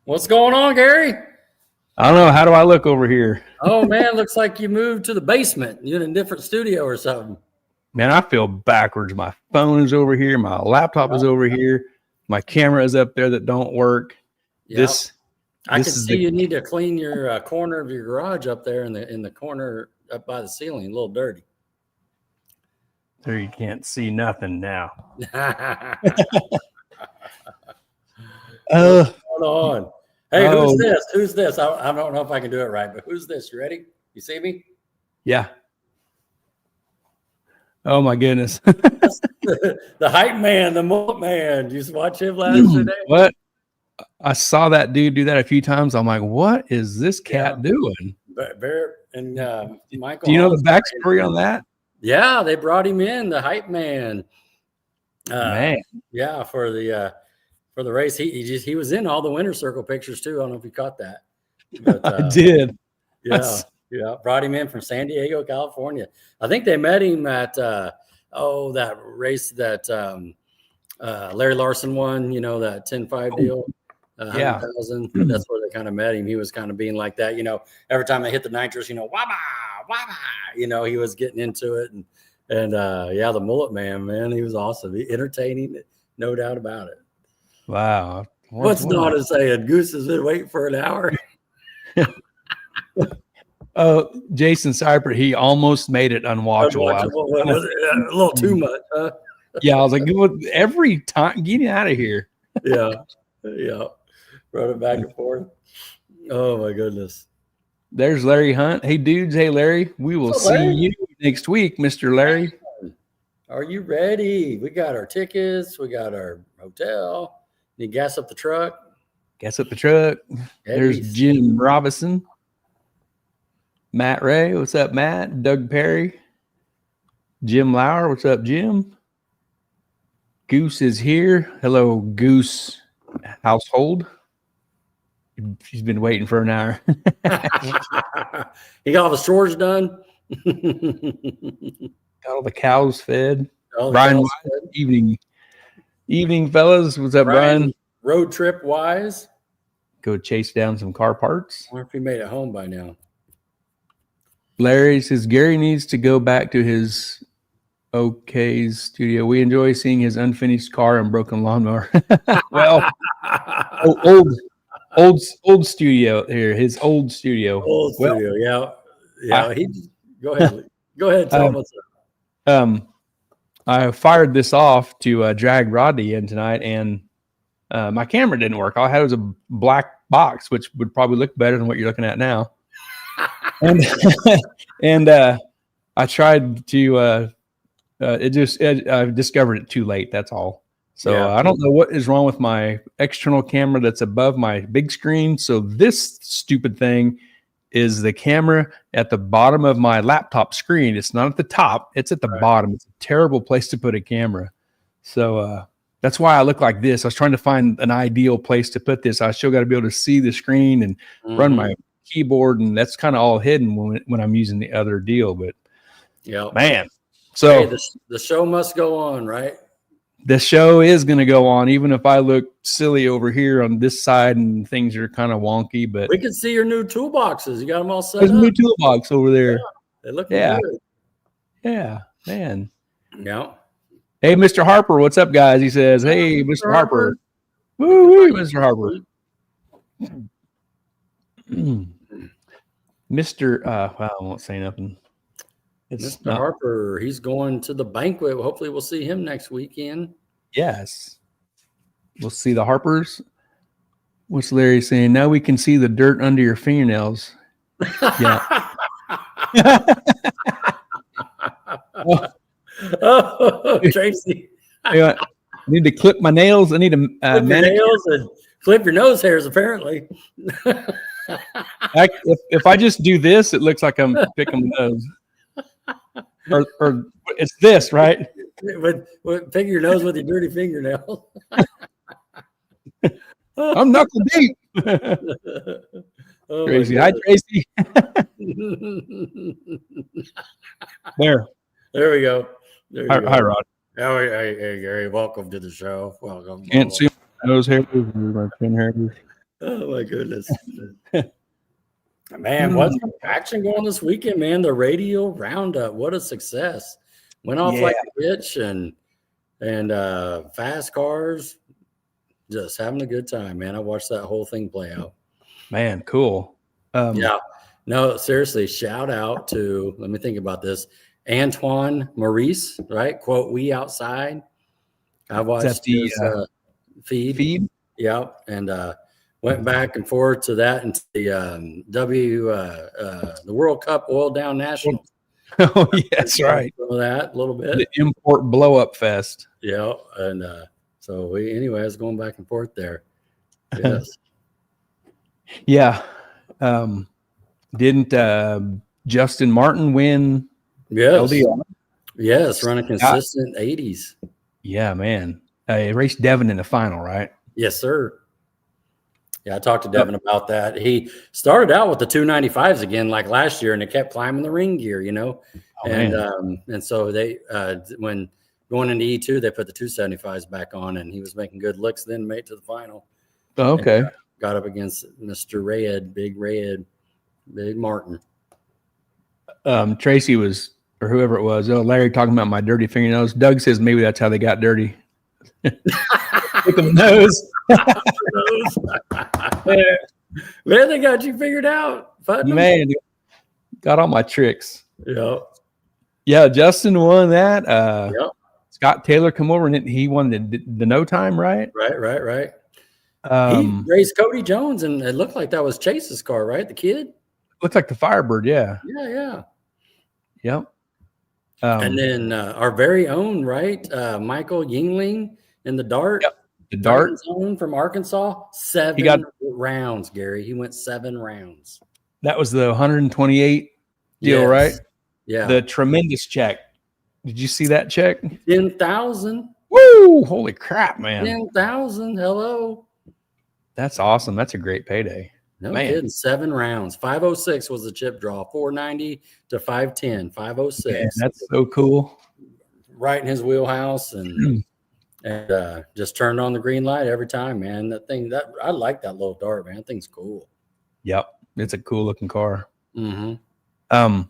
What's going on, Gary? I don't know. How do I look over here? Oh, man, looks like you moved to the basement. You're in a different studio or something. Man, I feel backwards. My phone is over here. My laptop is over here. My camera is up there that don't work. Yep. I can see you need to clean your corner of your garage up there in the corner up by the ceiling, a little dirty. There, you can't see nothing now. What's going on? Hey, who's this? Who's this? I don't know if I can do it right, but who's this? You ready? You see me? Yeah. Oh my goodness. The hype man, the mullet man. You just watch him last day? What? I saw that dude do that a few times. I'm like, what is this cat doing? Barrett and Michael. Do you know the backstory on that? Yeah, they brought him in, the hype man. Man. Yeah, for the race. He was in all the winner circle pictures too. I don't know if you caught that. But, I did. Yeah, brought him in from San Diego, California. I think they met him at that race that Larry Larson won, that 10-5 deal. 100,000. That's where they kind of met him. He was kind of being like that, every time they hit the nitrous, wabba, he was getting into it. And the mullet man, he was awesome. Entertaining, no doubt about it. Wow. What's Donna saying? Goose has been waiting for an hour. Jason Seibert, he almost made it unwatchable. Was it a little too much, huh? Yeah, I was like, every time, get out of here. Yeah. Running back and forth. Oh, my goodness. There's Larry Hunt. Hey, dudes. Hey, Larry. We will see you next week, Mr. Larry. Are you ready? We got our tickets. We got our hotel. Need gas up the truck? Gas up the truck. There's Jim Robinson. Matt Ray. What's up, Matt? Doug Perry. Jim Lauer. What's up, Jim? Goose is here. Hello, Goose household. She's been waiting for an hour. He got all the chores done. Got all the cows fed. Brian, evening, fellas. What's up, Brian? Road trip wise. Go chase down some car parts. I wonder if he made it home by now. Larry says Gary needs to go back to his OK's studio. We enjoy seeing his unfinished car and broken lawnmower. Well, old studio here. His old studio. Old studio, yeah. Go ahead. Go ahead. Tell him what's up. I fired this off to drag Rodney in tonight, and my camera didn't work. All I had was a black box, which would probably look better than what you're looking at now. and I tried to. I discovered it too late. That's all. So I don't know what is wrong with my external camera that's above my big screen. So this stupid thing is the camera at the bottom of my laptop screen. It's not at the top. It's at the bottom. It's a terrible place to put a camera. So that's why I look like this. I was trying to find an ideal place to put this. I still got to be able to see the screen and run my keyboard, and that's kind of all hidden when I'm using the other deal. But man, so hey, the show must go on, right? The show is going to go on, even if I look silly over here on this side and things are kind of wonky. But we can see your new toolboxes. You got them all set up. There's a new toolbox over there. Yeah, they look good. Yeah, man. Yeah. Hey, Mr. Harper, what's up, guys? He says, hey, Mr. Harper. Woo, Mr. Harper. Mr. Well, I won't say nothing. Mr. Harper, he's going to the banquet. Hopefully we'll see him next weekend. Yes. We'll see the Harpers. What's Larry saying? Now we can see the dirt under your fingernails. Yeah. Tracy. I need to clip my nails. I need to clip your nails and clip your nose hairs, apparently. If I just do this, it looks like I'm picking the nose. Or it's this, right? Pick your nose with your dirty fingernail. I'm knuckle deep. Tracy. Hi, Tracy. There we go. Hi, Rod. Hey, Gary. Welcome to the show. Welcome. Can't see nose hairs or my chin hairs. Oh my goodness. Man, what's the action going this weekend, man? The radio roundup. What a success. Went off like a bitch and fast cars. Just having a good time, man. I watched that whole thing play out. Man, cool. Yeah. No, seriously, shout out to, let me think about this, Antoine Maurice, right? Quote, "We outside." I watched his feed. Yep. And went back and forth to that and to the the World Cup Oil Down Nationals. Oh, yeah, that's right. Some of that a little bit. The import blow up fest. Yeah. And so anyway, I was going back and forth there. Yes. Yeah. Didn't Justin Martin win? Yes. LDR? Yes. Running consistent 80s. Yeah, man. He raced Devin in the final, right? Yes, sir. Yeah, I talked to Devin about that. He started out with the 295s again, like last year, and it kept climbing the ring gear, and so they when going into E2, they put the 275s back on, and he was making good looks. Then made it to the final. Oh, okay. And, got up against Mr. Red, Big Martin. Tracy was, or whoever it was. Oh, Larry talking about my dirty fingernails. Doug says maybe that's how they got dirty. With the nose. Man, they got you figured out. Man, got all my tricks. Yeah, Justin won that. Scott Taylor come over and he won the no time, right? Right. He raced Cody Jones, and it looked like that was Chase's car, right? The kid. Looked like the Firebird, yeah. Yep. And then our very own, right, Michael Yingling in the dart. Yep. The dart zone from Arkansas. 7 rounds, Gary. He went 7 rounds. That was the 128 deal, right? Yeah. The tremendous check. Did you see that check? 10,000. Woo! Holy crap, man. 10,000. Hello. That's awesome. That's a great payday. No kidding. 7 rounds. 506 was the chip draw. 490 to 510. 506. Man, that's so cool. Right in his wheelhouse, and just turned on the green light every time, man. That thing, I like that little dart, man. That thing's cool. Yep, it's a cool looking car. Mm-hmm.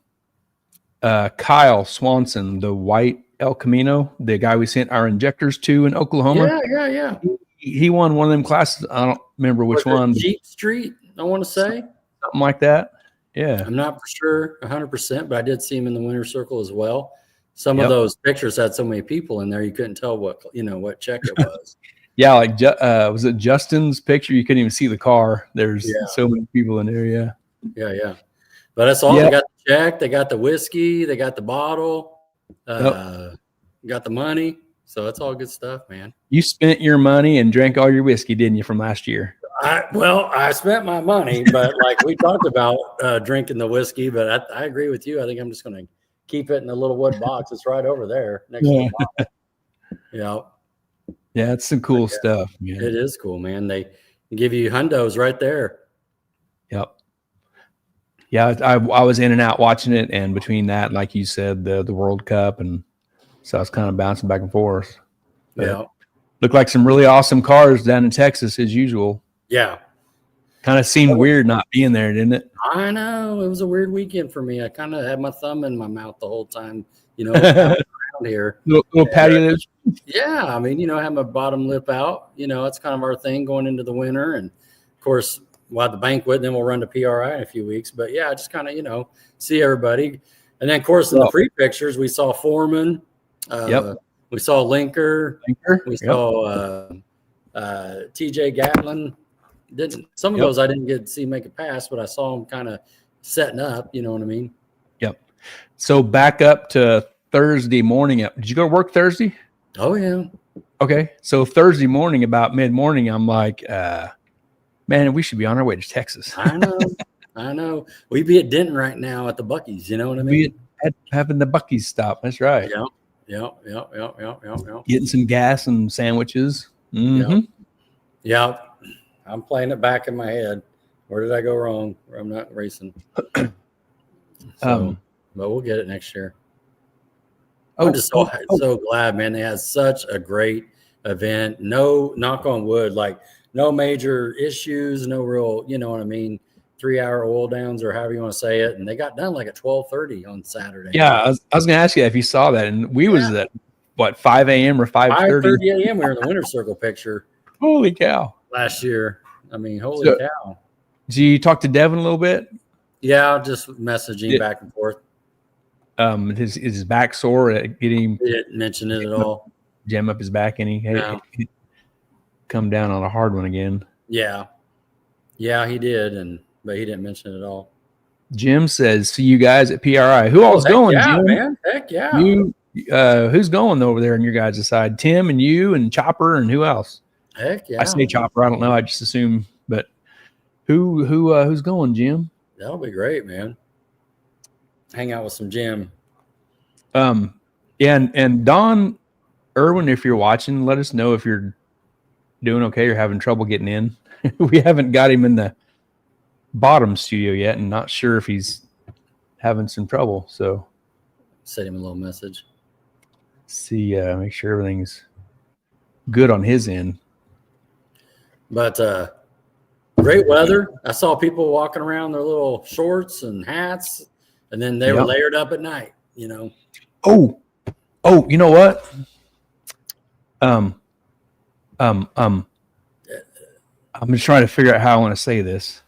Kyle Swanson, the white El Camino, the guy we sent our injectors to in Oklahoma. Yeah. He won one of them classes. I don't remember which one. Jeep Street, I want to say. Something like that. Yeah. I'm not for sure 100%, but I did see him in the winner's circle as well. Some of those pictures had so many people in there, you couldn't tell what check it was. Yeah, like was it Justin's picture? You couldn't even see the car. There's so many people in there. Yeah. But that's all. They got the check, they got the whiskey, they got the bottle, got the money. So that's all good stuff, man. You spent your money and drank all your whiskey, didn't you, from last year? I spent my money, but like we talked about drinking the whiskey, but I agree with you. I think I'm just going to keep it in a little wood box. It's right over there next to the bottle. Yeah, it's some cool stuff, man. It is cool, man. They give you hundos right there. Yep. Yeah, I was in and out watching it, and between that, like you said, the World Cup, and so I was kind of bouncing back and forth. But looked like some really awesome cars down in Texas as usual. Yeah. Kind of seemed weird not being there, didn't it? I know. It was a weird weekend for me. I kind of had my thumb in my mouth the whole time, around here. Little patio lips. Yeah. I mean, I have my bottom lip out. It's kind of our thing going into the winter. And, of course, we'll have the banquet, then we'll run to PRI in a few weeks. But, yeah, just kind of, see everybody. And then, of course, in the pre-pictures, we saw Foreman. We saw Linker. We saw TJ Gatlin. Some of those I didn't get to see make a pass, but I saw them kind of setting up. You know what I mean? Yep. So back up to Thursday morning. Did you go to work Thursday? Oh, yeah. Okay. So Thursday morning, about mid-morning, I'm like, man, we should be on our way to Texas. I know. We'd be at Denton right now at the Buc-ee's. You know what I mean? Having the Buc-ee's stop. That's right. Yep. Getting some gas and sandwiches. Mm-hmm. Yeah. I'm playing it back in my head. Where did I go wrong? I'm not racing. But we'll get it next year. I'm just so glad, man. They had such a great event. No, knock on wood, like no major issues, no real, you know what I mean, 3-hour oil downs or however you want to say it. And they got done like at 12:30 on Saturday. Yeah, I was going to ask you if you saw that, and we was at what 5 a.m. or 5:30 a.m. We were in the winner's circle picture. Holy cow! Last year, I mean, holy cow. Did you talk to Devin a little bit? Yeah, just messaging back and forth. Is his back sore? Get him. He didn't mention it at all. Jam up his back, and he come down on a hard one again. Yeah, he did, but he didn't mention it at all. Jim says, "See you guys at PRI." Who all's going? Yeah, Jim? man. Heck yeah. Who's going over there on your guys' side? Tim and you and Chopper and who else? Heck yeah. I say Chopper. I don't know. I just assume, but who's going, Jim? That'll be great, man. Hang out with some Jim. Yeah, and Don Erwin, if you're watching, let us know if you're doing okay or having trouble getting in. We haven't got him in the bottom studio yet, and not sure if he's having some trouble. So send him a little message. See, make sure everything's good on his end. But great weather. I saw people walking around their little shorts and hats, and then they were layered up at night, you know. Oh, you know what? I'm just trying to figure out how I want to say this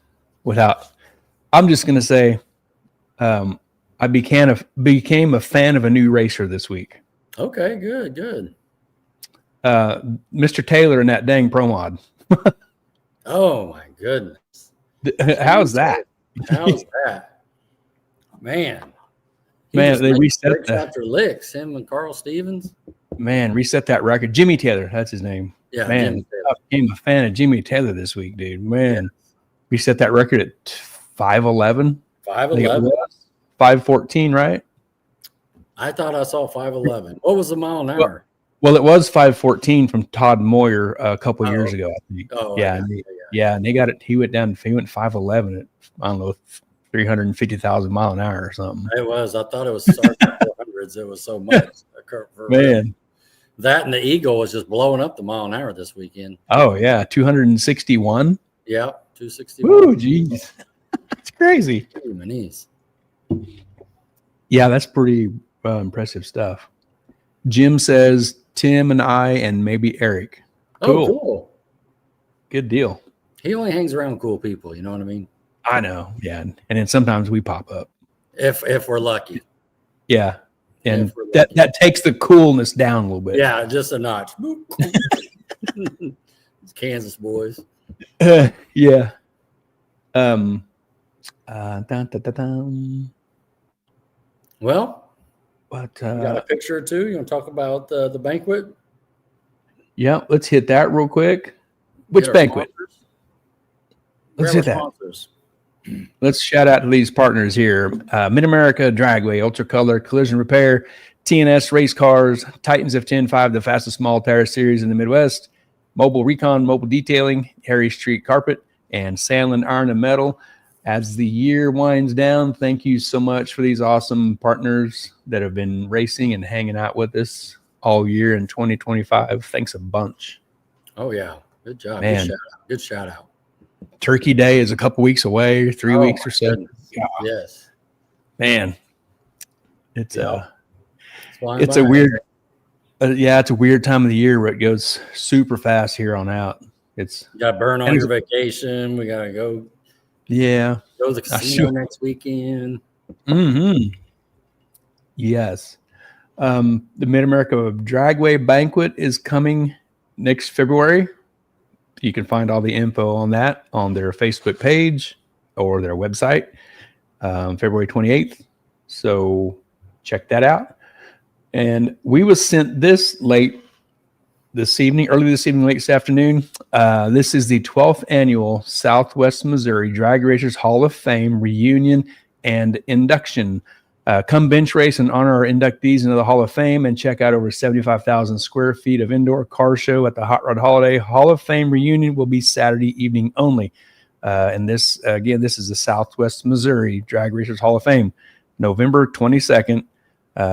without. I'm just going to say, I became a fan of a new racer this week. Okay, good. Mr. Taylor in that dang Pro Mod. Oh my goodness! How's that? How's that? Man, they reset licks after licks. Him and Carl Stevens. Man, reset that record. Jimmy Taylor, that's his name. Yeah, man, I became a fan of Jimmy Taylor this week, dude. Man, reset that record at 5:11. 5:11. 5:14, right? I thought I saw 5:11. What was the mile an hour? Well, it was 5:14 from Todd Moyer a couple years ago, I think. Oh, yeah, and they got it. He went 5:11 at, I don't know, 350,000 mile an hour or something. It was. I thought it was starting at 400s. It was so much. Man, that and the Eagle was just blowing up the mile an hour this weekend. Oh yeah, 261. Yeah, 261. Woo, jeez, that's crazy. My knees. Yeah, that's pretty impressive stuff. Jim says Tim and I and maybe Eric. Cool. Oh, cool. Good deal. He only hangs around cool people. You know what I mean? I know. Yeah, and then sometimes we pop up if we're lucky. Yeah, and that takes the coolness down a little bit. Yeah, just a notch. It's Kansas boys. Yeah. Well, but you got a picture or two? You want to talk about the banquet? Yeah, let's hit that real quick. Which banquet? Let's hit that. Let's shout out to these partners here. Mid-America Dragway, Ultra Color, Collision Repair, TNS Race Cars, Titans F10.5, the fastest small tire series in the Midwest, Mobile Recon, Mobile Detailing, Harry Street Carpet, and Sandlin Iron and Metal. As the year winds down, thank you so much for these awesome partners that have been racing and hanging out with us all year in 2025. Thanks a bunch. Oh, yeah. Good job. Man. Good shout out. Turkey Day is a couple weeks away, 3 weeks or so. Yeah. Yes. Man, it's a weird, it's a weird time of the year where it goes super fast here on out. You got to burn on your vacation. We got to go. Yeah. Go to the casino next weekend. Mm-hmm. Yes. The Mid-America Dragway Banquet is coming next February. You can find all the info on that on their Facebook page or their website, February 28th. So check that out. And we was sent this early this evening, late this afternoon. This is the 12th annual Southwest Missouri Drag Racers Hall of Fame reunion and induction. Come bench race and honor our inductees into the Hall of Fame and check out over 75,000 square feet of indoor car show at the Hot Rod Holiday. Hall of Fame reunion will be Saturday evening only. And this is the Southwest Missouri Drag Racers Hall of Fame, November 22nd,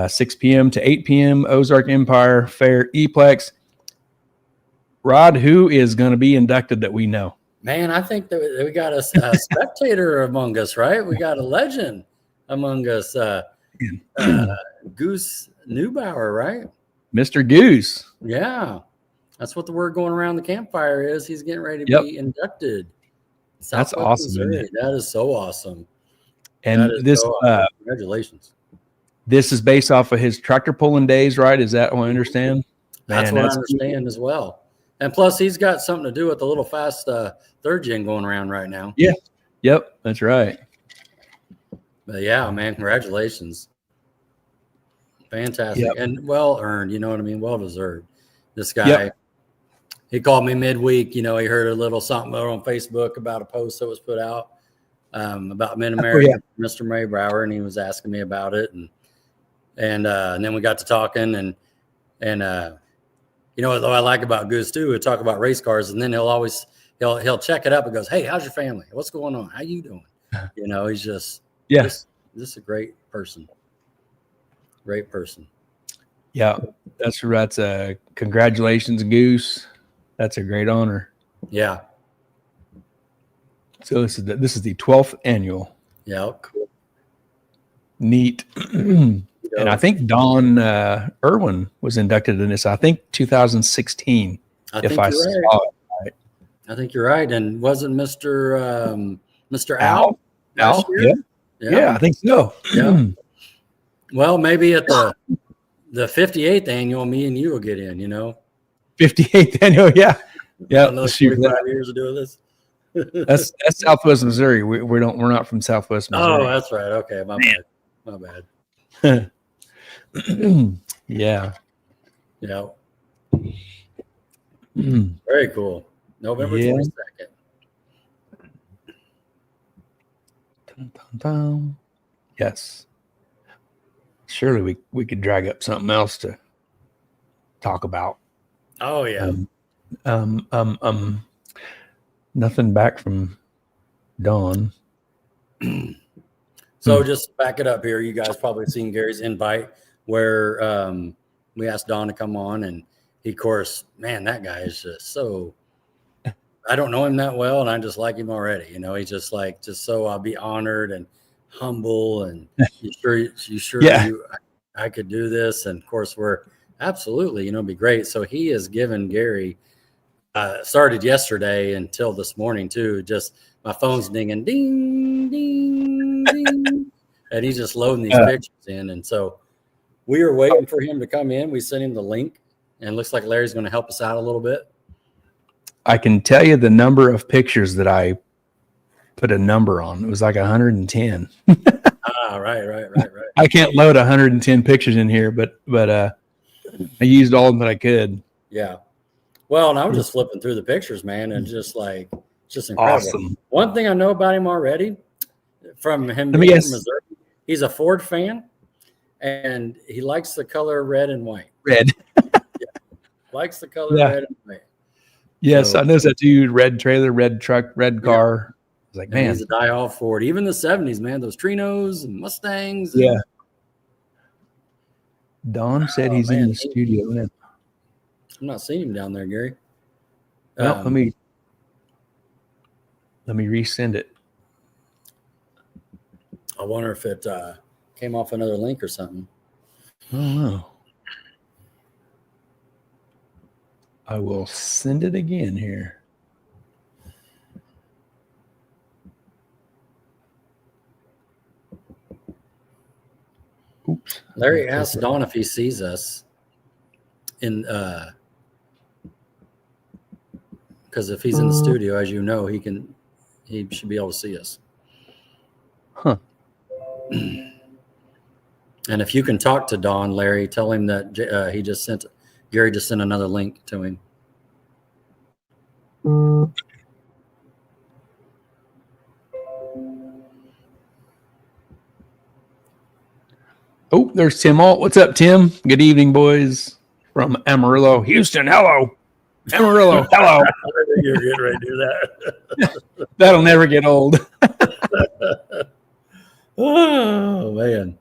6 p.m. to 8 p.m. Ozark Empire Fair Eplex. Rod, who is going to be inducted that we know? Man, I think that we got a spectator among us, right? We got a legend among us, Goose Neubauer, right? Mr. Goose. Yeah, that's what the word going around the campfire is. He's getting ready to be inducted. That's awesome. Isn't it? That is so awesome. And this, so awesome. Congratulations. This is based off of his tractor pulling days, right? Is that what I understand? That's what I understand as well. And plus, he's got something to do with the little fast third gen going around right now. Yeah. Yep. That's right. But yeah, man, congratulations. Fantastic. Yep. And well earned, you know what I mean? Well deserved. This guy, he called me midweek. You know, he heard a little something on Facebook about a post that was put out about Mid-America, Mr. Maybrower, and he was asking me about it. And then we got to talking, and you know what I like about Goose too, we talk about race cars, and then he'll check it up and goes, "Hey, how's your family? What's going on? How you doing?" You know, he's just just a great person. Great person. Yeah, that's congratulations, Goose. That's a great honor. Yeah. So this is the 12th annual. Yeah, cool. Neat. And I think Don ERWIN was inducted in this. I think 2016. I think you're right. And wasn't Mr. Al? Al? Yeah, I think so. Yeah. Well, maybe at the 58th annual, me and you will get in. You know, 58th annual. Yeah. Another 45 years of doing this. That's Southwest Missouri. We're not from Southwest Missouri. Oh, that's right. Okay, my bad. Yeah. Yeah. Very cool. November 22nd. Yes. Surely we could drag up something else to talk about. Oh yeah. Nothing back from Dawn. So just back it up here. You guys probably seen Gary's invite where we asked Don to come on, and he, of course, man, that guy is just so. I don't know him that well, and I just like him already. You know, he's just so I'll be honored and humble, and you sure I could do this, and of course we're absolutely, it'd be great. So he has given Gary. Started yesterday until this morning too. Just my phone's dinging, ding, ding, ding, and he's just loading these pictures in. And so we are waiting for him to come in. We sent him the link, and it looks like Larry's going to help us out a little bit. I can tell you the number of pictures that I put a number on. It was like 110. Right. I can't load 110 pictures in here, but I used all of them that I could. Yeah. Well, and I was just flipping through the pictures, man, and just incredible. Awesome. One thing I know about him already, from him being from Missouri, he's a Ford fan, and he likes the color red and white. Red. Likes the color red and white. Yes, so, I noticed that too. Red trailer, red truck, red car. I was like, man, he's a die-off Ford. Even the 70s, man, those Trinos and Mustangs. Yeah. Don said he's in the studio. Man. I'm not seeing him down there, Gary. Well, let me resend it. I wonder if it came off another link or something. I don't know. I will send it again here. Oops. Larry asked Don if he sees us in because if he's in the studio, as you know, he should be able to see us. Huh. And if you can talk to Don, Larry, tell him that Gary just sent another link to him. Oh, there's Tim Alt. What's up, Tim? Good evening, boys. From Amarillo, Houston. Hello. Amarillo. Hello. You're getting ready to do that. That'll never get old. Oh, man.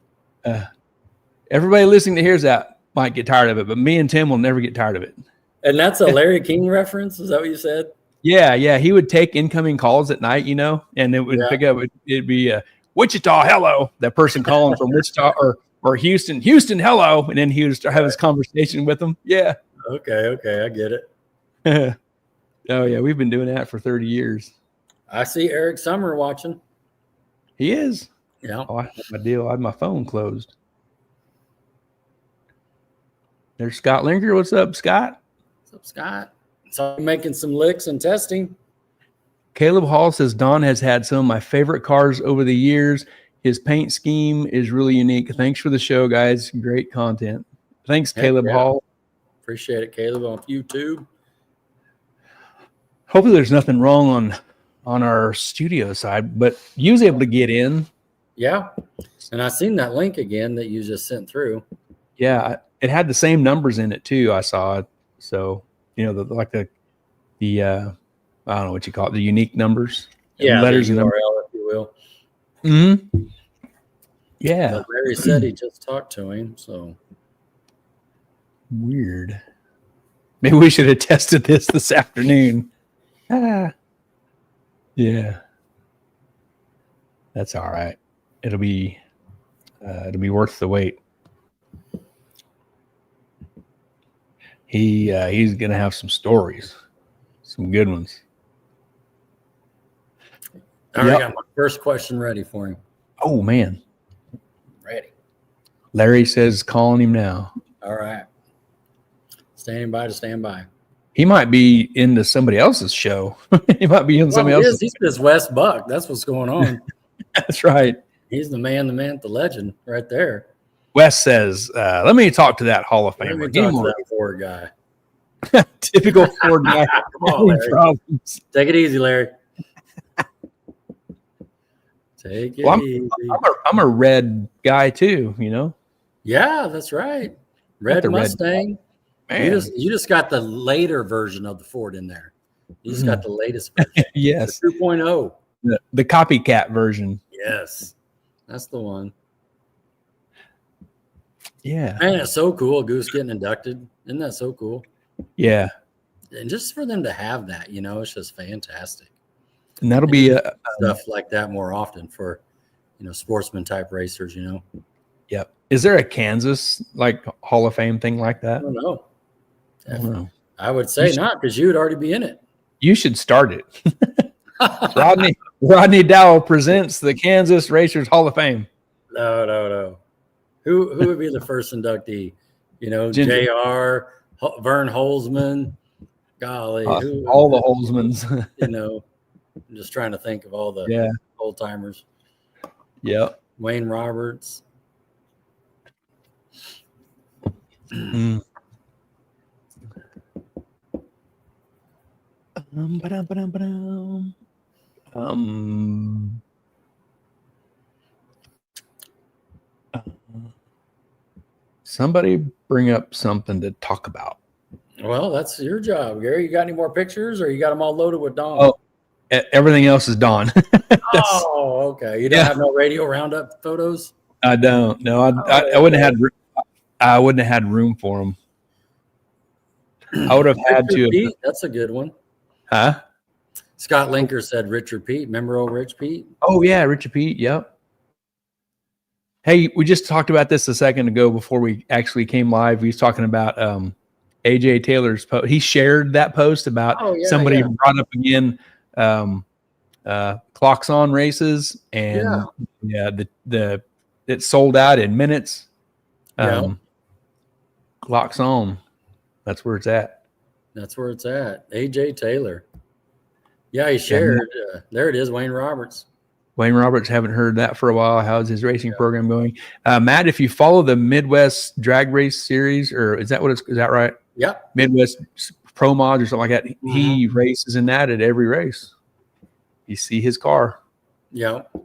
Everybody listening to Here's That might get tired of it, but me and Tim will never get tired of it. And that's a Larry King reference? Is that what you said? Yeah, yeah. He would take incoming calls at night, and it would pick up. It'd be Wichita, hello. That person calling from Wichita or Houston, hello. And then he would start having his conversation with them. Yeah. Okay, I get it. Oh, yeah. We've been doing that for 30 years. I see Eric Summer watching. He is. Yeah. Oh, I had my deal. I had my phone closed. There's Scott Linker. What's up, Scott? What's up, Scott? So I'm making some licks and testing. Caleb Hall says Don has had some of my favorite cars over the years. His paint scheme is really unique. Thanks for the show, guys. Great content. Thanks, Caleb Hall. Appreciate it, Caleb, on YouTube. Hopefully there's nothing wrong on our studio side, but you was able to get in. Yeah. And I seen that link again that you just sent through. Yeah. It had the same numbers in it too. I saw it. So, the I don't know what you call it, the unique numbers. Yeah, letters the and URL, numbers. if you will. Mm-hmm. Yeah. But Larry said he just talked to him, so. Weird. Maybe we should have tested this afternoon. Yeah. That's all right. It'll be worth the wait. He's gonna have some stories, some good ones. I already got my first question ready for him. Oh man. Ready. Larry says calling him now. All right. Standing by to stand by. He might be into somebody else's show. He might be in somebody else's. He's just Wes Buck. That's what's going on. That's right. He's the man, the legend right there. Wes says, let me talk to that Hall of Famer. Let me talk to that Ford guy. Typical Ford guy. Come on, Larry. Take it easy, Larry. Take it easy. I'm a red guy too, Yeah, that's right. Red Mustang. Man. You just got the later version of the Ford in there. You just got the latest version. Yes. The 2.0. The copycat version. Yes. That's the one. Yeah. Man, it's so cool. Goose getting inducted. Isn't that so cool? Yeah. And just for them to have that, it's just fantastic. And that'll be stuff like that more often for, sportsman type racers, Yep. Is there a Kansas Hall of Fame thing like that? I don't know. I would say not, because you would already be in it. You should start it. Rodney Dowell presents the Kansas Racers Hall of Fame. No. Who would be the first inductee? JR, Vern Holzman. Golly, all the Holzmans. I'm just trying to think of all the old timers. Yep. Wayne Roberts. Somebody bring up something to talk about. Well, that's your job, Gary. You got any more pictures, or you got them all loaded with Dawn? Oh, everything else is Dawn. Oh, okay. You don't have no radio roundup photos? I don't. No, I wouldn't have had. I wouldn't have had room for them. I would have had to. Pete, that's a good one. Huh? Scott Linker said Richard Pete. Remember old Rich Pete? Oh yeah, Richard Pete. Yep. Hey, we just talked about this a second ago before we actually came live. We was talking about AJ Taylor's post. He shared that post about somebody brought up again clocks on races, and the it sold out in minutes. Clocks on. That's where it's at. That's where it's at. AJ Taylor. Yeah, he shared. There it is, Wayne Roberts. Wayne Roberts, haven't heard that for a while. How's his racing program going? Matt, if you follow the Midwest Drag Race Series, or is that right? Yep. Midwest Pro Mods or something like that. He races in that at every race. You see his car. Yep.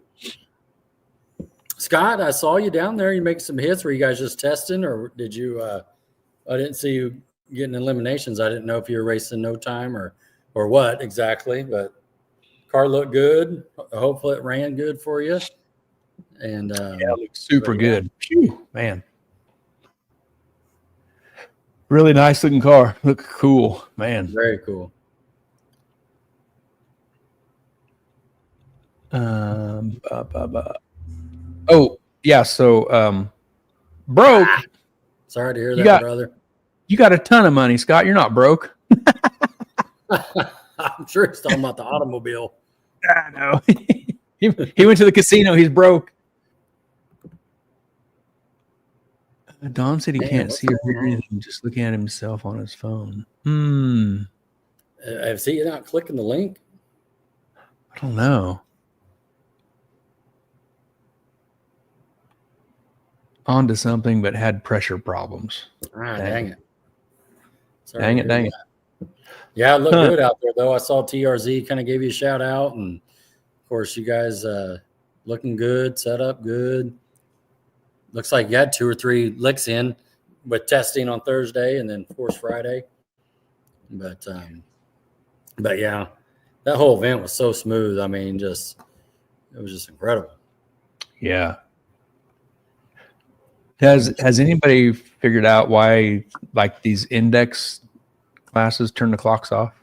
Scott, I saw you down there. You make some hits. Were you guys just testing, or did you? I didn't see you getting eliminations. I didn't know if you were racing no time or what exactly, but car looked good. Hopefully it ran good for you. And it looked super good. Phew, man. Really nice looking car. Look cool, man. Very cool. Oh yeah. So broke. Sorry to hear that, brother. You got a ton of money, Scott. You're not broke. I'm sure he's talking about the automobile. I know. he went to the casino. He's broke. Don said he can't see or hear anything, just looking at himself on his phone. See you not clicking the link? I don't know. Onto something, but had pressure problems. Dang it. Sorry dang it. Yeah, it looked good out there, though. I saw TRZ kind of gave you a shout out. And, of course, you guys looking good, set up good. Looks like you had 2 or 3 licks in with testing on Thursday and then, of course, Friday. But yeah, that whole event was so smooth. I mean, it was just incredible. Yeah. Has anybody figured out why, like, these index classes turn the clocks off?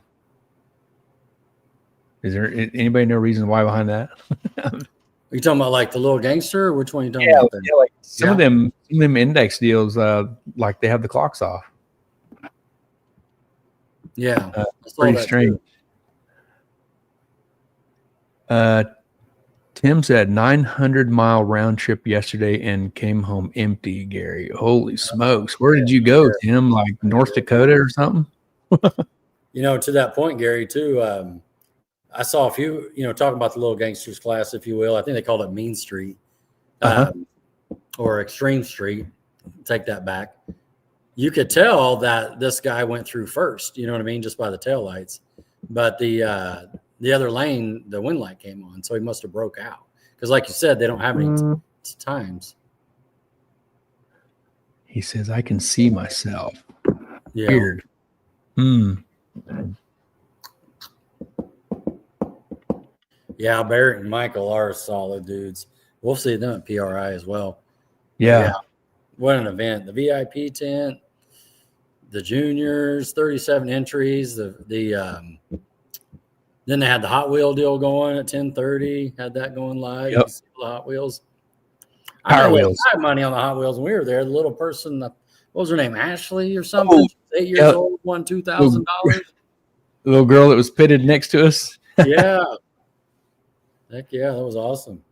Is there anybody know reason why behind that? Are you talking about like the little gangster? Or which one are you talking about? There? Yeah, like some of them index deals, like they have the clocks off. Yeah, pretty strange. Tim said 900-mile round trip yesterday and came home empty. Gary, holy smokes! Where did you go, Tim? Like North Dakota or something? To that point, Gary, too. I saw a few, talking about the little gangsters class, if you will. I think they called it Mean Street or Extreme Street. Take that back. You could tell that this guy went through first, you know what I mean, just by the taillights. But the other lane, the wind light came on, so he must have broke out. Because like you said, they don't have any times. He says, I can see myself. Yeah. Weird. Yeah, Barrett and Michael are solid dudes. We'll see them at PRI as well. Yeah. What an event. The VIP tent, the juniors, 37 entries. Then they had the Hot Wheel deal going at 10:30. Had that going live. Yep. The Hot Wheels. Power Wheels. I had money on the Hot Wheels when we were there. The little person, what was her name? Ashley or something? Oh, 8 years old, won $2,000. The little girl that was pitted next to us. Yeah. Heck yeah, that was awesome.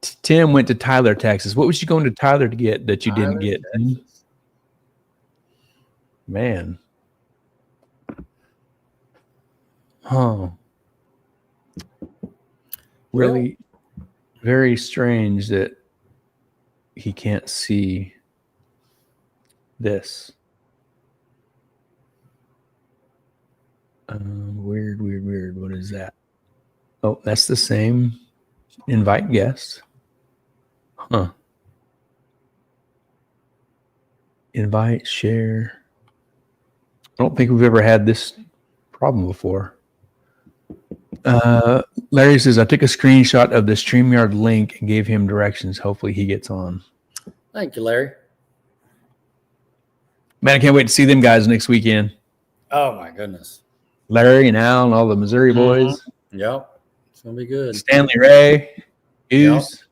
Tim went to Tyler, Texas. What was you going to Tyler to get that you didn't get? Texas. Man. Oh. Really very strange that he can't see this. Weird. What is that? Oh, that's the same invite guest. Huh. Invite, share. I don't think we've ever had this problem before. Larry says, I took a screenshot of the StreamYard link and gave him directions. Hopefully he gets on. Thank you, Larry. Man, I can't wait to see them guys next weekend. Oh, my goodness. Larry and Al and all the Missouri boys. Yep. It's going to be good. Stanley Ray, Hughes,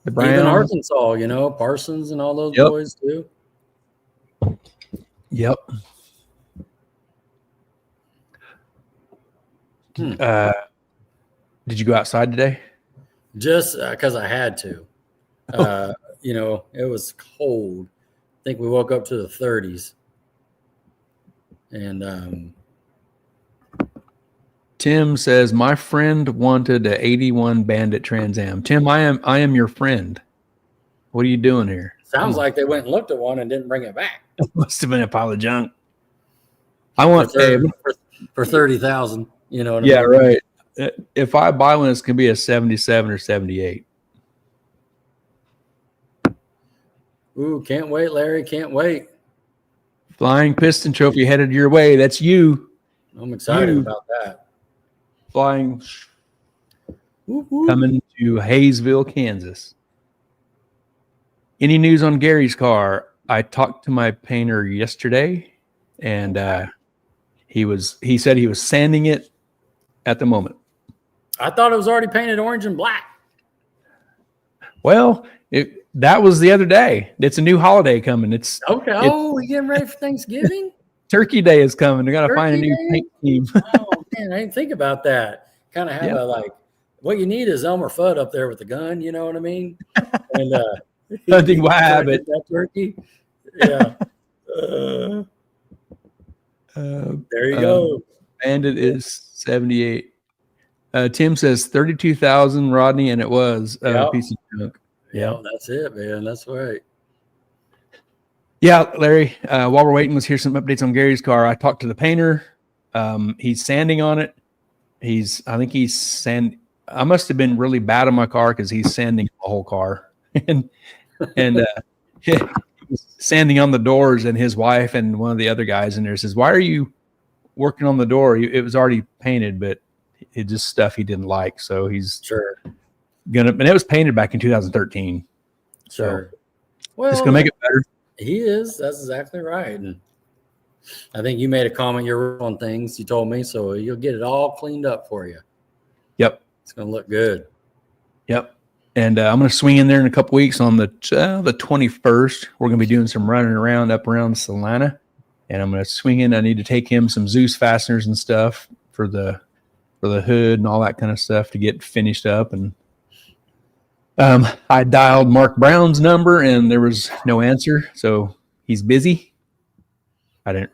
the Browns. Even Arkansas, Parsons and all those boys too. Yep. Did you go outside today? Just because I had to. It was cold. I think we woke up to the 30s. And Tim says, my friend wanted an 81 Bandit Trans Am. Tim, I am your friend. What are you doing here? Sounds like they went and looked at one and didn't bring it back. Must have been a pile of junk. I want for 30,000. You know what I mean? Yeah, right. If I buy one, it's gonna be a 77 or 78. Ooh, can't wait, Larry. Can't wait. Flying Piston Trophy headed your way. That's you. I'm excited about that. Flying coming to Hayesville, Kansas. Any news on Gary's car? I talked to my painter yesterday, and he said he was sanding it at the moment. I thought it was already painted orange and black. Well, that was the other day. It's a new holiday coming. It's okay. Oh, we getting ready for Thanksgiving? Turkey Day is coming. We got to find a new paint team. Oh man, I didn't think about that. Kind of have a like. What you need is Elmer Fudd up there with the gun. You know what I mean? And hunting wabbit. That turkey. Yeah. There you go. Bandit is 78. Tim says 32,000, Rodney, and it was a piece of junk. Yeah, that's it, man. That's right. Yeah, Larry, while we're waiting, let's hear some updates on Gary's car. I talked to the painter. He's sanding on it. I must have been really bad on my car because he's sanding the whole car. and sanding on the doors, and his wife and one of the other guys in there says, "Why are you working on the door? It was already painted, but it's just stuff he didn't like." So he's and it was painted back in 2013. Sure. So well, it's gonna make it better. He is. That's exactly right. And I think you made a comment on things you told me, so you'll get it all cleaned up for you. Yep. It's gonna look good. Yep. And I'm going to swing in there in a couple weeks on the 21st. We're going to be doing some running around up around Salina, and I'm going to swing in. I need to take him some Zeus fasteners and stuff for the hood and all that kind of stuff to get finished up. And I dialed Mark Brown's number, and there was no answer, so he's busy. I didn't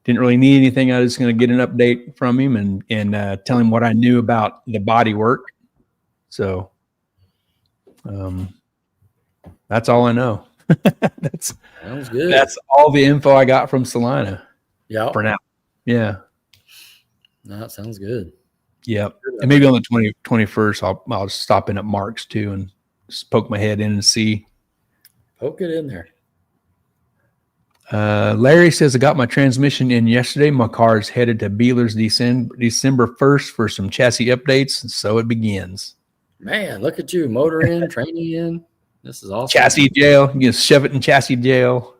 really need anything. I was just going to get an update from him and tell him what I knew about the body work. So. That's all I know. Sounds good. That's all the info I got from Salina. Yeah. For now. Yeah. No, that sounds good. Yep. And maybe on the 21st, I'll stop in at Mark's too and just poke my head in and see. Poke it in there. Larry says, I got my transmission in yesterday. My car is headed to Beeler's December 1st for some chassis updates. And so it begins. Man, look at you. Motor in, training in. This is awesome. Chassis jail. You can shove it in chassis jail.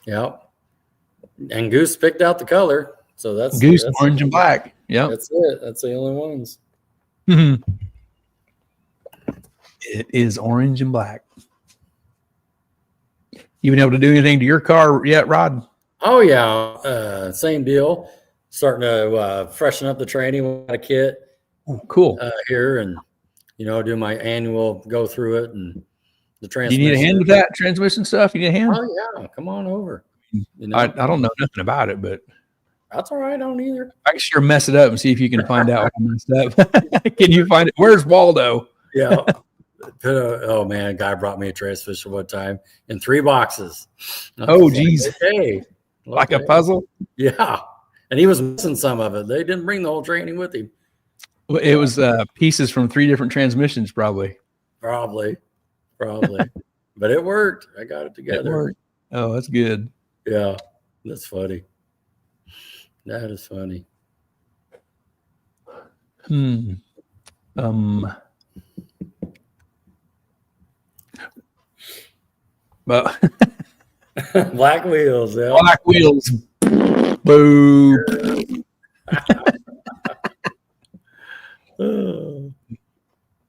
Yep. And Goose picked out the color. So that's Goose, orange and black. Yeah. That's it. That's the only ones. Mm-hmm. It is orange and black. You been able to do anything to your car yet, Rod? Oh, yeah. Same deal. Starting to freshen up the training with a kit. Oh, cool. Here and, do my annual go through it and the transmission. You need a hand with that transmission stuff? You need a hand? Oh, yeah. Come on over. I don't know nothing about it, but. That's all right. I don't either. I can sure mess it up and see if you can find out what I messed up. Can you find it? Where's Waldo? Yeah. Oh, man. A guy brought me a transmission one time in 3 boxes. Oh, geez. Hey. Like a puzzle? Yeah. And he was missing some of it. They didn't bring the whole training with him. Well, it was pieces from 3 different transmissions, probably. Probably. But it worked. I got it together. It worked. Oh, that's good. Yeah. That's funny. That is funny. Well, black wheels. Yeah. Black wheels. Boo.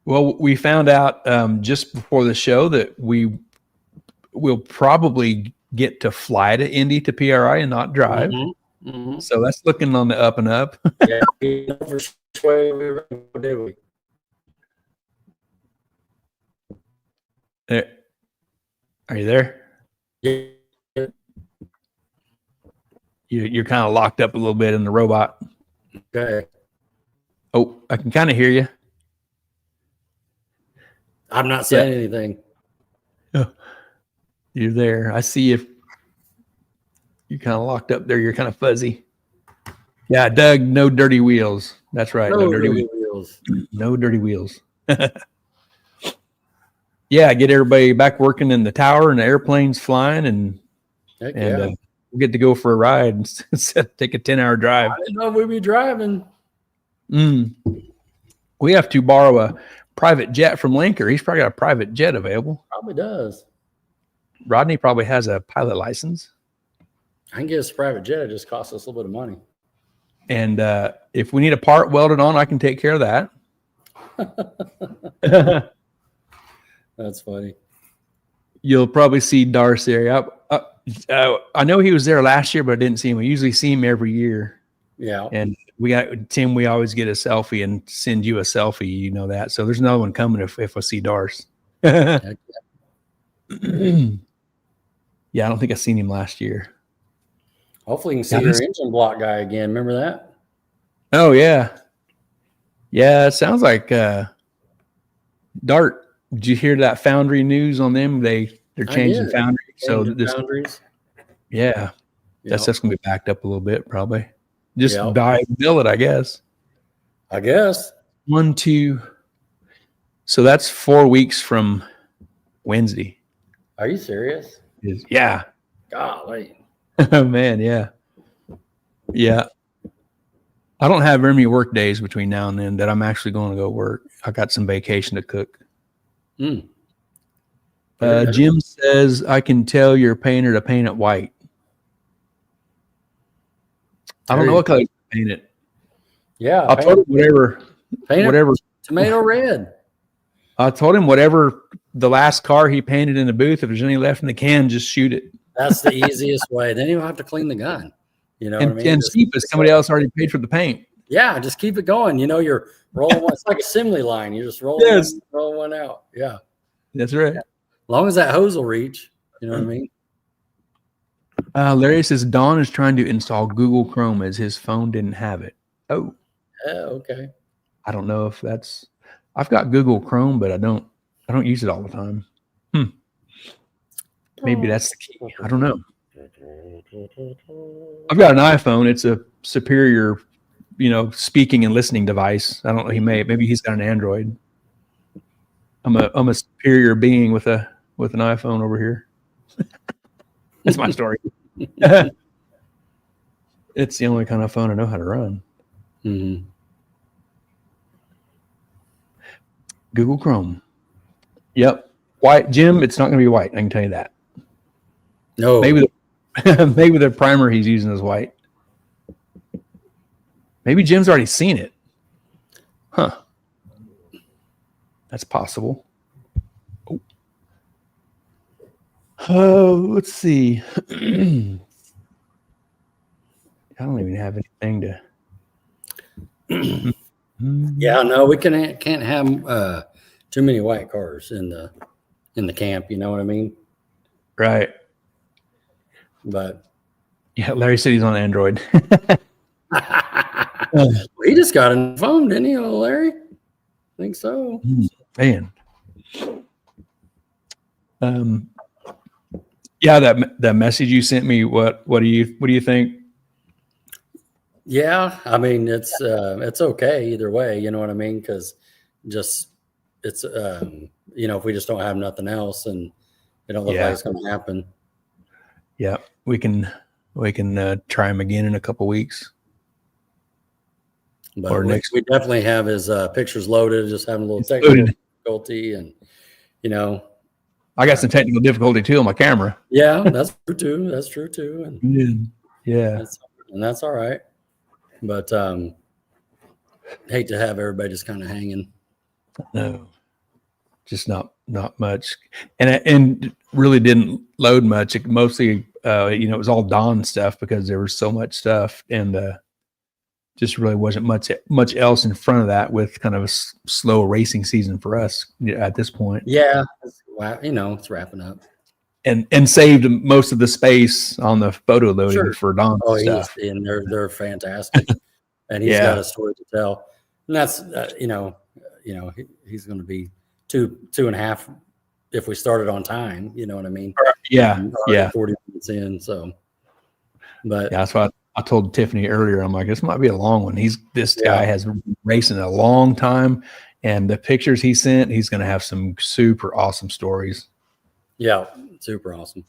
Well, we found out just before the show that we will probably get to fly to Indy to PRI and not drive. Mm-hmm. Mm-hmm. So that's looking on the up and up. Yeah, which way did we? Are you there? Yeah. You're kind of locked up a little bit in the robot. Okay. Oh, I can kind of hear you. I'm not saying anything. Oh, you're there. I see you. You're kind of locked up there. You're kind of fuzzy. Yeah, Doug, no dirty wheels. That's right. No dirty wheels. No dirty wheels. Yeah, get everybody back working in the tower and the airplanes flying, and we'll get to go for a ride instead of take a 10-hour drive. I didn't know we'd be driving. We have to borrow a private jet from Linker. He's probably got a private jet available. Probably does. Rodney probably has a pilot license. I can get us a private jet. It just costs us a little bit of money. And if we need a part welded on, I can take care of that. That's funny. You'll probably see Darcy. I know he was there last year, but I didn't see him. We usually see him every year. Yeah. And we got Tim. We always get a selfie and send you a selfie. You know that. So there's another one coming if I see Darce. Yeah, I don't think I've seen him last year. Hopefully, you can see your engine block guy again. Remember that? Oh yeah, yeah. It sounds like Dart. Did you hear that Foundry news on them? They're changing Foundry. So this, Foundries. Yeah, that stuff's gonna be backed up a little bit, probably. Just build it, I guess. I guess 1, 2. So that's 4 weeks from Wednesday. Are you serious? Yeah. Golly. Oh man, yeah. Yeah. I don't have very many work days between now and then that I'm actually going to go work. I got some vacation to cook. Jim says, I can tell your painter to paint it white. I don't know what color to paint it. Yeah. I told him whatever. Tomato red. I told him whatever the last car he painted in the booth, if there's any left in the can, just shoot it. That's the easiest way. Then you don't have to clean the gun. You know what I mean? And keep it. Somebody else already paid for the paint. Yeah, just keep it going. You know, you're rolling one. It's like assembly line. You just roll one out. Yeah. That's right. Yeah. As long as that hose will reach. You know what I mean? Larry says Don is trying to install Google Chrome as his phone didn't have it. Oh. Yeah, okay. I don't know if that's I've got Google Chrome, but I don't use it all the time. Maybe that's the key. I don't know. I've got an iPhone. It's a superior, speaking and listening device. I don't know. Maybe he's got an Android. I'm a superior being with an iPhone over here. That's my story. It's the only kind of phone I know how to run. Mm-hmm. Google Chrome. Yep. White, Jim. It's not going to be white. I can tell you that. No. Maybe the primer he's using is white. Maybe Jim's already seen it. Huh. That's possible. Oh, let's see. I don't even have anything to. Yeah, no, we can't have too many white cars in the camp. You know what I mean? Right. But yeah, Larry said he's on Android. He just got a phone, didn't he, Larry? I think so. Man. Yeah, that message you sent me. What do you think? Yeah, I mean it's okay either way. You know what I mean? Because it's if we just don't have nothing else, and it don't look like it's going to happen. Yeah, we can try him again in a couple weeks. But we definitely have his pictures loaded. Just having a little technical difficulty, and I got some technical difficulty too on my camera. Yeah, that's true too. And yeah, that's all right. But hate to have everybody just kind of hanging. No, just not much, and really didn't load much. It mostly, it was all Dawn stuff because there was so much stuff, and just really wasn't much else in front of that with kind of a slow racing season for us at this point. Yeah, it's wrapping up. And saved most of the space on the photo loading for Don stuff. And they're fantastic, and he's got a story to tell. And that's he's going to be 2.5 if we started on time. You know what I mean? Yeah, 40 minutes in. So, but that's why I told Tiffany earlier. I'm like, this might be a long one. This guy has been racing a long time, and the pictures he sent, he's going to have some super awesome stories. Yeah. Super awesome.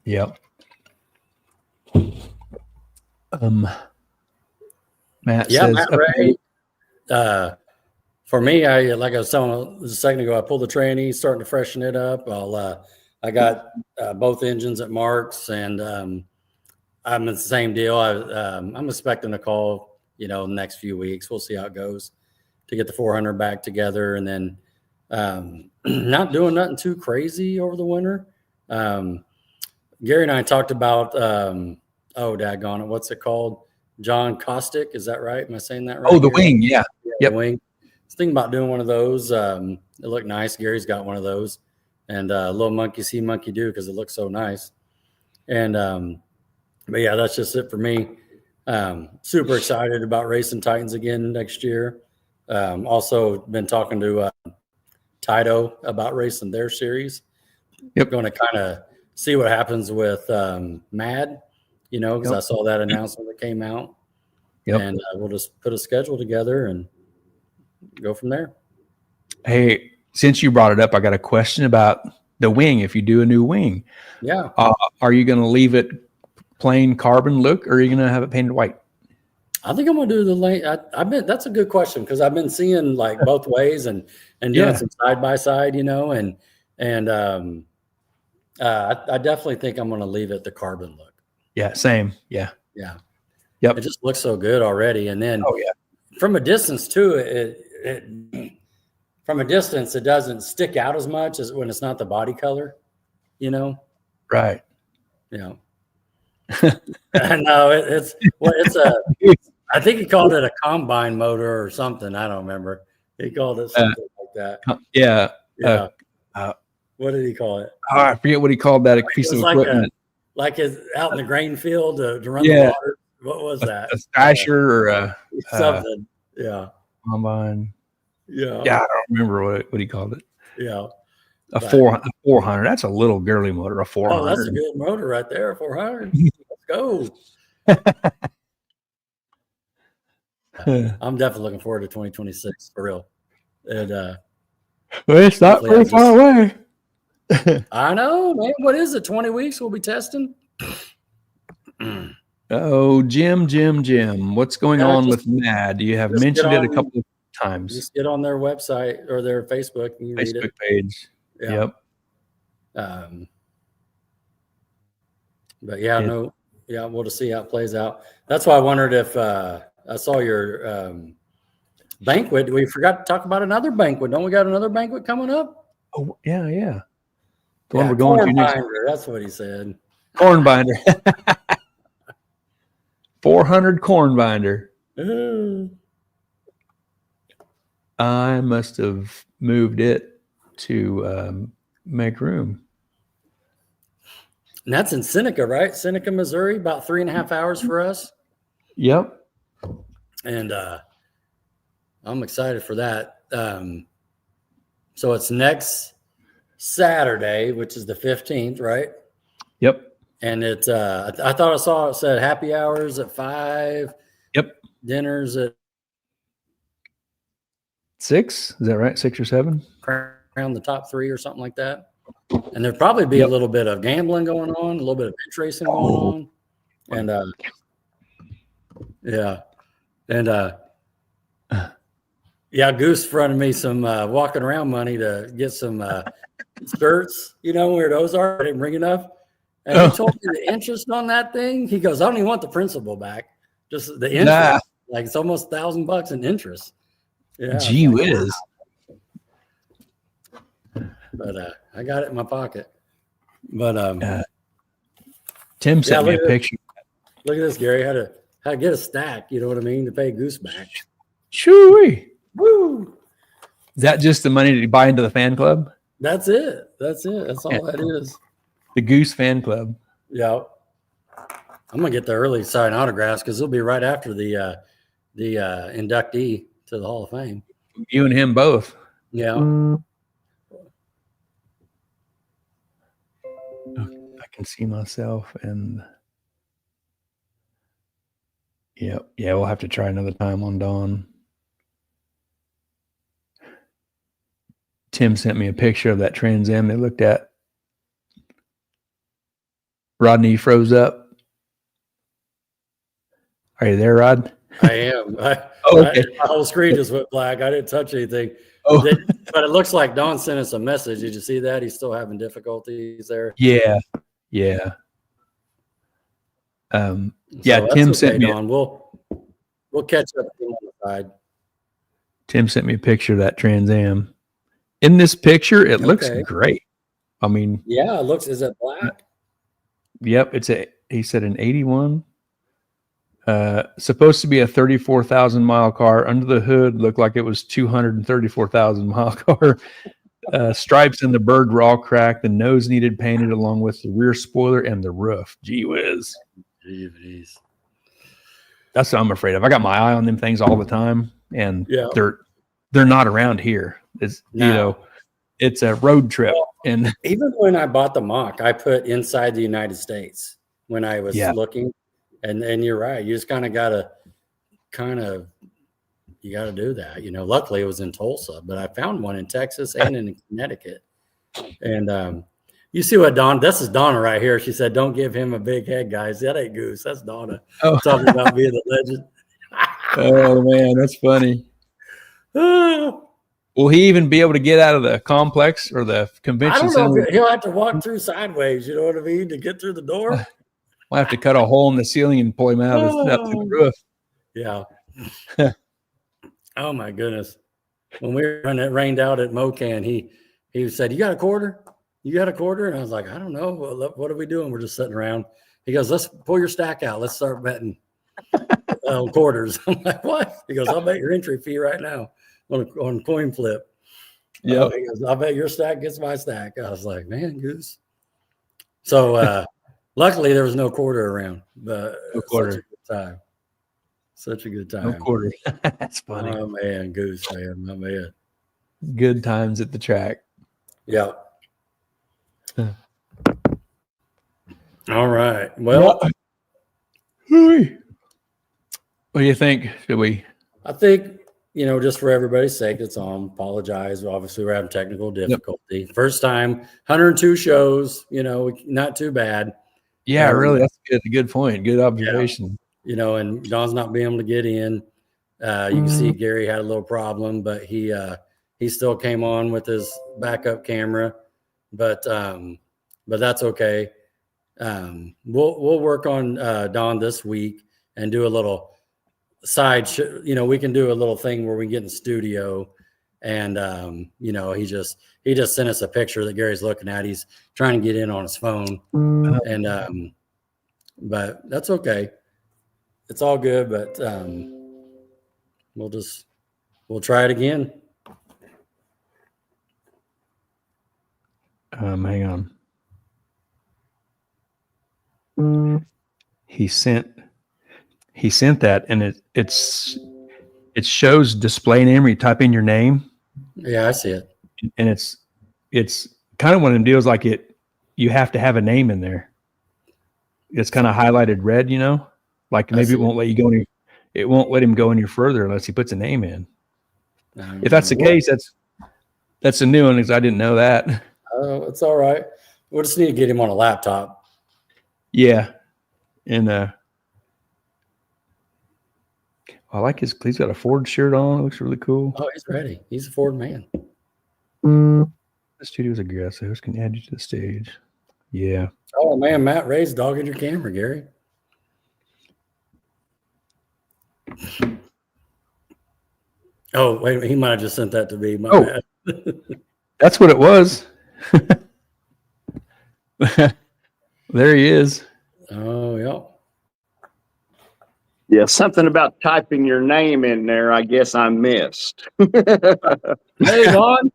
Yep. Matt says, Matt Ray. For me, like I was telling a second ago, I pulled the tranny, starting to freshen it up. I'll I got both engines at Mark's, and I'm in the same deal. I'm expecting a call, the next few weeks. We'll see how it goes to get the 400 back together, and then not doing nothing too crazy over the winter. Gary and I talked about, daggone it, what's it called? John Caustic, is that right? Am I saying that right? Oh, the wing, yeah. Yep. The wing. I was thinking about doing one of those. It looked nice. Gary's got one of those, and little monkey see, monkey do, because it looks so nice. And but yeah, that's just it for me. Super excited about racing Titans again next year. Also been talking to Taito about racing their series. Yep. Going to kind of see what happens with Mad, because I saw that announcement that came out. Yep. And we'll just put a schedule together and go from there. Hey, since you brought it up, I got a question about the wing. If you do a new wing, yeah, are you going to leave it plain carbon look, or are you going to have it painted white? I think I'm going to do the lane. That's a good question, because I've been seeing like both ways and doing some side by side, and I definitely think I'm going to leave it the carbon look. Yeah, same. Yeah. Yep. It just looks so good already, and then from a distance too, from a distance it doesn't stick out as much as when it's not the body color, Right. No, it's I think he called it a combine motor or something. I don't remember. He called it something like that. Yeah. What did he call it? I forget what he called that piece of equipment. Like it's out in the grain field to run the water. What was that? A stasher or something. Yeah. Combine. Yeah. Yeah, I don't remember what he called it. Yeah. A 400. That's a little girly motor. A 400. Oh, that's a good motor right there. 400. Let's go. I'm definitely looking forward to 2026 for real. And well, it's not very far away. I know, man. What is it? 20 weeks we'll be testing. Oh, Jim. What's going on with Mad? You have mentioned it a couple of times. Just get on their website or their Facebook and you read it. Page. Yeah. Yep. But we'll just see how it plays out. That's why I wondered if I saw your banquet. We forgot to talk about another banquet. Don't we got another banquet coming up? Oh, yeah. The one we're going to next. That's what he said. Corn binder. 400 corn binder. I must have moved it to make room. And that's in Seneca, right? Seneca, Missouri, about 3.5 hours for us. Yep. And I'm excited for that. So it's next Saturday, which is the 15th, right? Yep. And it's I thought I saw it said happy hours at 5. Yep. Dinners at 6. Is that right? 6 or 7? Around the top 3 or something like that. And there'd probably be a little bit of gambling going on, a little bit of bench racing going on. And Goose fronted me some walking around money to get some skirts, where those are. I didn't bring enough. And he told me the interest on that thing. He goes, I don't even want the principal back. Just the interest. Nah. Like it's almost $1,000 in interest. Yeah. Gee whiz. But I got it in my pocket. But Tim sent me a picture. Look at this, Gary. How to get a stack, you know what I mean, to pay Goose back. Shoo-wee. Woo. Is that just the money to buy into the fan club? That's it. That's all that is. The Goose fan club. Yeah. I'm gonna get the early sign autographs because it'll be right after the inductee to the Hall of Fame. You and him both. Yeah. I can see myself and yeah, we'll have to try another time on Dawn. Tim sent me a picture of that Trans Am they looked at. Rodney, you froze up. Are you there, Rod? I am. Okay. My whole screen just went black. I didn't touch anything. Oh, But it looks like Don sent us a message. Did you see that? He's still having difficulties there. yeah. Yeah. Yeah, So Tim that's sent okay, me Don. We'll catch up with him on the side. Tim sent me a picture of that Trans Am. In this picture, it looks Okay. great. I mean, Yeah, it looks. Is it black? yep, he said an 81. Supposed to be a 34,000 mile car. Under the hood, looked like it was 234,000 mile car. Stripes in the bird were all cracked. The nose needed painted along with the rear spoiler and the roof. Gee whiz. Jeez. That's what I'm afraid of. I got my eye on them things all the time, and Yeah. they're not around here. It's it's a road trip. Well, and even when I bought the mock, I put inside the United States when I was Yeah. looking. And you're right. You just you gotta do that. Luckily it was in Tulsa, but I found one in Texas and in Connecticut. And you see what this is Donna right here. She said, "Don't give him a big head, guys." That ain't Goose. That's Donna. Oh. Talking about being the legend. Oh man, that's funny. Will he even be able to get out of the complex or the convention I don't know. center? He'll have to walk through sideways. You know what I mean? To get through the door. We'll have to cut a hole in the ceiling and pull him out of the roof. Yeah. Oh my goodness. When it rained out at Mocan, he said, "You got a quarter? You got a quarter?" And I was like, "I don't know. Well, what are we doing?" We're just sitting around. He goes, "Let's pull your stack out. Let's start betting quarters." I'm like, "What?" He goes, "I'll bet your entry fee right now on coin flip." Yeah. He goes, "I'll bet your stack gets my stack." I was like, "Man, Goose." So luckily there was no quarter around, but No quarter. Such a good time. No quarter. That's funny. Oh man, Goose, man, my man. Good times at the track. Yeah. All right. Well, what do you think? Should we? I think, just for everybody's sake, it's on. Apologize. Obviously, we're having technical difficulty. Yep. First time, 102 shows, not too bad. Yeah, really. That's a good point. Good observation. Yeah. And Don's not being able to get in. You can see Gary had a little problem, but he still came on with his backup camera. But that's okay. We'll work on Don this week and do a little side we can do a little thing where we get in the studio and he just sent us a picture that Gary's looking at. He's trying to get in on his phone and but that's okay. It's all good, but we'll try it again. Hang on. He sent that, and it shows display name where you type in your name. Yeah, I see it. And it's kind of one of them deals like you have to have a name in there. It's kind of highlighted red, like maybe it won't let you go any. It won't let him go any further unless he puts a name in. If that's the case, that's a new one because I didn't know that. Oh, it's all right. We'll just need to get him on a laptop. Yeah. And I like he's got a Ford shirt on. It looks really cool. Oh, he's ready. He's a Ford man. The studio's aggressive. Who can add you to the stage? Yeah. Oh man, Matt Ray's dogging your camera, Gary. Oh, wait, he might have just sent that to me. My bad. That's what it was. There he is. Oh, yeah. Yeah, something about typing your name in there, I guess I missed. Hey, Don.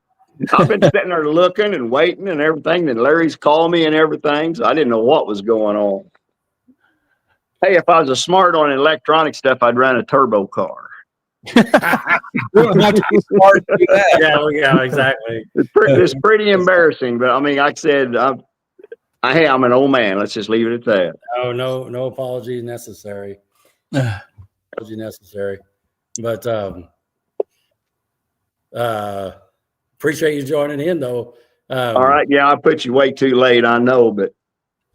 I've been sitting there looking and waiting and everything, and Larry's called me and everything, so I didn't know what was going on. Hey, if I was a smart on electronic stuff, I'd run a turbo car. You don't have to be smart to do that. Yeah, exactly. It's pretty embarrassing, but I mean, like I said, I'm an old man. Let's just leave it at that. Oh, no apology necessary. Apology necessary. But appreciate you joining in, though. All right, yeah, I put you way too late, I know, but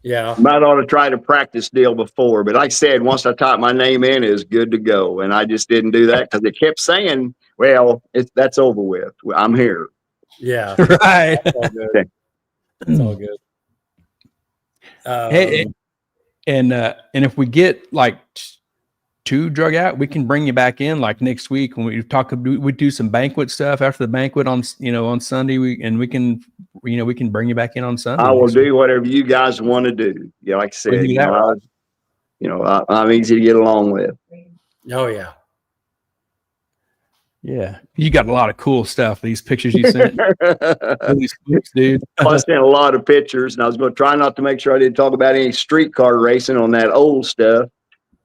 yeah, might ought to try to practice deal before. But like I said, once I typed my name in, it was good to go, and I just didn't do that because it kept saying Well, that's over with. I'm here. Yeah. Right. That's all good. It's all good. Hey, and if we get like too drug out, we can bring you back in like next week when we do some banquet stuff after the banquet on Sunday. We can bring you back in on Sunday. I will do whatever you guys want to do. Yeah, like I said, I'm easy to get along with. Oh yeah. Yeah, you got a lot of cool stuff. These pictures you sent, these clips, dude. I sent a lot of pictures, and I was going to try not to make sure I didn't talk about any streetcar racing on that old stuff,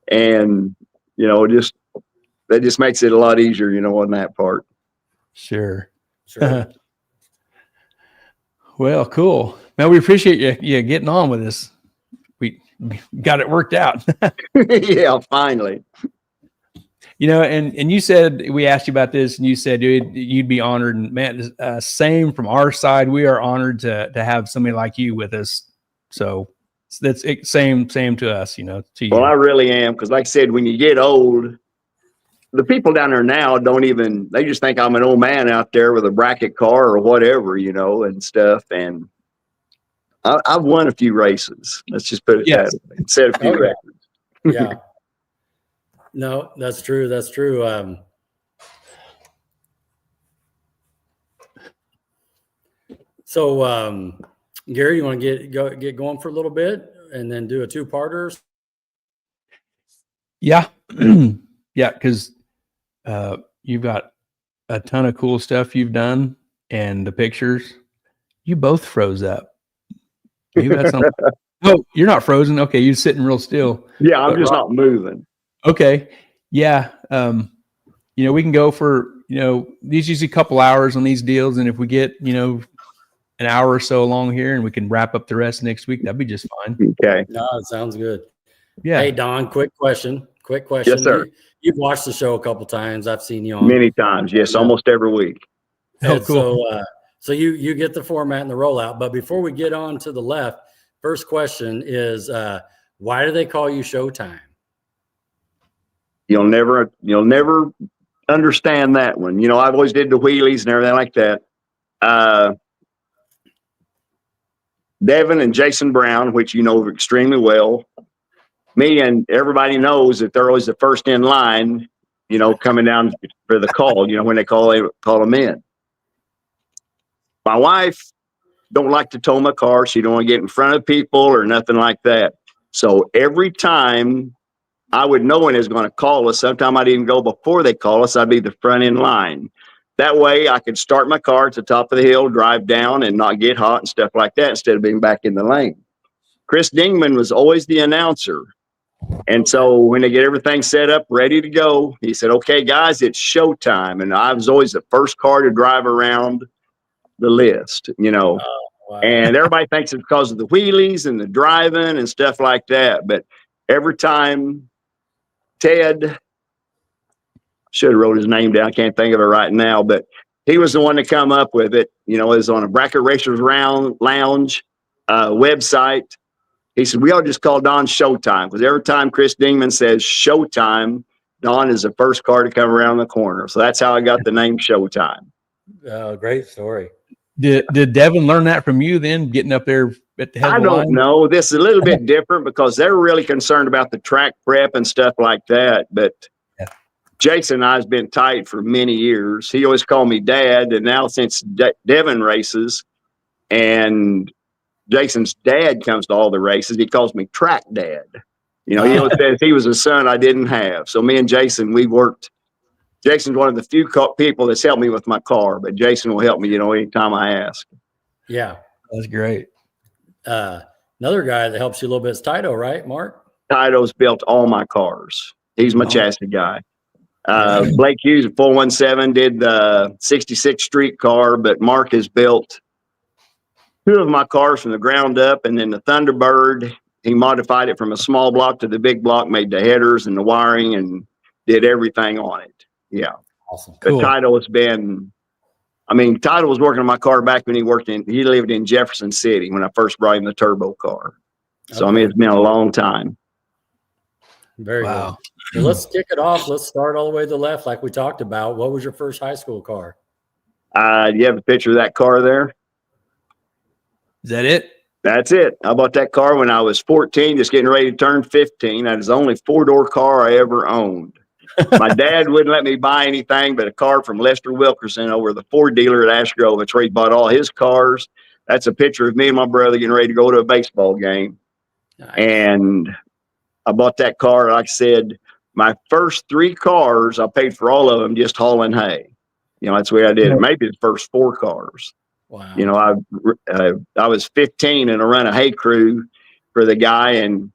and that just makes it a lot easier, on that part. Sure. Well, cool, man. We appreciate you getting on with us. We got it worked out. Yeah, finally. And you said, we asked you about this, and you said, dude, you'd be honored. And man, same from our side. We are honored to have somebody like you with us. So that's same to us, to you. Well, I really am, because like I said, when you get old, the people down there now they just think I'm an old man out there with a bracket car or whatever, and stuff. And I've won a few races. Let's just put it that way. Set a few records. Yeah. No, that's true. That's true. So, Gary, you want to get going for a little bit and then do a two-parter? Yeah. Yeah, because you've got a ton of cool stuff you've done, and the pictures. You both froze up. You had something. Oh, you're not frozen. Okay, you're sitting real still. Yeah, I'm just not moving. Okay. Yeah. We can go for, these usually a couple hours on these deals. And if we get, an hour or so along here and we can wrap up the rest next week, that'd be just fine. Okay. No, it sounds good. Yeah. Hey, Don, quick question. Yes, sir. You've watched the show a couple times. I've seen you on many times. Yes. Almost every week. Oh, cool. So you get the format and the rollout, but before we get on to the left, first question is, why do they call you Showtime? You'll never understand that one. I've always did the wheelies and everything like that. Devin and Jason Brown, which you know extremely well, me and everybody knows that they're always the first in line, coming down for the call, when they call them in. My wife don't like to tow my car. She don't want to get in front of people or nothing like that. So every time I would know when it was going to call us, sometime I'd even go before they call us, I'd be the front in line. That way I could start my car at the top of the hill, drive down and not get hot and stuff like that instead of being back in the lane. Chris Dingman was always the announcer. And so when they get everything set up, ready to go, he said, okay, guys, it's showtime. And I was always the first car to drive around the list, Wow. And everybody thinks it's because of the wheelies and the driving and stuff like that. But every time Ted, should have wrote his name down, I can't think of it right now, but he was the one to come up with it. It was on a Bracket Racers Lounge website. He said, we ought to just call Don Showtime, because every time Chris Dingman says Showtime, Don is the first car to come around the corner. So that's how I got the name Showtime. Great story. Did Devin learn that from you then, getting up there at the head of the line? I don't know. This is a little bit different because they're really concerned about the track prep and stuff like that. But Jason and I has been tight for many years. He always called me Dad. And now since Devin races and Jason's dad comes to all the races, he calls me Track Dad. He always says he was a son I didn't have. So me and Jason, we worked. Jason's one of the few people that's helped me with my car, but Jason will help me, anytime I ask. Yeah. That's great. Another guy that helps you a little bit is Tito, right, Mark? Tito's built all my cars. He's my chassis guy. Blake Hughes at 417 did the 66 street car, but Mark has built two of my cars from the ground up, and then the Thunderbird, he modified it from a small block to the big block, made the headers and the wiring, and did everything on it. Yeah. Awesome. Cool. But Tito has been, Tito was working on my car back when he lived in Jefferson City when I first brought him the turbo car. So, it's been a long time. Very Wow. good. So let's kick it off. Let's start all the way to the left, like we talked about. What was your first high school car? Do you have a picture of that car there? Is that it? That's it. I bought that car when I was 14, just getting ready to turn 15. That is the only four-door car I ever owned. My dad wouldn't let me buy anything but a car from Lester Wilkerson over the Ford dealer at Ash Grove. That's where he bought all his cars. That's a picture of me and my brother getting ready to go to a baseball game. Nice. And I bought that car. Like I said, my first 3 cars, I paid for all of them just hauling hay. That's the way I did it. Maybe the first 4 cars. Wow. I was 15 and I ran a hay crew for the guy, and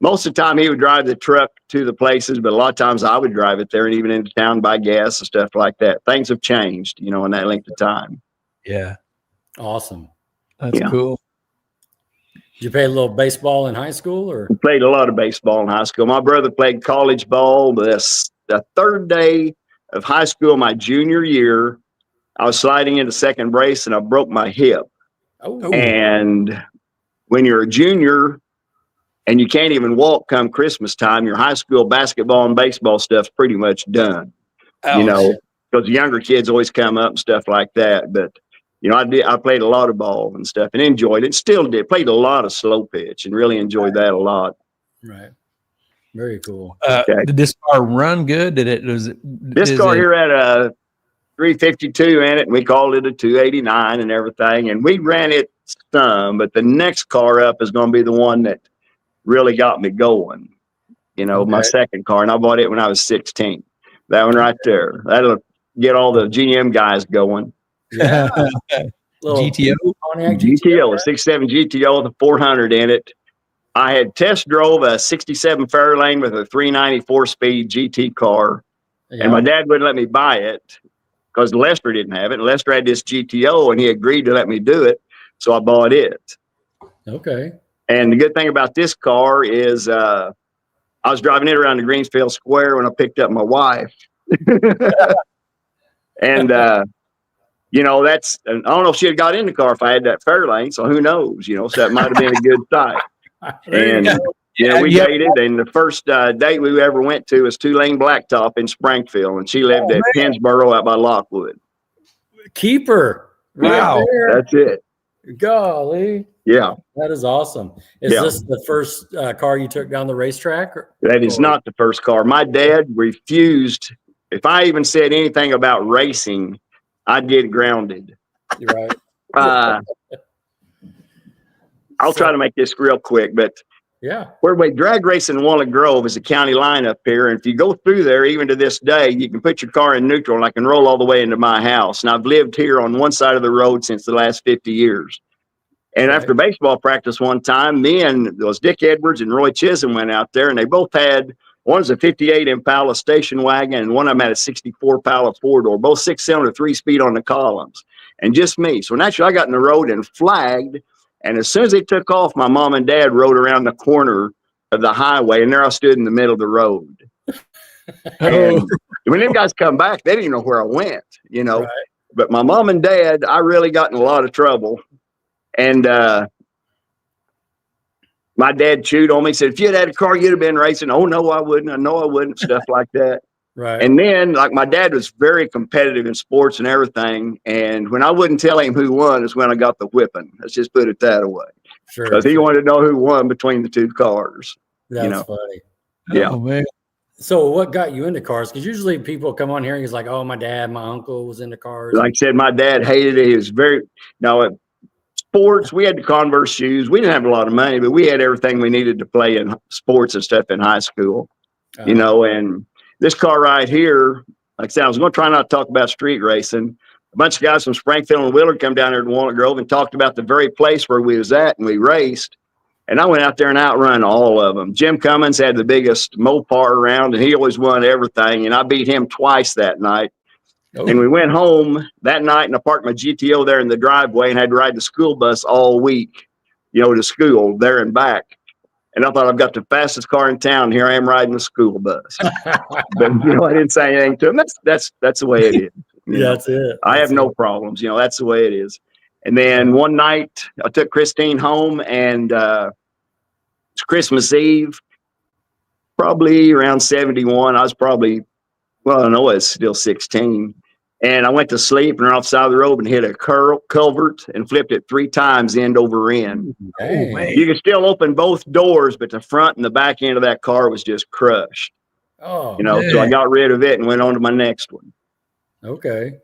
most of the time he would drive the truck to the places, but a lot of times I would drive it there and even into town, buy gas and stuff like that. Things have changed, in that length of time. Yeah. Awesome. That's cool. Did you play a little baseball in high school, or? Played a lot of baseball in high school. My brother played college ball. The 3rd day of high school, my junior year, I was sliding into second base and I broke my hip. Oh. And when you're a junior and you can't even walk come Christmas time, your high school basketball and baseball stuff's pretty much done. Ouch. Because the younger kids always come up and stuff like that. But I played a lot of ball and stuff and enjoyed it. Still did. Played a lot of slow pitch and really enjoyed that a lot. Right. Very cool. Did this car run good? This car here had a 352 in it, and we called it a 289 and everything. And we ran it some, but the next car up is going to be the one that really got me going. My second car, and I bought it when I was 16. That one right there. That'll get all the GM guys going. Yeah. GTO? Pontiac GTO, a right? 67 GTO with a 400 in it. I had test drove a 67 Fairlane with a 394 speed GT car, and my dad wouldn't let me buy it because Lester didn't have it. Lester had this GTO, and he agreed to let me do it, so I bought it. Okay. And the good thing about this car is I was driving it around the Greensfield Square when I picked up my wife. And, I don't know if she had got in the car if I had that Fairlane, so who knows, so that might have been a good sight. And, we dated, and the first date we ever went to was 2-lane blacktop in Springfield, and she lived at Pennsboro out by Lockwood. Keeper. Wow. There. That's it. Golly. Yeah. That is awesome. Is this the first car you took down the racetrack? That is not the first car. My dad refused. If I even said anything about racing, I'd get grounded. You're right. I'll try to make this real quick, but where we drag racing in Walnut Grove is a county line up here. And if you go through there, even to this day, you can put your car in neutral and I can roll all the way into my house. And I've lived here on one side of the road since the last 50 years. And after baseball practice one time, me and those Dick Edwards and Roy Chisholm went out there, and they both had, one's a 58 Impala station wagon, and one of them had a 64 Impala 4-door, both 6-cylinder, 3-speed on the columns, and just me. So naturally, I got in the road and flagged. And as soon as they took off, my mom and dad rode around the corner of the highway, and there I stood in the middle of the road. And when them guys come back, they didn't know where I went, Right. But my mom and dad, I really got in a lot of trouble. And my dad chewed on me, said, if you had a car, you'd have been racing. Oh, no, I wouldn't. I know I wouldn't, stuff like that. Right. And then, like, my dad was very competitive in sports and everything. And when I wouldn't tell him who won is when I got the whipping. Let's just put it that way. Sure. Because he wanted to know who won between the two cars. That's funny. Yeah. Oh, man. So what got you into cars? Because usually people come on here and he's like, oh, my dad, my uncle was into cars. Like I said, my dad hated it. He was very, sports, we had the Converse shoes. We didn't have a lot of money, but we had everything we needed to play in sports and stuff in high school, and this car right here, like I said, I was going to try not to talk about street racing. A bunch of guys from Springfield and Willard come down here to Walnut Grove and talked about the very place where we was at, and we raced. And I went out there and outrun all of them. Jim Cummins had the biggest Mopar around, and he always won everything. And I beat him twice that night. Oh. And we went home that night, and I parked my GTO there in the driveway and had to ride the school bus all week, to school there and back. And I thought, I've got the fastest car in town. Here I am riding the school bus. But, I didn't say anything to him. That's the way it is. That's it. I have no problems. That's the way it is. And then one night I took Christine home, and it's Christmas Eve. probably around 71. I was probably, well, I know I was still 16. And I went to sleep and ran off the side of the road and hit a culvert and flipped it 3 times end over end. Dang. You could still open both doors, but the front and the back end of that car was just crushed. Oh, You know, so I got rid of it and went on to my next one. okay.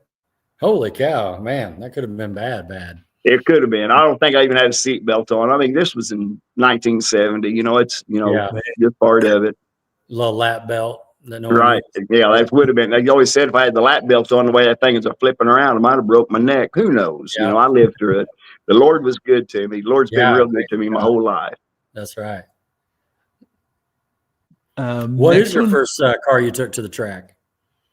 Holy cow, man, that could have been bad. It could have been. I don't think I even had a seatbelt on. I mean, this was in 1970. You know, it's, you know, just part of it. Little lap belt. That no Right. Yeah, that would have been. They always said if I had the lap belt on, the way that thing is flipping around, I might have broke my neck. Who knows? Yeah. You know, I lived through it. The Lord was good to me. The Lord's been real good to me my whole life. That's right. What is your first car you took to the track?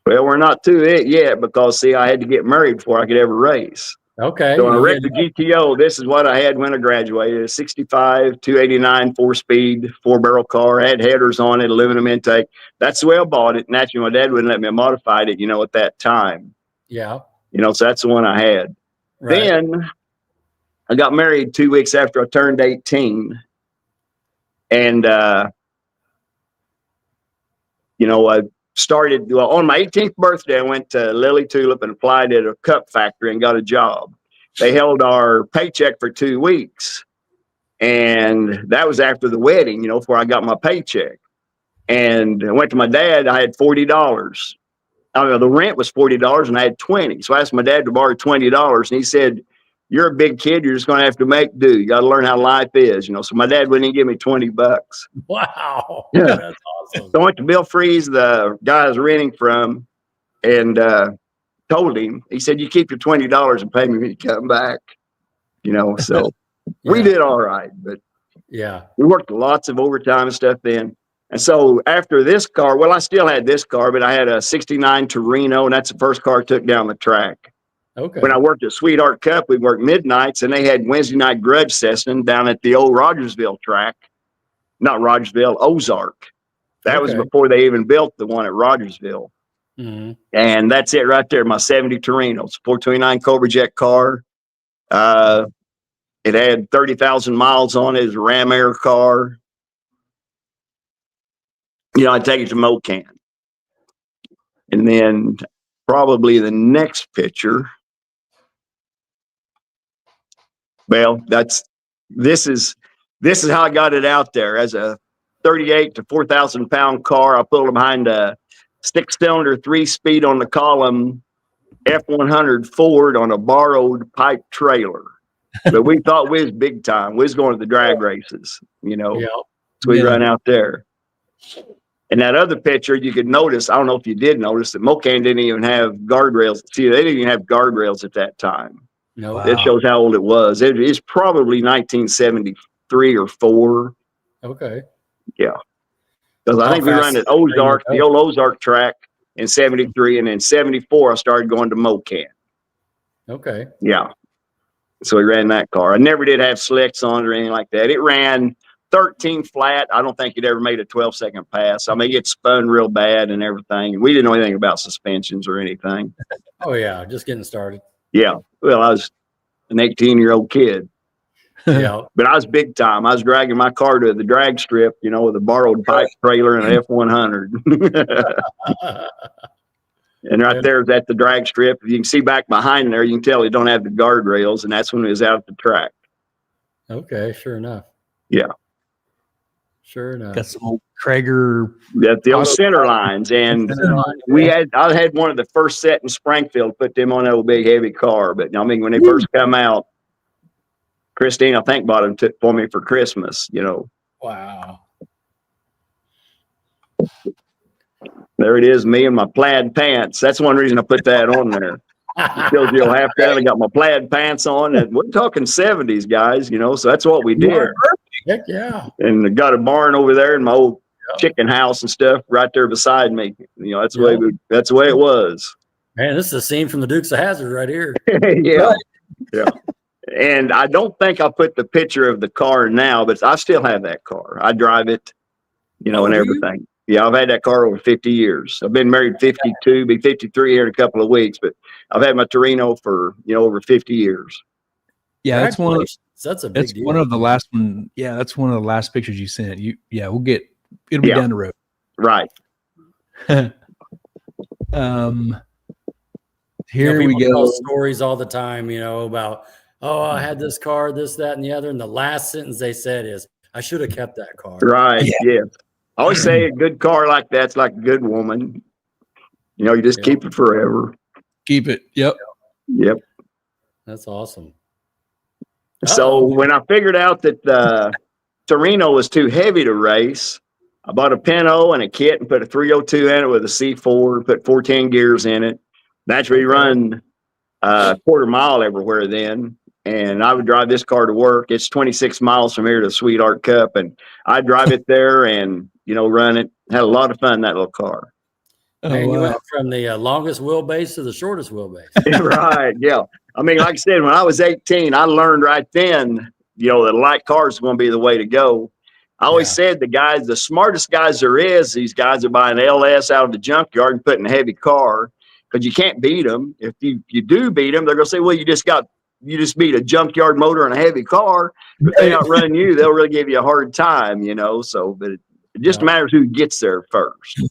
Well, we're not to it yet because, see, I had to get married before I could ever race. Okay. So when I wrecked the GTO, this is what I had when I graduated. A 65, 289, 4-speed, 4-barrel car. I had headers on it, aluminum intake. That's the way I bought it. Naturally, my dad wouldn't let me modify it, you know, at that time. Yeah. You know, so that's the one I had. Right. Then I got married 2 weeks after I turned 18. And, you know, I started, well, on my 18th birthday, I went to Lily Tulip and applied at a cup factory and got a job. They held our paycheck for 2 weeks. And that was after the wedding, you know, before I got my paycheck. And I went to my dad, I had $40. I mean, the rent was $40 and I had 20. So I asked my dad to borrow $20 and he said, "You're a big kid. You're just going to have to make do. You got to learn how life is," you know. So my dad wouldn't even give me $20. Wow. Yeah. That's awesome. So I went to Bill Freeze, the guy I was renting from, and told him, he said, "You keep your $20 and pay me when you come back." You know, so we did all right, but we worked lots of overtime and stuff then. And so after this car, well, I still had this car, but I had a 69 Torino, and that's the first car I took down the track. Okay. When I worked at Sweetheart Cup, we worked midnights, and they had Wednesday night grudge session down at the old Rogersville track. Not Rogersville, Ozark. That was before they even built the one at Rogersville. Mm-hmm. And that's it right there, my 70 Torino. It's a 429 Cobra Jet car. It had 30,000 miles on it. It was a Ram Air car. You know, I'd take it to Mocan. And then probably the next picture. Well, this is how I got it out there as a 38 to 4,000 pound car. I pulled it behind a 6-cylinder 3-speed on the column F100 Ford on a borrowed pipe trailer. But we thought we was big time. We was going to the drag races, you know. So we run out there. And that other picture, you could notice, I don't know if you did notice, that Mocan didn't even have guardrails. See, they didn't even have guardrails at that time. No. It shows how old it was. It's probably 1973 or 4. Okay. Yeah. Because I think we ran at Ozark, the old Ozark track in 73. And in 74, I started going to Mocan. Okay. Yeah. So we ran that car. I never did have slicks on it or anything like that. It ran 13 flat. I don't think it ever made a 12-second pass. I mean, it spun real bad and everything. We didn't know anything about suspensions or anything. Oh, yeah. Just getting started. Yeah. Well, I was an 18-year-old kid. Yeah. But I was big time. I was dragging my car to the drag strip, you know, with a borrowed pipe trailer and an F100. And right there is at the drag strip. You can see back behind there, you can tell it don't have the guardrails, and that's when it was out at the track. Okay, sure enough. Yeah. Sure enough. Got some old Traeger. That's the old center lines. And I had one of the first set in Springfield, put them on that old big heavy car. But I mean, when they first come out, Christine, I think, bought them for me for Christmas, you know. Wow. There it is, me and my plaid pants. That's one reason I put that on there. It shows you half down. I got my plaid pants on, and we're talking 70s, guys, you know, so that's what we did. Heck yeah. And I got a barn over there in my old chicken house and stuff right there beside me. You know, that's the way it was. Man, this is a scene from the Dukes of Hazzard right here. Yeah. Yeah. And I don't think I put the picture of the car now, but I still have that car. I drive it, you know, and everything. Yeah, I've had that car over 50 years. I've been married 52, be 53 here in a couple of weeks, but I've had my Torino for, you know, over 50 years. Yeah, that's a big deal. One of the last one. Yeah, that's one of the last pictures you sent. It'll be down the road. Right. Here we people go. tell stories all the time, about, oh, I had this car, this, that, and the other. And the last sentence they said is, I should have kept that car. Right. Yeah. I always say a good car like that's like a good woman. You just keep it forever. Keep it. Yep. Yep. That's awesome. So when I figured out that the Torino was too heavy to race, I bought a Pinto and a kit and put a 302 in it with a C4, put 410 gears in it. Naturally run quarter mile everywhere then. And I would drive this car to work. It's 26 miles from here to Sweetheart Cup. And I'd drive it there and, run it. Had a lot of fun, that little car. Man, you went from the longest wheelbase to the shortest wheelbase. Right. Yeah. I mean, like I said, when I was 18, I learned right then, that light cars is going to be the way to go. I always said the smartest guys there is, these guys are buying LS out of the junkyard and putting a heavy car, because you can't beat them. If you do beat them, they're going to say, well, you just beat a junkyard motor and a heavy car. But if they outrun you, they'll really give you a hard time, so, but it just matters who gets there first.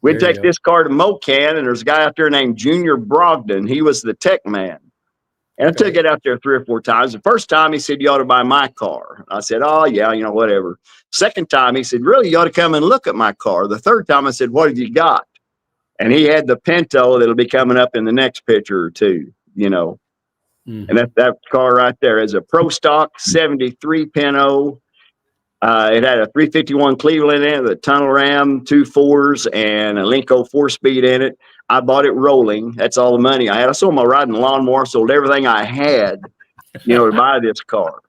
We'd take this car to Mocan, and there's a guy out there named Junior Brogdon. He was the tech man. And I took it out there 3 or 4 times. The first time he said, you ought to buy my car. I said, oh, yeah, whatever. Second time he said, really, you ought to come and look at my car. The third time I said, what have you got? And he had the Pinto that'll be coming up in the next picture or two, And that car right there is a Pro Stock 73 Pinto. It had a 351 Cleveland in it, a tunnel ram, 2 4s, and a Lenco 4-speed in it. I bought it rolling. That's all the money I had. I sold my riding lawnmower, sold everything I had, to buy this car.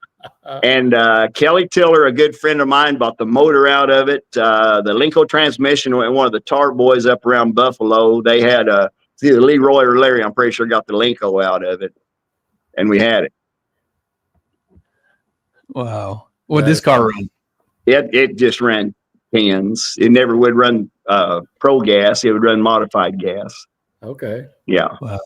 And Kelly Tiller, a good friend of mine, bought the motor out of it. The Lenco transmission, and one of the Tar boys up around Buffalo, they had it's either Leroy or Larry, I'm pretty sure, got the Lenco out of it. And we had it. Wow. What did this car run? It just ran pins. It never would run pro gas. It would run modified gas. Okay. Yeah. Wow.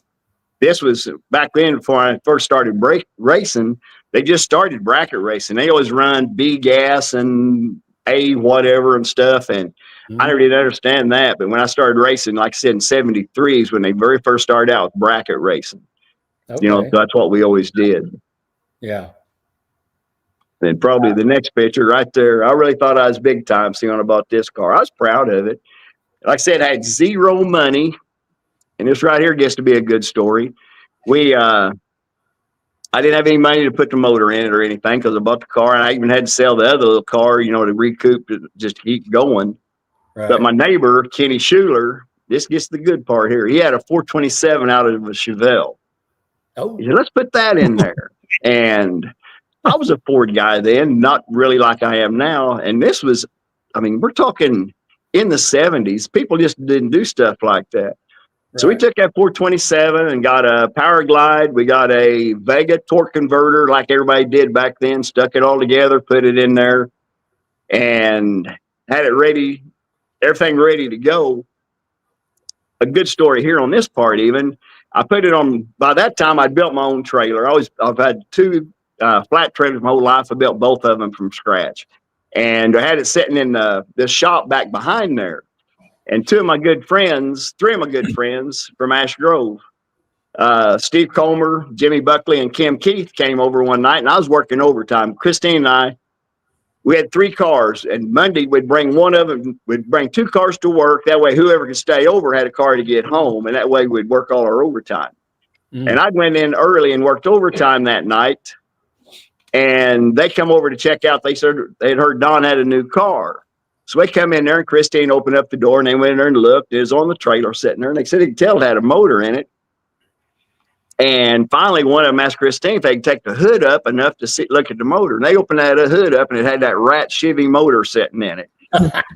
This was back then before I first started racing. They just started bracket racing. They always run B gas and A whatever and stuff. And I never did understand that. But when I started racing, like I said, in 73 is when they very first started out with bracket racing. Okay. That's what we always did. Yeah. And probably the next picture right there, I really thought I was big time seeing about this car. I was proud of it. Like I said, I had zero money. And this right here gets to be a good story. I didn't have any money to put the motor in it or anything because I bought the car, and I even had to sell the other little car, to recoup it, just to keep going. Right. But my neighbor, Kenny Schuler, this gets the good part here. He had a 427 out of a Chevelle. Oh, he said, let's put that in there. And I was a Ford guy then, not really like I am now. And this was, we're talking in the 70s. People just didn't do stuff like that. Right. So we took that 427 and got a Power Glide. We got a Vega torque converter like everybody did back then, stuck it all together, put it in there, and had it ready, everything ready to go. A good story here on this part even. I put it on, by that time I'd built my own trailer. I've had 2 flat trailers my whole life. I built both of them from scratch. And I had it sitting in the shop back behind there. And 3 of my good friends from Ash Grove, Steve Comer, Jimmy Buckley, and Kim Keith came over one night, and I was working overtime. Christine and I, we had 3 cars, and Monday we'd bring 2 cars to work. That way whoever could stay over had a car to get home, and that way we'd work all our overtime. And I went in early and worked overtime that night, and they come over to check out. They said they'd heard Don had a new car. So they come in there, and Christine opened up the door, and they went in there and looked. It was on the trailer sitting there, and they said they could tell it had a motor in it. And finally, one of them asked Christine if they could take the hood up enough to look at the motor. And they opened that hood up, and it had that rat Chevy motor sitting in it.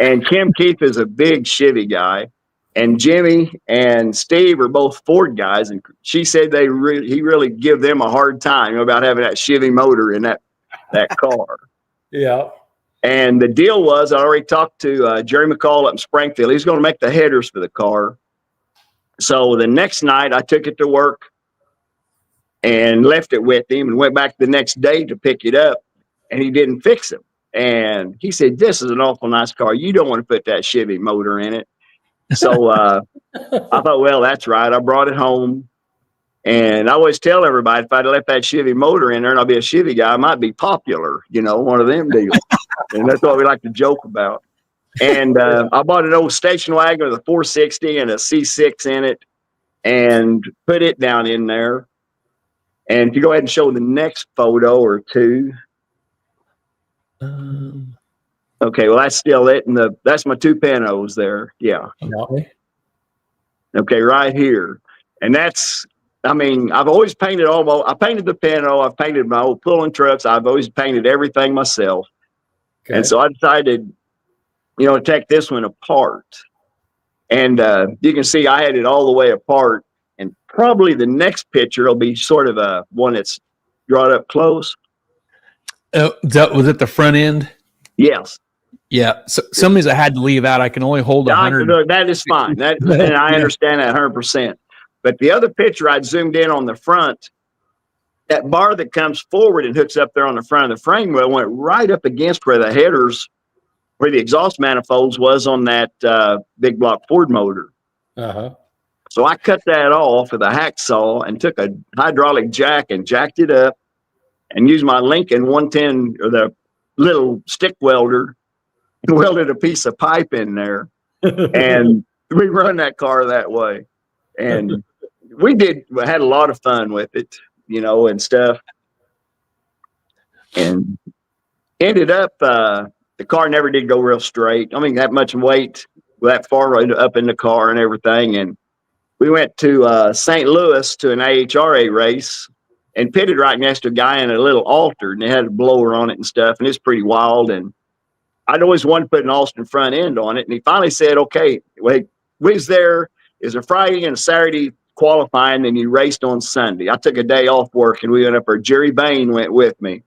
And Kim Keith is a big Chevy guy, and Jimmy and Steve are both Ford guys. And she said he really give them a hard time about having that Chevy motor in that car. Yeah. And the deal was, I already talked to Jerry McCall up in Springfield. He's going to make the headers for the car. So the next night I took it to work and left it with him and went back the next day to pick it up, and he didn't fix them. And he said, "This is an awful nice car. You don't want to put that Chevy motor in it." So I thought, well, that's right. I brought it home. And I always tell everybody, if I'd left that Chevy motor in there and I'll be a Chevy guy, I might be popular, you know, one of them deals. And that's what we like to joke about. And I bought an old station wagon with a 460 and a C6 in it and put it down in there. And if you go ahead and show the next photo or two. Okay, well, that's still it. And that's my two Pintos there. Yeah. Okay, right here. And that's, I mean, I've always painted I painted the Pinto, I've painted my old pulling trucks, I've always painted everything myself. Okay. And so I decided, you know, to take this one apart. And you can see I had it all the way apart. And probably the next picture will be sort of a one that's brought up close. Was it the front end? Yes. Yeah. So some of these I had to leave out. I can only hold 100. That is fine. And I understand that 100%. But the other picture I'd zoomed in on the front, that bar that comes forward and hooks up there on the front of the frame wheel went right up against where the headers, where the exhaust manifolds was on that big block Ford motor. So I cut that off with a hacksaw and took a hydraulic jack and jacked it up and used my Lincoln 110 or the little stick welder and welded a piece of pipe in there. And we run that car that way. And we had a lot of fun with it, you know, and stuff. And ended up, the car never did go real straight. I mean, that much weight, that far up in the car and everything. And we went to St. Louis to an AHRA race and pitted right next to a guy in a little Alter, and they had a blower on it and stuff. And it's pretty wild. And I'd always wanted to put an Austin front end on it. And he finally said, okay, wait, we was there. It was a Friday and a Saturday qualifying, and you raced on Sunday. I took a day off work and we went up there. Jerry Bain went with me,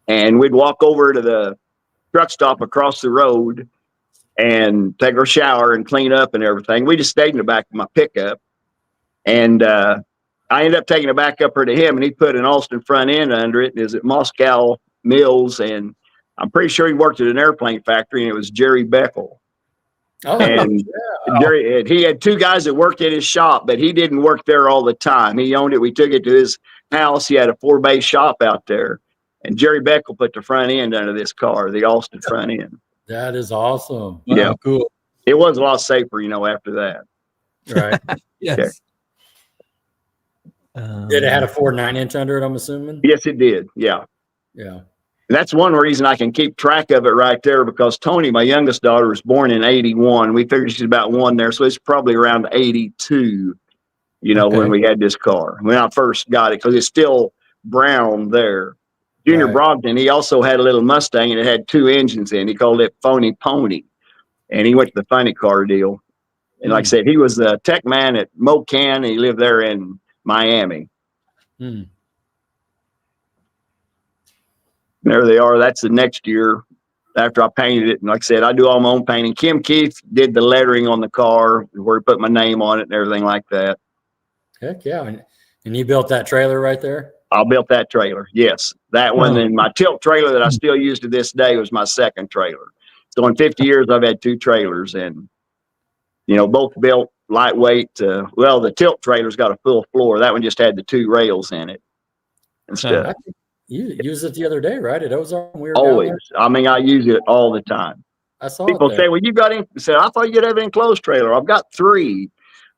and we'd walk over to the truck stop across the road and take our shower and clean up and everything. We just stayed in the back of my pickup, and I ended up taking it back up there to him, and he put an Austin front end under it. It was at Moscow Mills, and I'm pretty sure he worked at an airplane factory, and it was Jerry Beckel. Oh, and yeah. Jerry, he had two guys that worked at his shop, but he didn't work there all the time. He owned it. We took it to his house. He had a 4-bay shop out there, and Jerry Beckel put the front end under this car, the Austin front end. That is awesome. Yeah, wow, cool. It was a lot safer, you know, after that. Right. Yes. Did it have a 4.9-inch under it, I'm assuming? Yes, it did. Yeah. Yeah. And that's one reason I can keep track of it right there, because Tony, my youngest daughter, was born in 81. We figured she's about one there. So it's probably around 82, you know, when we had this car, when I first got it, because it's still brown there. Junior Brogdon, he also had a little Mustang, and it had 2 engines in. He called it Phony Pony. And he went to the funny car deal. And like I said, he was the tech man at Mocan, and he lived there in Miami. There they are. That's the next year after I painted it. And like I said, I do all my own painting. Kim Keith did the lettering on the car where he put my name on it and everything like that. Heck yeah. And you built that trailer right there? I built that trailer. Yes. That one. And my tilt trailer that I still use to this day was my second trailer. So in 50 years, I've had 2 trailers, and, you know, both built lightweight. Well, the tilt trailer's got a full floor. That one just had the 2 rails in it and stuff. You used it the other day, right? At Ozark. We were always. I mean, I use it all the time. I saw people say, "Well, you got in." Said, "I thought you'd have an enclosed trailer." I've got 3.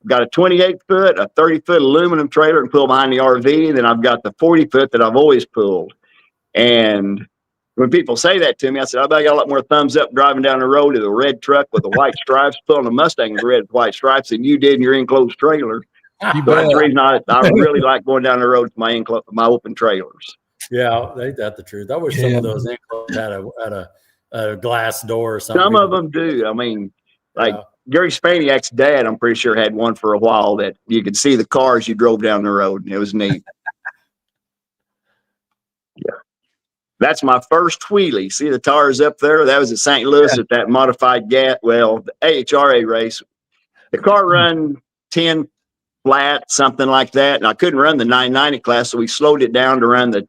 I've got a 28-foot, a 30-foot aluminum trailer and pull behind the RV. Then I've got the 40-foot that I've always pulled. And when people say that to me, I said, "I bet I got a lot more thumbs up driving down the road with a red truck with the white stripes, pulling a Mustang with red white stripes than you did in your enclosed trailer." So that's the reason I really like going down the road to my open trailers. Yeah, ain't that the truth? I wish some of those enclosed had a glass door or something. Some of them do. I mean, like Gary Spaniak's dad, I'm pretty sure had one for a while that you could see the cars you drove down the road, and it was neat. Yeah. That's my first wheelie. See the tires up there? That was at St. Louis at that modified the AHRA race. The car run 10 flat, something like that, and I couldn't run the 990 class, so we slowed it down to run the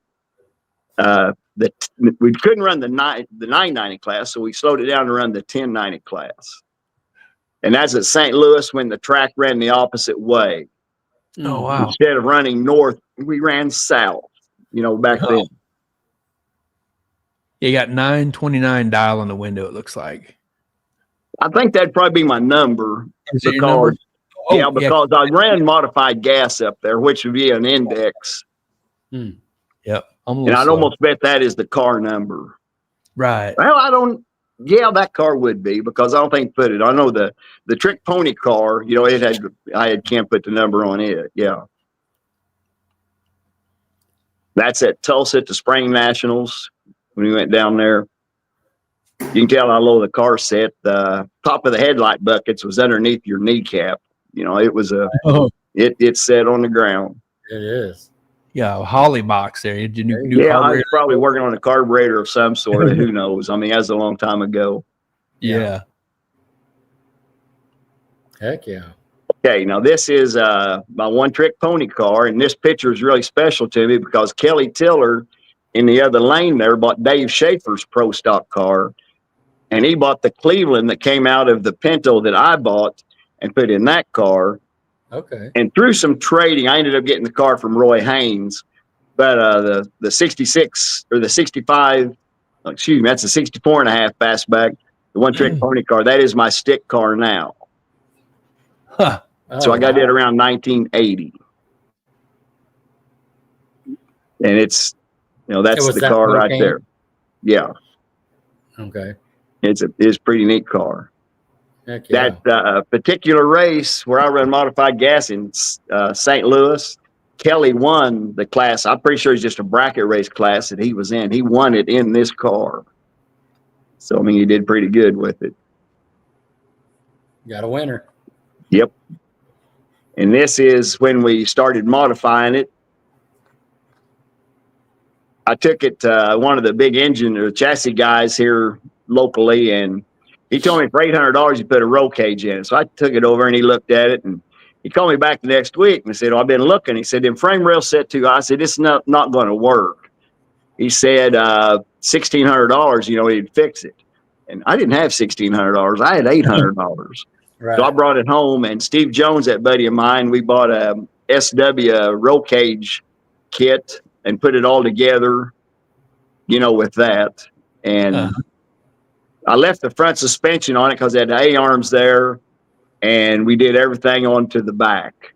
we couldn't run the 990 class, so we slowed it down to run the 1090 class. And that's at St. Louis when the track ran the opposite way. Oh, wow. Instead of running north, we ran south, back then. You got 929 dial on the window, it looks like. I think that'd probably be my number. Is it your number? Because I ran modified gas up there, which would be an index. Yep. And I'd almost bet that is the car number. Right. Well, that car would be, because I don't think put it. I know the Trick Pony car, I had Ken put the number on it. Yeah. That's at Tulsa at the Spring Nationals when we went down there. You can tell how low the car set. The top of the headlight buckets was underneath your kneecap. It was it set on the ground. It is. Yeah, Holly box there. Did you new I carburetor? was probably working on a carburetor of some sort. Who knows? I mean, that was a long time ago. Yeah. Heck yeah. Okay, now this is my One Trick Pony car, and this picture is really special to me because Kelly Tiller in the other lane there bought Dave Schaefer's Pro Stock car, and he bought the Cleveland that came out of the Pinto that I bought and put in that car. Okay. And through some trading, I ended up getting the car from Roy Haynes. But the 66 or the 65, excuse me, that's a 64 and a half fastback, the One Trick Pony car. That is my stick car now. Huh. So I got it around 1980. And it's, that's the car right there. Yeah. Okay. It's a pretty neat car. Heck yeah. That particular race where I run modified gas in St. Louis, Kelly won the class. I'm pretty sure it's just a bracket race class that he was in. He won it in this car. So, I mean, he did pretty good with it. Got a winner. Yep. And this is when we started modifying it. I took it to one of the big engine or chassis guys here locally, and he told me for $800 you put a roll cage in it. So I took it over and he looked at it, and he called me back the next week and said, I've been looking. He said, them frame rails set too high. I said, it's not going to work. He said, $1,600, he'd fix it. And I didn't have $1,600. I had $800. Right. So I brought it home, and Steve Jones, that buddy of mine, we bought a SW roll cage kit and put it all together, with that. And I left the front suspension on it because it had A-arms there, and we did everything onto the back,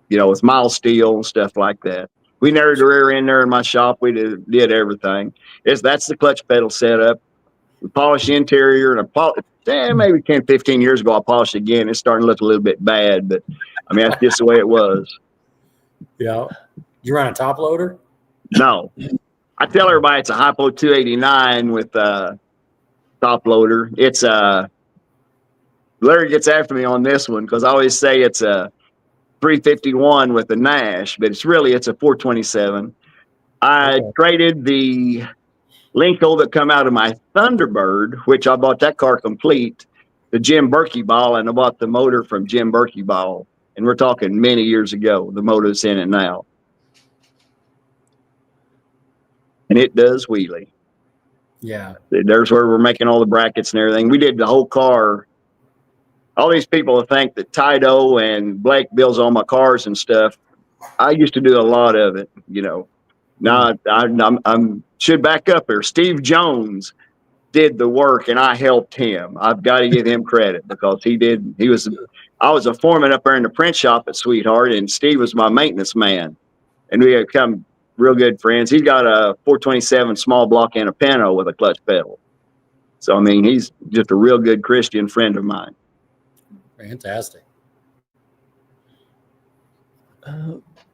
with mild steel and stuff like that. We narrowed the rear end there in my shop. We did everything. That's the clutch pedal setup. We polished the interior, and maybe 10, 15 years ago, I polished it again. It's starting to look a little bit bad, but I mean, that's just the way it was. Yeah. You run a top loader? No. I tell everybody it's a Hypo 289 with top loader. It's Larry gets after me on this one because I always say it's a 351 with a Nash, but it's a 427. I traded the Lincoln that come out of my Thunderbird, which I bought that car complete, to Jim Berkey-Ball, and I bought the motor from Jim Berkey-Ball. And we're talking many years ago, the motor that's in it now. And it does wheelie. Yeah. There's where we're making all the brackets and everything. We did the whole car. All these people think that Tido and Blake builds all my cars and stuff. I used to do a lot of it, Now I'm should back up here. Steve Jones did the work, and I helped him. I've got to give him credit because I was a foreman up there in the print shop at Sweetheart, and Steve was my maintenance man, and we had become real good friends. He's got a 427 small block and a Pinto with a clutch pedal. So, I mean, he's just a real good Christian friend of mine. Fantastic.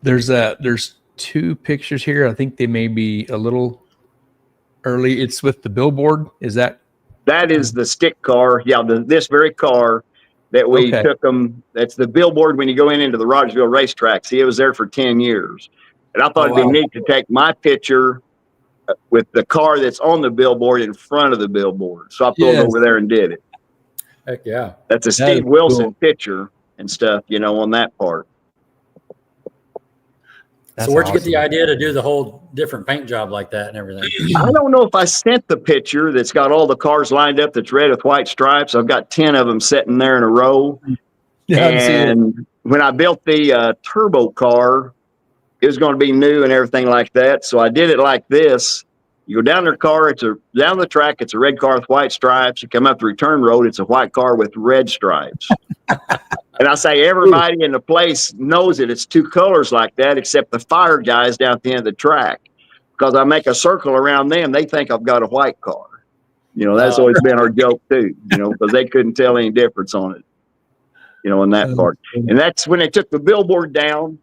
There's two pictures here. I think they may be a little early. It's with the billboard. Is that is the stick car? Yeah, this very car that we took them. That's the billboard when you go into the Rogersville racetrack. See, it was there for 10 years. And I thought it'd be neat to take my picture with the car that's on the billboard in front of the billboard. So I pulled over there and did it. Heck yeah. That's a Steve Wilson picture and stuff, on that part. So where'd you get the idea to do the whole different paint job like that and everything? I don't know if I sent the picture that's got all the cars lined up that's red with white stripes. I've got 10 of them sitting there in a row. Yeah, and when I built the turbo car, it was going to be new and everything like that. So I did it like this. You go down their car, down the track, it's a red car with white stripes. You come up the return road, it's a white car with red stripes. And I say everybody in the place knows it. It's two colors like that, except the fire guys down at the end of the track. Because I make a circle around them, they think I've got a white car. You know, that's always been our joke too, you know, because they couldn't tell any difference on it, you know, in that part. And that's when they took the billboard down.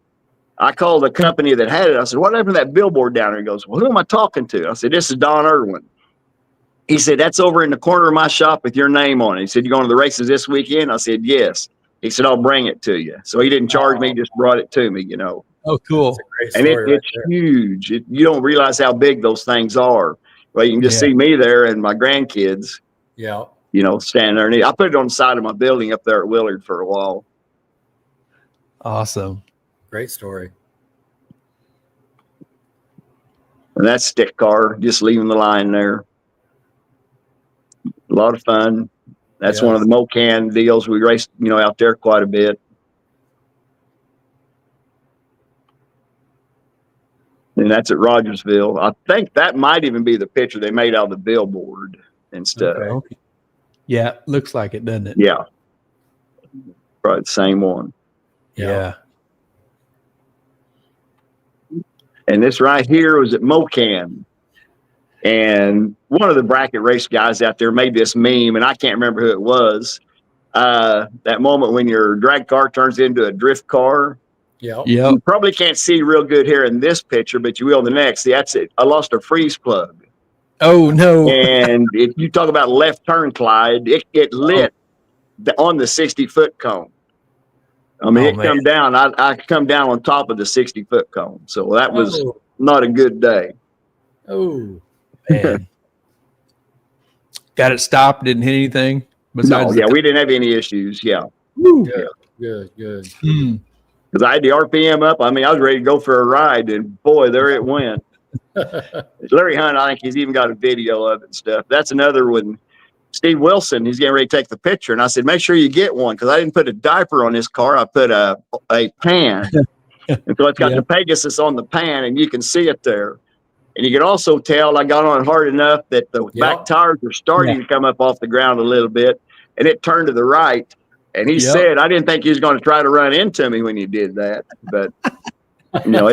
I called the company that had it. I said, what happened to that billboard down there? He goes, well, who am I talking to? I said, this is Don Irwin. He said, that's over in the corner of my shop with your name on it. He said, you going to the races this weekend? I said, yes. He said, I'll bring it to you. So he didn't charge me, just brought it to me, you know. Oh, cool. And it's huge. You don't realize how big those things are. Well, you can just see me there and my grandkids, you know, standing there. And I put it on the side of my building up there at Willard for a while. Awesome. Great story. And that's stick car, just leaving the line there. A lot of fun. That's one of the Mocan deals. We raced, you know, out there quite a bit. And that's at Rogersville. I think that might even be the picture they made out of the billboard and stuff. Okay. Yeah, looks like it, doesn't it? Yeah. Probably the same one. Yeah. And this right here was at Mocan. And one of the bracket race guys out there made this meme, and I can't remember who it was. That moment when your drag car turns into a drift car. Yeah. You probably can't see real good here in this picture, but you will in the next. That's it. I lost a freeze plug. Oh, no. And if you talk about left turn, Clyde, it lit on the 60-foot cone. I mean, it come down. I come down on top of the 60-foot cone. So that was not a good day. Oh, man. Got it stopped, didn't hit anything? No, we didn't have any issues. Yeah. Good. Because I had the RPM up. I mean, I was ready to go for a ride, and boy, there it went. Larry Hunt, I think he's even got a video of it and stuff. That's another one. Steve Wilson, he's getting ready to take the picture. And I said, make sure you get one, because I didn't put a diaper on this car. I put a pan. And so it's got the Pegasus on the pan, and you can see it there. And you can also tell I got on it hard enough that the back tires were starting to come up off the ground a little bit, and it turned to the right. And he said, I didn't think he was going to try to run into me when you did that. But, you know,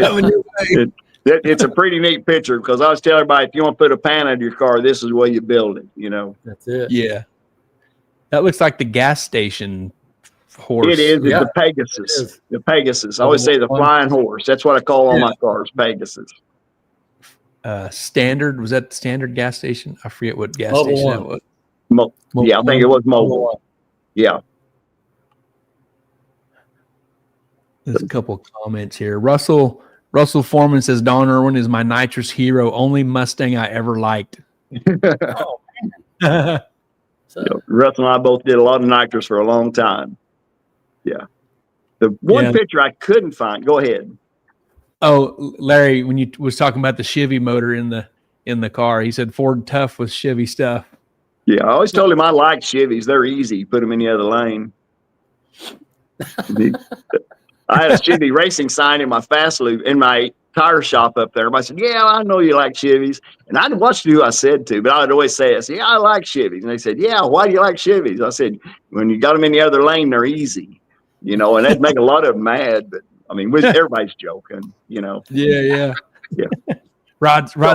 it's a pretty neat picture, because I was telling everybody, if you want to put a pan under your car, this is where you build it, you know. That's it. Yeah. That looks like the gas station horse. It is. It's the Pegasus. The Pegasus. I always say the flying horse. That's what I call all my cars, Pegasus. Standard. Was that the Standard gas station? I forget what gas station that was. I think it was Mobile. Yeah. There's a couple of comments here. Russell Foreman says, Don Irwin is my nitrous hero, only Mustang I ever liked. Oh, man. Russell and I both did a lot of nitrous for a long time. Yeah. The one picture I couldn't find. Go ahead. Oh, Larry, when you was talking about the Chevy motor in the car, he said Ford tough with Chevy stuff. Yeah, I always told him I like Chevys. They're easy. Put them in the other lane. I had a Chevy racing sign in my fast loop in my tire shop up there. Everybody said, yeah, I know you like Chevys. And I watched who I said to, but I would always say, yeah, I like Chevys. And they said, yeah, why do you like Chevys? I said, when you got them in the other lane, they're easy, you know, and that'd make a lot of them mad. But I mean, everybody's joking, you know. Yeah. Rod's here. I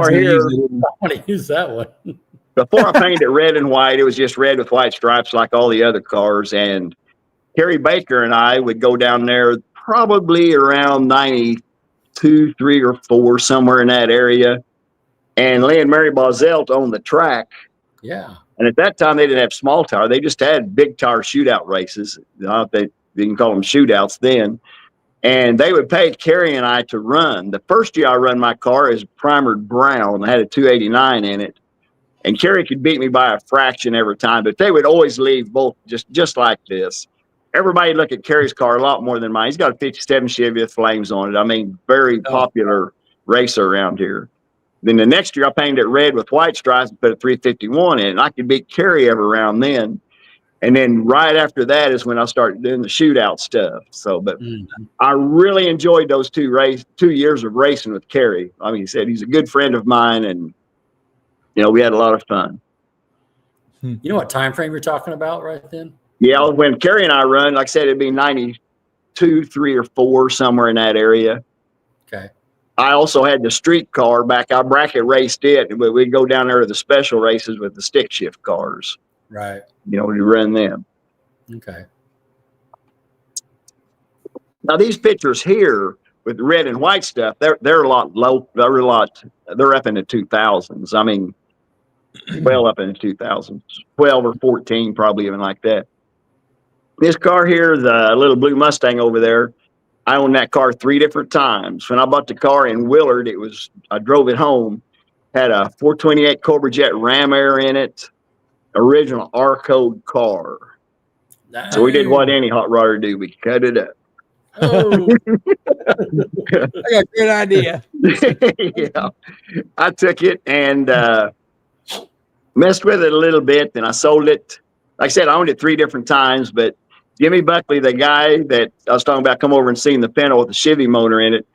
want to use that one. Before I painted it red and white, it was just red with white stripes like all the other cars. And Kerry Baker and I would go down there probably around 92, 3 or 4, somewhere in that area. And Lee and Mary Bozelt owned the track. Yeah. And at that time, they didn't have small tire. They just had big tire shootout races. They didn't call them shootouts then. And they would pay Kerry and I to run. The first year I run my car is primered brown. I had a 289 in it. And Kerry could beat me by a fraction every time, but they would always leave both just like this. everybody look at Kerry's car a lot more than mine. He's got a 57 Chevy with flames on it. I mean, very popular racer around here. Then the next year I painted it red with white stripes and put a 351 in it. And I could beat Kerry every round then. And then right after that is when I started doing the shootout stuff. So, but I really enjoyed those 2 years of racing with Kerry. I mean, he said he's a good friend of mine, and we had a lot of fun. You know what time frame you're talking about right then? Yeah, when Kerry and I run, like I said, it'd be 92, 3 or 4, somewhere in that area. Okay. I also had the street car back. I bracket raced it, but we'd go down there to the special races with the stick shift cars. Right. To run them. Okay. Now these pictures here with the red and white stuff, they're a lot low. They're up in the 2000s. I mean, well up in the 2000s, 12 or 14, probably even like that. This car here, the little blue Mustang over there, I owned that car 3 different times. When I bought the car in Willard, I drove it home, had a 428 Cobra Jet Ram Air in it, original R code car. Nice. So we did what any hot rodder do. We cut it up. Oh, I got a good idea. Yeah, I took it and messed with it a little bit. Then I sold it. Like I said, I owned it 3 different times. But Jimmy Buckley, the guy that I was talking about, come over and seen the Pinto with the Chevy motor in it.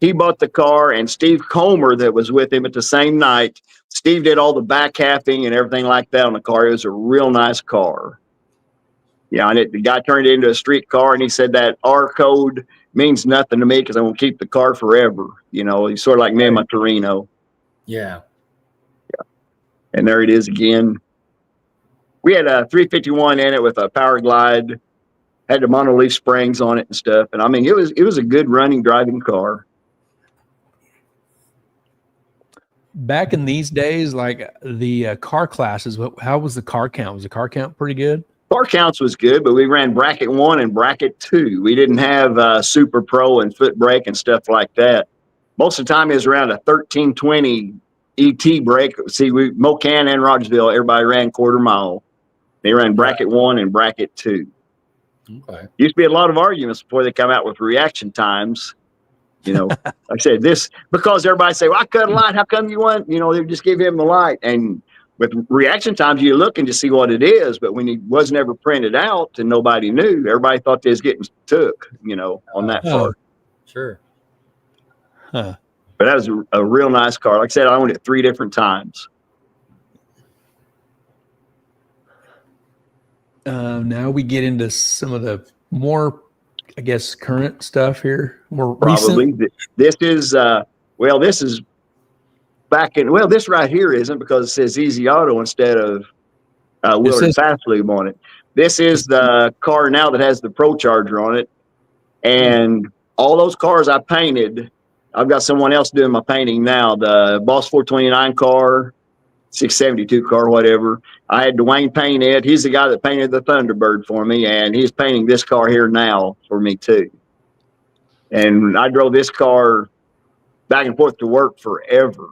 He bought the car, and Steve Comer, that was with him at the same night, Steve did all the back halving and everything like that on the car. It was a real nice car. Yeah, and the guy turned it into a street car, and he said that R code means nothing to me because I won't keep the car forever. He's sort of like me and my Torino. Yeah. And there it is again. We had a 351 in it with a power glide, had the monoleaf springs on it and stuff. And I mean, it was a good running, driving car. Back in these days, like the car classes, how was the car count? Was the car count pretty good? Car counts was good, but we ran bracket 1 and bracket 2. We didn't have Super Pro and foot brake and stuff like that. Most of the time it was around a 1320 ET brake. See, Mocan and Rogersville, everybody ran quarter mile. They ran bracket 1 and bracket 2. Okay. Used to be a lot of arguments before they come out with reaction times. Like I said, because everybody say, well, I cut a light. How come you want? They just give him the light. And with reaction times, you look and just see what it is. But when it wasn't ever printed out and nobody knew, everybody thought they was getting took, on that part. Sure. Huh. But that was a real nice car. Like I said, I owned it 3 different times. Now we get into some of the more, I guess, current stuff here. More Probably. recent. This is this is back in. Well, this right here isn't, because it says Easy Auto instead of Willard Fast Lube on it. This is the car now that has the Pro Charger on it, and all those cars I painted. I've got someone else doing my painting now. The Boss 429 car, 672 car, whatever. I had Dwayne paint it. He's the guy that painted the Thunderbird for me, and he's painting this car here now for me too. And I drove this car back and forth to work forever.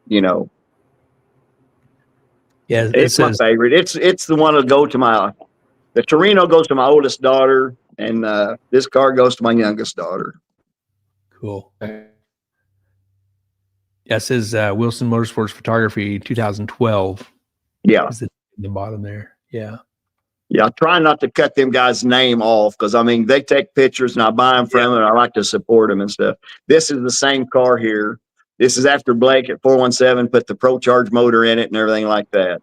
Yeah, it's my favorite. It's the one that go to the Torino goes to my oldest daughter, and this car goes to my youngest daughter. Cool. Yeah, it says Wilson Motorsports Photography 2012. Yeah. Is it in the bottom there? Yeah. Yeah, I try not to cut them guys' name off, because, I mean, they take pictures and I buy them from them, and I like to support them and stuff. This is the same car here. This is after Blake at 417 put the Pro Charge motor in it and everything like that.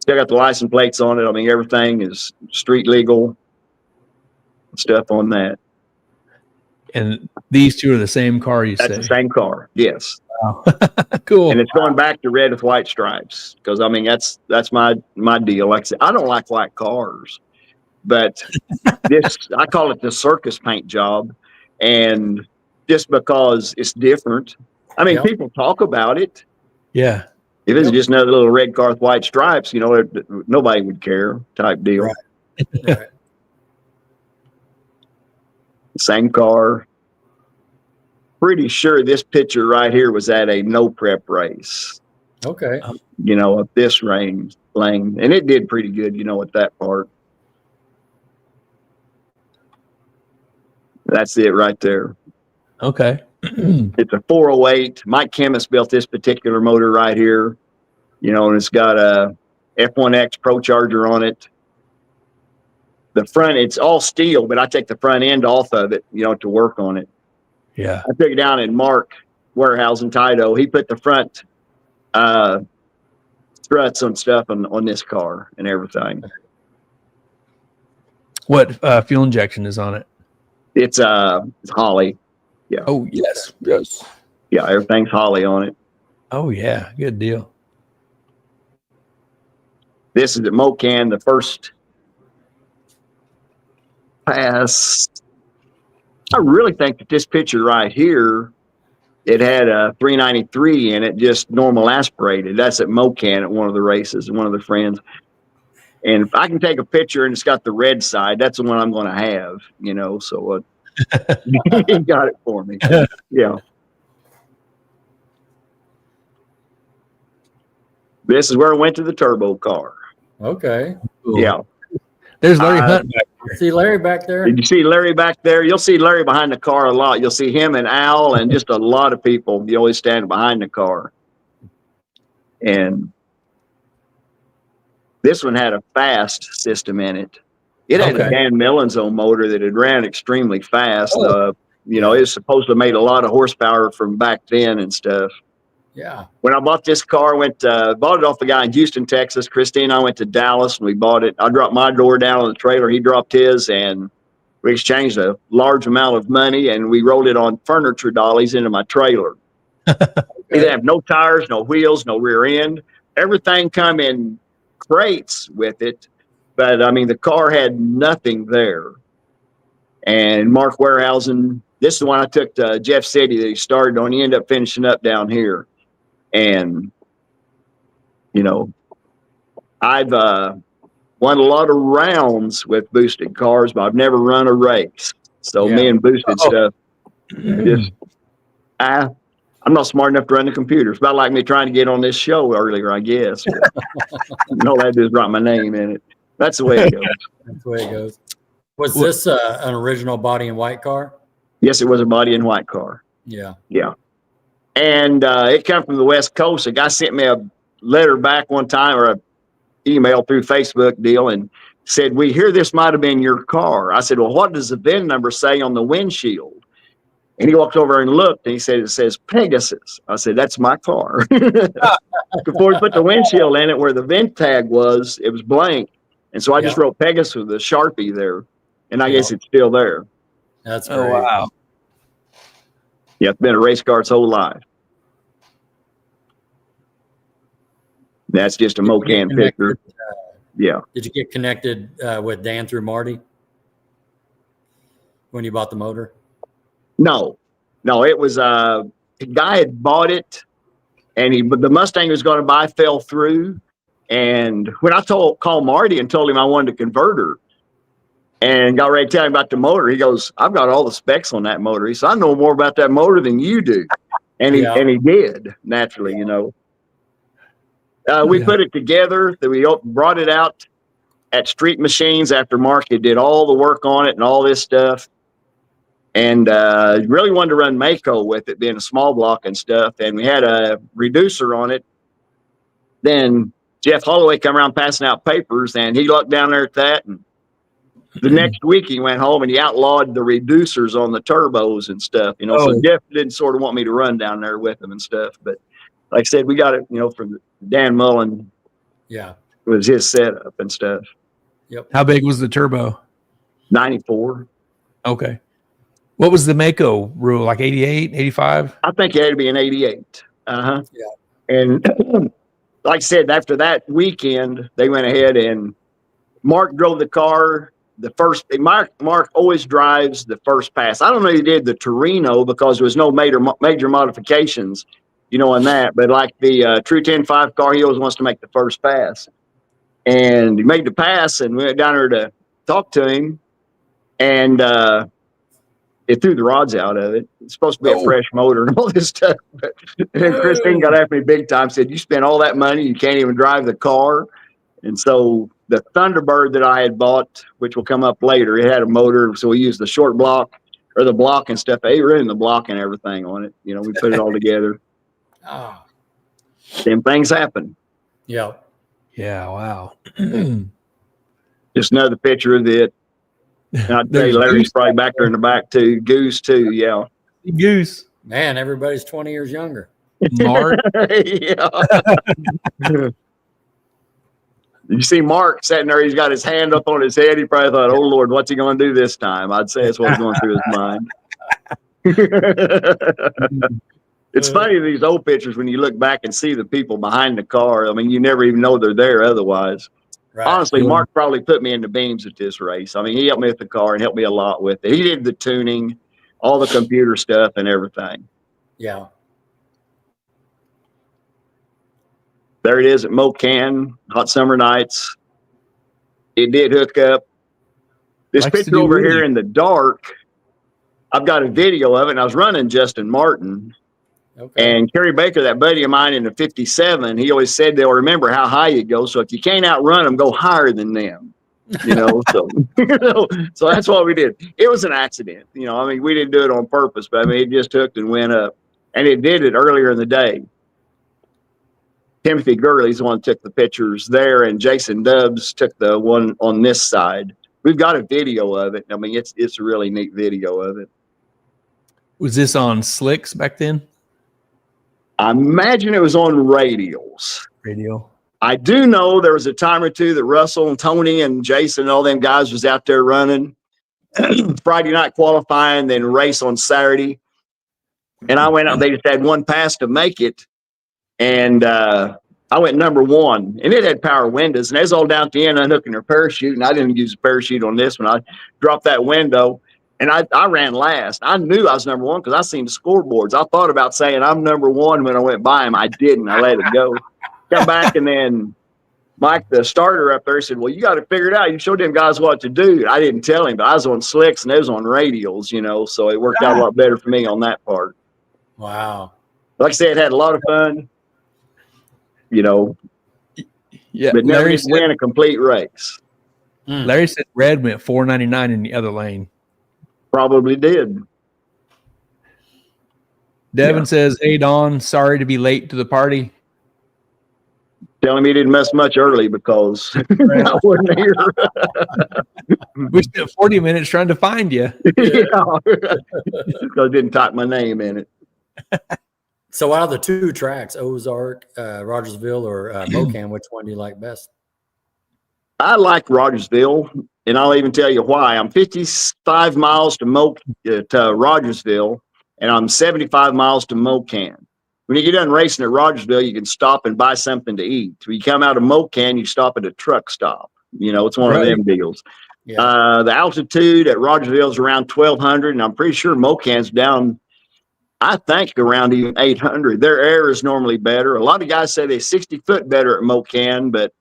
Still got the license plates on it. I mean, everything is street legal stuff on that. And these two are the same car, you say? That's the same car, yes. Wow. Cool. And it's going back to red with white stripes, because, I mean, that's my deal. Like I said, I don't like white cars, but this, I call it the circus paint job, and just because it's different. I mean, people talk about it. Yeah. If it's just another little red car with white stripes, nobody would care type deal. Right. Same car. Pretty sure this picture right here was at a no prep race. Okay. At this lane. And it did pretty good, at that part. That's it right there. Okay. It's a 408. Mike Chemist built this particular motor right here, you know, and it's got a F1X Pro Charger on it. The front, it's all steel, but I take the front end off of it, you know, to work on it. Yeah. I took it down in Mark warehouse in Tido. He put the front struts and stuff on this car and everything. What fuel injection is on it? It's Holly. Yeah. Oh, yes. Yes. Yeah, everything's Holly on it. Oh, yeah. Good deal. This is at Mocan, the first pass. I really think that this picture right here, it had a 393 in it, just normal aspirated. That's at Mocan at one of the races, one of the friends. And if I can take a picture and it's got the red side, that's the one I'm going to have, you know. So he got it for me. Yeah. This is where I went to the turbo car. Okay. Cool. Yeah. There's Larry Hunt back there. See Larry back there? Did you see Larry back there? You'll see Larry behind the car a lot. You'll see him and Al and just a lot of people. You always stand behind the car. And this one had a fast system in it. It had a Dan Millen's-own motor that had ran extremely fast. You know, it was supposed to have made a lot of horsepower from back then and stuff. Yeah. When I bought this car, bought it off the guy in Houston, Texas. Christine and I went to Dallas and we bought it. I dropped my door down on the trailer. He dropped his, and we exchanged a large amount of money, and we rolled it on furniture dollies into my trailer. It didn't have no tires, no wheels, no rear end. Everything come in crates with it, but I mean the car had nothing there. And Mark Warehousen, this is the one I took to Jeff City that he started on. He ended up finishing up down here. And you know, I've won a lot of rounds with boosted cars, but I've never run a race. So me and boosted stuff, just I'm not smart enough to run the computer. It's about like me trying to get on this show earlier, I guess. No, that just write my name in it. That's the way it goes. That's the way it goes. Was this an original body in white car? Yes, it was a body in white car. Yeah. Yeah. And it came from the West Coast. A guy sent me a letter back one time, or an email through Facebook deal, and said, we hear this might have been your car. I said, well, what does the VIN number say on the windshield? And he walked over and looked, and he said, it says Pegasus. I said, that's my car. Before we put the windshield in it, where the VIN tag was, it was blank. And so I just wrote Pegasus with a Sharpie there. And I guess it's still there. That's great. Oh, wow. Yeah, it's been a race car its whole life. That's just a Mocan picture. Yeah. Did you get connected with Dan through Marty when you bought the motor? No, it was a guy had bought it, and but the Mustang he was going to buy fell through. And when I called Marty and told him I wanted a converter and got ready to tell him about the motor, he goes, I've got all the specs on that motor. He said, I know more about that motor than you do. And he did, naturally, you know. We put it together. We brought it out at Street Machines after Mark had did all the work on it and all this stuff. And really wanted to run Mako with it, being a small block and stuff. And we had a reducer on it. Then Jeff Holloway come around passing out papers, and he looked down there at that. And the next week he went home and he outlawed the reducers on the turbos and stuff, you know. So Jeff didn't sort of want me to run down there with him and stuff. But like I said, we got it, you know, from Dan Mullen. Yeah. It was his setup and stuff. Yep. How big was the turbo? 94. Okay. What was the Mako rule? Like 88, 85? I think it had to be an 88. Yeah. And like I said, after that weekend, they went ahead and Mark drove the car. Mark always drives the first pass. I don't know if he did the Torino because there was no major modifications, you know, on that. But like the True 10.5 car, he always wants to make the first pass. And he made the pass, and we went down there to talk to him. And it threw the rods out of it. It's supposed to be a fresh motor and all this stuff. And then Christine got after me big time, said, you spent all that money, you can't even drive the car. And so the Thunderbird that I had bought, which will come up later, it had a motor. So we used the short block or the block and stuff. They ruined the block and everything on it. You know, we put it all together. Oh, Them things happen. yeah. Yeah. Wow. Just another picture of it. And I'd say There's Larry's Goose probably back back there in the back too. Goose too, yeah. Goose. Man, everybody's 20 years younger. Mark. Yeah. You see Mark sitting there, he's got his hand up on his head. He probably thought, oh Lord, what's he gonna do this time? I'd say that's what's going through his mind. It's funny, these old pictures, when you look back and see the people behind the car, I mean, you never even know they're there otherwise. Right. Honestly, Mark probably put me in the beams at this race. I mean, he helped me with the car and helped me a lot with it. He did the tuning, all the computer stuff and everything. Yeah. There it is at Mocan, hot summer nights. It did hook up. This picture over here in the dark, I've got a video of it, and I was running Justin Martin. Okay. And Kerry Baker, that buddy of mine in the 57, he always said they'll remember how high you go. So if you can't outrun them, go higher than them. You know, so so that's what we did. It was an accident. You know, I mean, we didn't do it on purpose, but I mean, it just hooked and went up. And it did it earlier in the day. Timothy Gurley's the one that took the pictures there, and Jason Dubbs took the one on this side. We've got a video of it. I mean, it's a really neat video of it. Was this on slicks back then? I imagine it was on radials. Radio. I do know there was a time or two that Russell and Tony and Jason and all them guys was out there running Friday night qualifying, then race on Saturday. And I went out, they just had one pass to make it. And I went number one, and it had power windows, and they was all down at the end unhooking their parachute, and I didn't use a parachute on this one. I dropped that window, and I ran last. I knew I was number one because I seen the scoreboards. I thought about saying I'm number one when I went by him. I didn't. I let it go. Come back, and then Mike, the starter up there, said, well, you got to figure it out. You showed them guys what to do. I didn't tell him, but I was on slicks, and they was on radials, you know, so it worked out a lot better for me on that part. Wow. Like I said, had a lot of fun. You know, yeah, but never just win a complete race. Larry said red went 499 in the other lane. Probably did. Devin says, hey, Don, sorry to be late to the party. Tell him he didn't mess much early because I wasn't here. We spent 40 minutes trying to find you. Yeah, because I didn't type my name in it. So out of the two tracks, Ozark, Rogersville, or Mocan, which one do you like best? I like Rogersville, and I'll even tell you why. I'm 55 miles to Rogersville, and I'm 75 miles to Mocan. When you get done racing at Rogersville, you can stop and buy something to eat. When you come out of Mocan, you stop at a truck stop. You know, it's one of them deals. Yeah. The altitude at Rogersville is around 1,200, and I'm pretty sure Mocan's down, I think, around even 800. Their air is normally better. A lot of guys say they're 60 foot better at Mocan, but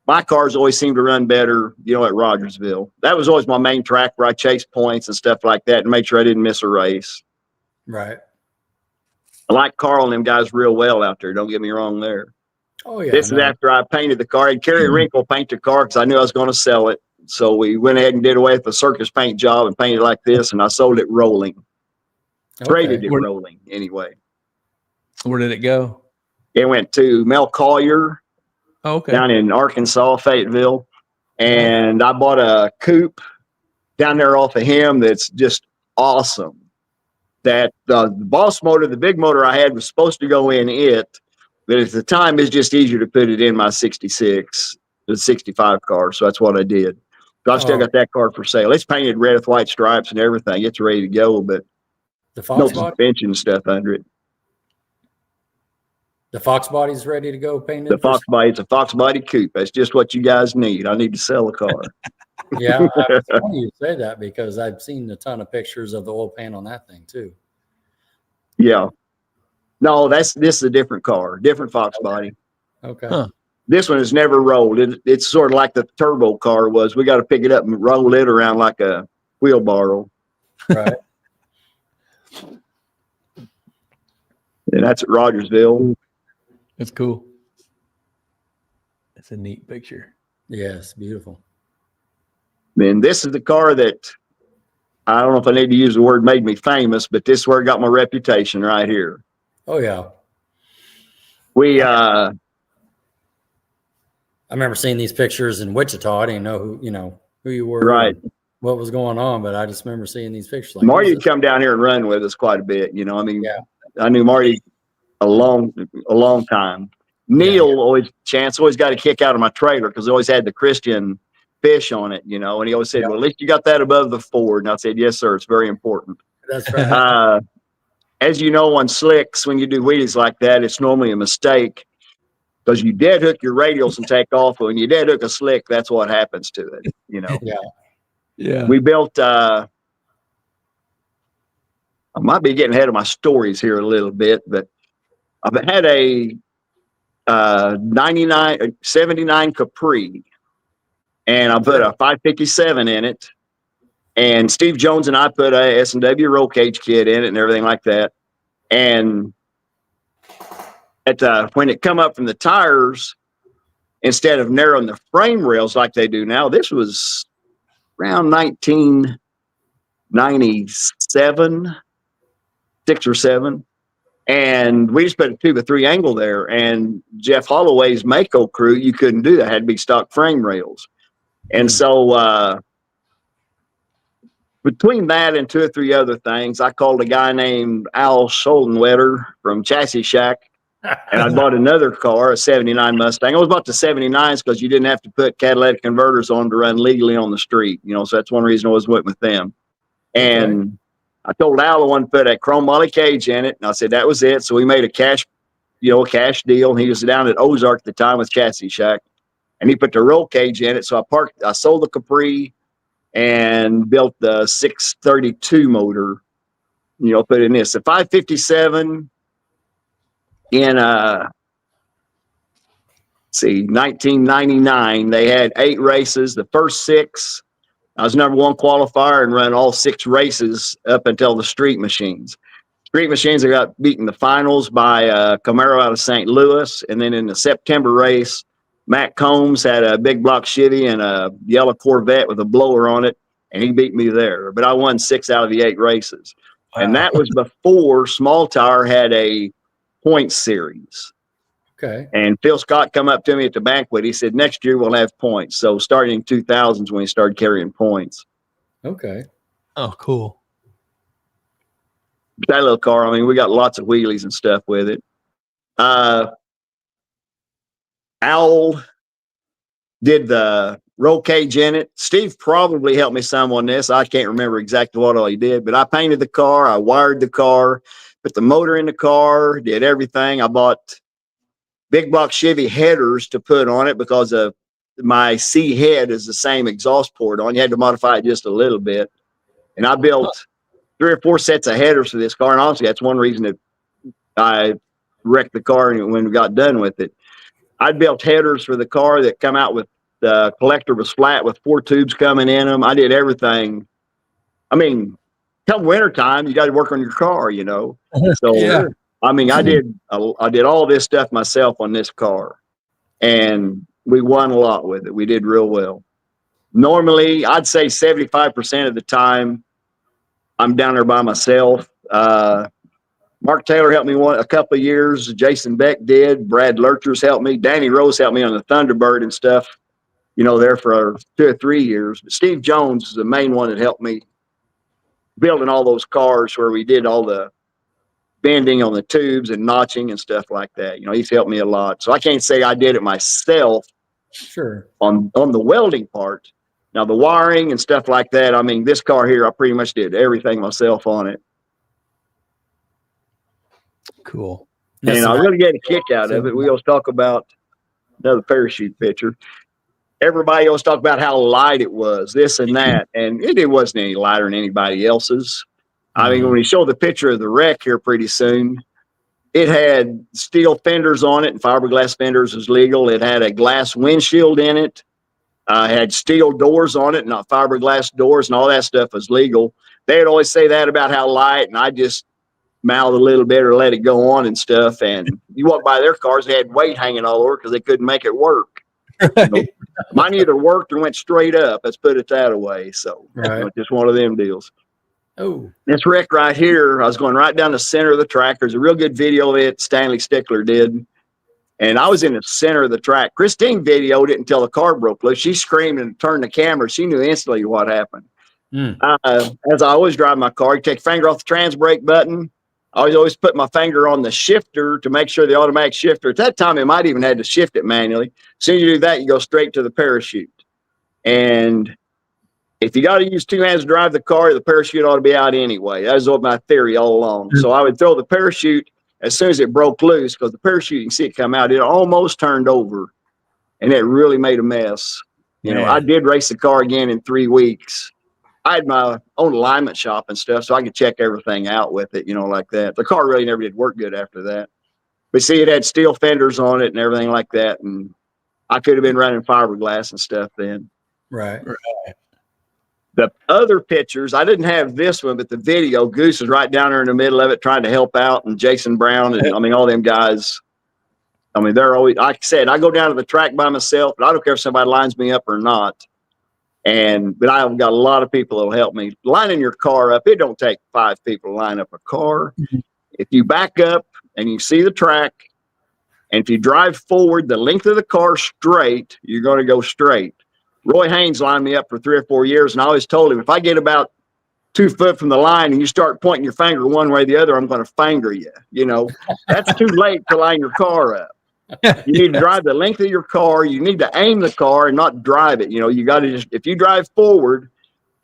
my cars always seem to run better, you know, at Rogersville. That was always my main track where I chased points and stuff like that and make sure I didn't miss a race. Right. I like Carl and them guys real well out there. Don't get me wrong there. Oh, yeah. This is after I painted the car. And Kerry Wrinkle paint the car because I knew I was going to sell it. So we went ahead and did away with the circus paint job and painted like this, and I sold it rolling. Traded it rolling anyway. Where did it go? It went to Mel Collier down in Arkansas, Fayetteville. And I bought a coupe down there off of him that's just awesome. That the boss motor, the big motor I had, was supposed to go in it, but at the time it's just easier to put it in my 66, the 65 car. So that's what I did. So I still got that car for sale. It's painted red with white stripes and everything. It's ready to go, but the Fox no suspension stuff under it. The Fox body's ready to go painted? The Fox body, it's a Fox body coupe. That's just what you guys need. I need to sell a car. Yeah, it's funny you say that because I've seen a ton of pictures of the oil pan on that thing too. Yeah. No, this is a different car, different Fox body. Okay. Huh. This one has never rolled. It's sort of like the turbo car was. We got to pick it up and roll it around like a wheelbarrow. Right. And that's at Rogersville. That's cool. It's a neat picture. Yes, beautiful. Then this is the car that I don't know if I need to use the word made me famous, but this is where I got my reputation right here. Oh yeah. I remember seeing these pictures in Wichita. I didn't know who you were, right, what was going on, but I just remember seeing these pictures. Like, Marty would come down here and run with us quite a bit. I mean, I knew Marty a long time. Neil Chance always got a kick out of my trailer because it always had the Christian fish on it, and he always said, well, at least you got that above the Ford. And I said, yes, sir. It's very important. That's right. As you know, on slicks, when you do wheelies like that, it's normally a mistake because you dead hook your radials and take off. When you dead hook a slick, that's what happens to it, Yeah. We built, I might be getting ahead of my stories here a little bit, but I've had a 79 Capri, and I put a 557 in it, and Steve Jones and I put a S&W roll cage kit in it and everything like that. And when it come up from the tires, instead of narrowing the frame rails like they do now, this was around 1997, 6 or 7. And we just put a 2x3 angle there. And Jeff Holloway's Mako crew, you couldn't do that. It had to be stock frame rails. And so between that and 2 or 3 other things, I called a guy named Al Scholdenwetter from Chassis Shack, and I bought another car, a 79 Mustang. I was bought the 79s because you didn't have to put catalytic converters on to run legally on the street. So that's one reason I was with them. And I told Al I wanted to put a chrome molly cage in it, and I said that was it. So we made a cash deal. And he was down at Ozark at the time with Chassis Shack, and he put the roll cage in it. So I sold the Capri and built the 632 motor. Put in this. The 557 in 1999. They had 8 races. The first 6. I was number 1 qualifier and run all 6 races up until the street machines. Street machines, I got beaten the finals by Camaro out of St. Louis. And then in the September race, Matt Combs had a big block Chevy and a yellow Corvette with a blower on it, and he beat me there. But I won 6 out of the 8 races. Wow. And that was before Small Tire had a point series. Okay. And Phil Scott come up to me at the banquet. He said, next year we'll have points. So starting in 2000s when he started carrying points. Okay. Oh, cool. That little car, I mean, we got lots of wheelies and stuff with it. Owl did the roll cage in it. Steve probably helped me some on this. I can't remember exactly what all he did, but I painted the car. I wired the car, put the motor in the car, did everything. I bought big block Chevy headers to put on it because of my C head is the same exhaust port on. You had to modify it just a little bit. And I built 3 or 4 sets of headers for this car. And honestly, that's one reason that I wrecked the car when we got done with it. I built headers for the car that come out with the collector was flat with 4 tubes coming in them. I did everything. I mean, come wintertime, you got to work on your car, So yeah. I mean, I did all this stuff myself on this car, and we won a lot with it. We did real well. Normally, I'd say 75% of the time, I'm down there by myself. Mark Taylor helped me a couple of years. Jason Beck did. Brad Lurchers helped me. Danny Rose helped me on the Thunderbird and stuff, there for 2 or 3 years. But Steve Jones is the main one that helped me building all those cars where we did all the bending on the tubes and notching and stuff like that. He's helped me a lot. So I can't say I did it myself. Sure. On the welding part. Now the wiring and stuff like that, I mean, this car here, I pretty much did everything myself on it. Cool. And I really get a kick out of it. We always talk about another parachute picture. Everybody always talk about how light it was, this and that. And it wasn't any lighter than anybody else's. I mean, when we show the picture of the wreck here pretty soon, it had steel fenders on it, and fiberglass fenders was legal. It had a glass windshield in it. It had steel doors on it, not fiberglass doors, and all that stuff was legal. They'd always say that about how light, and I just mouthed a little bit or let it go on and stuff. And you walk by their cars, they had weight hanging all over because they couldn't make it work. Right. Mine either worked or went straight up. Let's put it that way. So just one of them deals. Oh, This wreck right here, I was going right down the center of the track. There's a real good video of it. Stanley Stickler did. And I was in the center of the track. Christine videoed it until the car broke loose. She screamed and turned the camera. She knew instantly what happened. As I always drive my car, you take your finger off the trans brake button. I always put my finger on the shifter to make sure the automatic shifter. At that time, it might even had to shift it manually. As soon as you do that, you go straight to the parachute. And if you got to use 2 hands to drive the car, the parachute ought to be out anyway. That was my theory all along. So I would throw the parachute as soon as it broke loose, because the parachute, you can see it come out. It almost turned over, and it really made a mess. You know, I did race the car again in 3 weeks. I had my own alignment shop and stuff, so I could check everything out with it, you know, like that. The car really never did work good after that. But see, it had steel fenders on it and everything like that, and I could have been running fiberglass and stuff then. right. The other pictures, I didn't have this one, but the video, Goose was right down there in the middle of it trying to help out, and Jason Brown, and I mean, all them guys. I mean, they're always, like I said, I go down to the track by myself, but I don't care if somebody lines me up or not. But I've got a lot of people that'll help me. Lining your car up, it don't take 5 people to line up a car. If you back up and you see the track, and if you drive forward the length of the car straight, you're going to go straight. Roy Haynes lined me up for 3 or 4 years, and I always told him, if I get about 2 foot from the line and you start pointing your finger one way or the other, I'm going to finger you. You know, that's too late to line your car up. You need to drive the length of your car. You need to aim the car and not drive it. You know, you got to just, if you drive forward,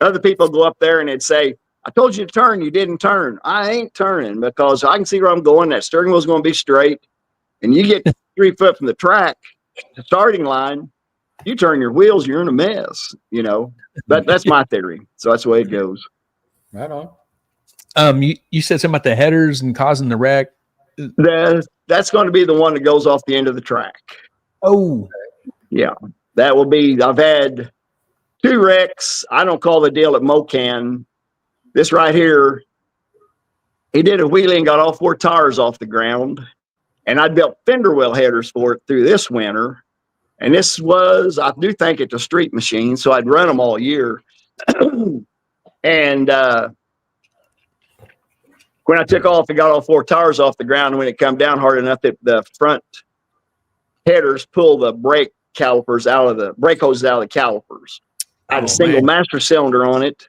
other people go up there and they'd say, I told you to turn, you didn't turn. I ain't turning because I can see where I'm going. That steering wheel's going to be straight. And you get 3 foot from the track, the starting line, you turn your wheels, you're in a mess, you know. But that's my theory. So that's the way it goes. Right on. You said something about the headers and causing the wreck. That's going to be the one that goes off the end of the track. Oh, yeah. That will be, I've had 2 wrecks. I don't call the deal at Mocan. This right here, he did a wheelie and got all 4 tires off the ground. And I built fender well headers for it through this winter. And this was, I do think it's a street machine, so I'd run them all year. And when I took off, it got all 4 tires off the ground. And when it come down hard enough that the front headers pull the brake calipers out of the brake hoses out of the calipers. I had a single master cylinder on it,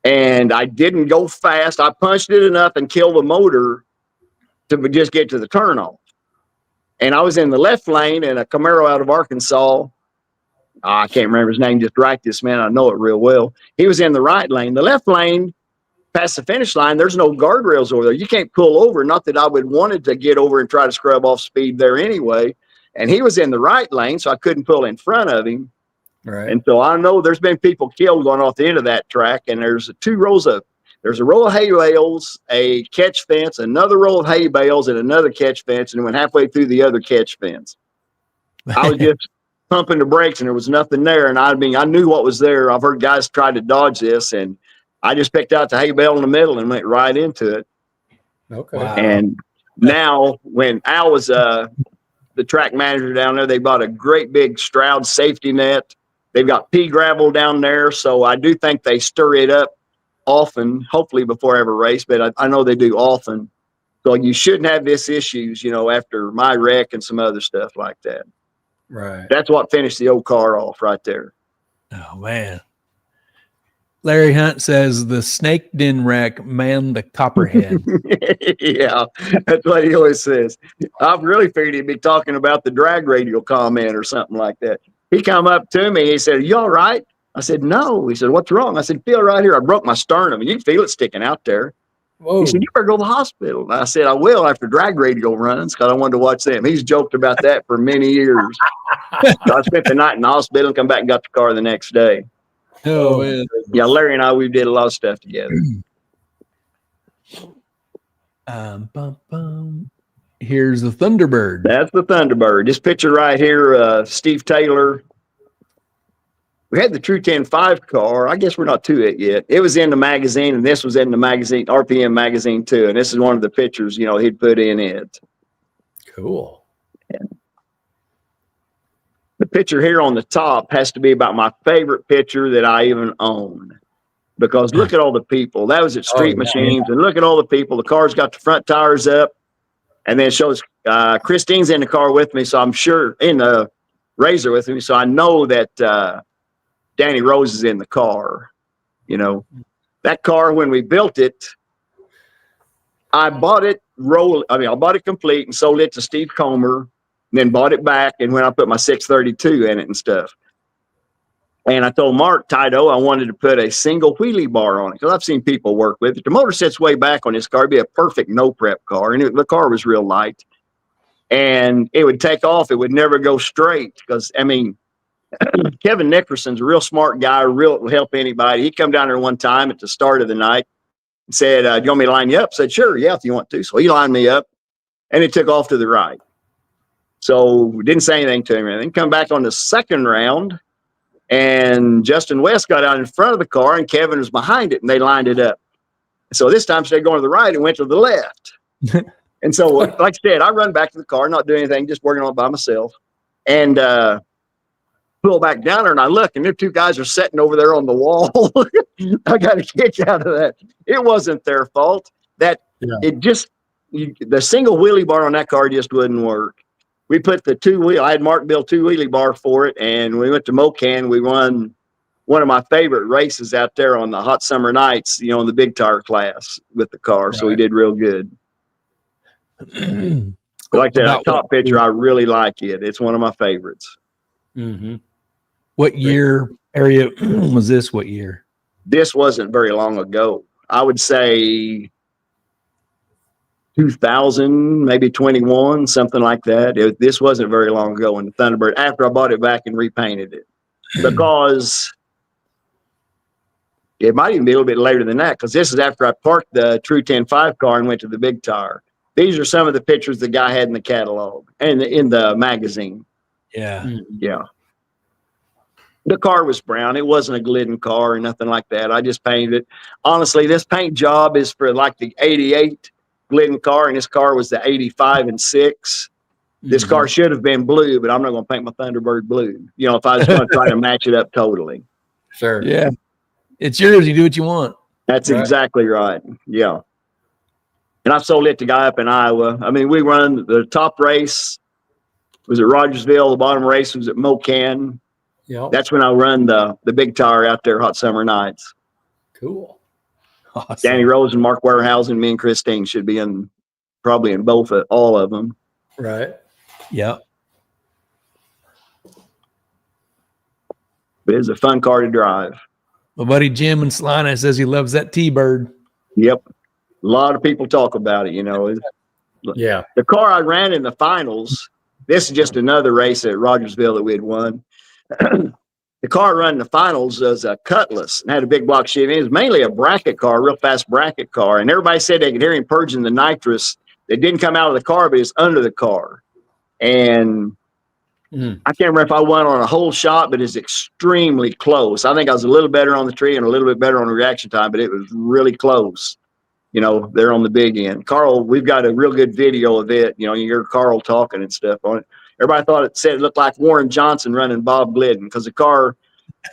and I didn't go fast. I punched it enough and killed the motor to just get to the turnoff. And I was in the left lane, and a Camaro out of Arkansas, I can't remember his name, just right this man, I know it real well. He was in the right lane. The left lane, past the finish line, there's no guardrails over there. You can't pull over. Not that I would wanted to get over and try to scrub off speed there anyway. And he was in the right lane, so I couldn't pull in front of him. Right. And so I know there's been people killed going off the end of that track, and there's 2 rows of, there's a row of hay bales, a catch fence, another row of hay bales, and another catch fence, and it went halfway through the other catch fence. I was just pumping the brakes, and there was nothing there. And I mean, I knew what was there. I've heard guys try to dodge this, and I just picked out the hay bale in the middle and went right into it. Okay. Wow. And now, when Al was the track manager down there, they bought a great big Stroud safety net. They've got pea gravel down there, so I do think they stir it up often, hopefully before every race, but I know they do often. So you shouldn't have this issues, you know, after my wreck and some other stuff like that. Right. That's what finished the old car off right there. Oh, man. Larry Hunt says the snake den wreck man the copperhead. Yeah, that's what he always says. I've really figured he'd be talking about the drag radial comment or something like that. He come up to me, he said, "You all right?" I said, "No." He said, "What's wrong?" I said, "Feel right here. I broke my sternum, and you can feel it sticking out there." Whoa. He said, "You better go to the hospital." And I said, "I will after drag radial runs," because I wanted to watch them. He's joked about that for many years. So I spent the night in the hospital and come back and got the car the next day. Oh, man. Yeah, Larry and I, we did a lot of stuff together. Here's the Thunderbird. That's the Thunderbird. This picture right here, Steve Taylor. We had the True 10.5 car. I guess we're not to it yet. It was in the magazine, and this was in the magazine, RPM magazine too. And this is one of the pictures, you know, he'd put in it. Cool. Yeah. The picture here on the top has to be about my favorite picture that I even own. because look at all the people. That was at Street Machines, and look at all the people. The car's got the front tires up, and then it shows Christine's in the car with me, so I'm sure in the Razor with me, so I know that Danny Rose is in the car. You know, that car, when we built it, I bought it I bought it complete and sold it to Steve Comer, and then bought it back, and when I put my 632 in it and stuff. And I told Mark Tito I wanted to put a single wheelie bar on it, because I've seen people work with it. The motor sits way back on this car. It'd be a perfect no prep car, and the car was real light. And it would take off. It would never go straight, because, I mean, Kevin Nickerson's a real smart guy, will help anybody. He come down there one time at the start of the night and said, do you want me to line you up? I said, sure, yeah, if you want to. So he lined me up, and it took off to the right. So we didn't say anything to him. And then come back on the second round, and Justin West got out in front of the car, and Kevin was behind it, and they lined it up. So this time, instead of going to the right, it went to the left. And so, like I said, I run back to the car, not doing anything, just working on it by myself, and pull back down there, and I look, and the two guys are sitting over there on the wall. I got a kick out of that. It wasn't their fault. It just, the single wheelie bar on that car just wouldn't work. We put the I had Mark build 2 wheelie bar for it, and we went to Mocan. We won one of my favorite races out there on the hot summer nights, you know, in the big tire class with the car. Right. So we did real good. Like that top picture, I really like it. It's one of my favorites. Mm-hmm. What year area was this? What year? This wasn't very long ago. I would say 2000, maybe 21, something like that. This wasn't very long ago in the Thunderbird, after I bought it back and repainted it, because it might even be a little bit later than that, because this is after I parked the True 10.5 car and went to the big tire. These are some of the pictures the guy had in the catalog and in the magazine. Yeah. Yeah. The car was brown. It wasn't a Glidden car or nothing like that. I just painted it. Honestly, this paint job is for like the 88 Glidden car, and this car was the 85 and 6. This car should have been blue, but I'm not going to paint my Thunderbird blue. You know, if I was going to try to match it up totally. Sure. Yeah. It's yours. You do what you want. That's exactly right. Yeah. And I sold it to a guy up in Iowa. I mean, we run the top race was at Rogersville. The bottom race was at Mocan. Yep. That's when I run the big tire out there hot summer nights. Cool. Awesome. Danny Rose and Mark Warehousen, me and Christine should be probably in all of them. Right. Yep. But it's a fun car to drive. My buddy Jim in Salina says he loves that T-Bird. Yep. A lot of people talk about it, you know. Yeah. The car I ran in the finals, this is just another race at Rogersville that we had won. The car running the finals was a Cutlass and had a big block Chevy. It was mainly a bracket car, a real fast bracket car. And everybody said they could hear him purging the nitrous. It didn't come out of the car, but it's under the car. And I can't remember if I won on a whole shot, but it's extremely close. I think I was a little better on the tree and a little bit better on the reaction time, but it was really close. You know, they're on the big end. Carl, we've got a real good video of it. You know, you hear Carl talking and stuff on it. Everybody said it looked like Warren Johnson running Bob Glidden, because the car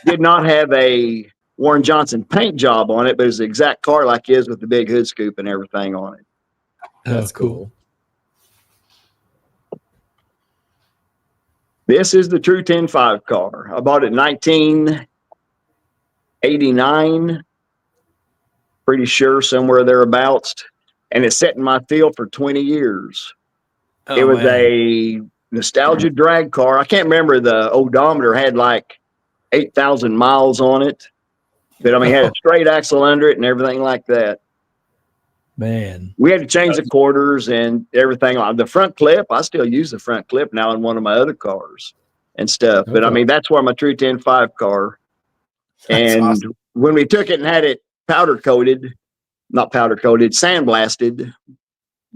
did not have a Warren Johnson paint job on it, but it's the exact car like his with the big hood scoop and everything on it. That's cool. This is the True 10.5 car. I bought it in 1989, pretty sure somewhere thereabouts, and it's sat in my field for 20 years. It was a nostalgia drag car. I can't remember, the odometer had like 8,000 miles on it, but I mean, had a straight axle under it and everything like that. Man, we had to change the quarters and everything. The front clip, I still use the front clip now in one of my other cars and stuff. But I mean, that's where my True 10.5 car. And awesome. When we took it and had it sandblasted,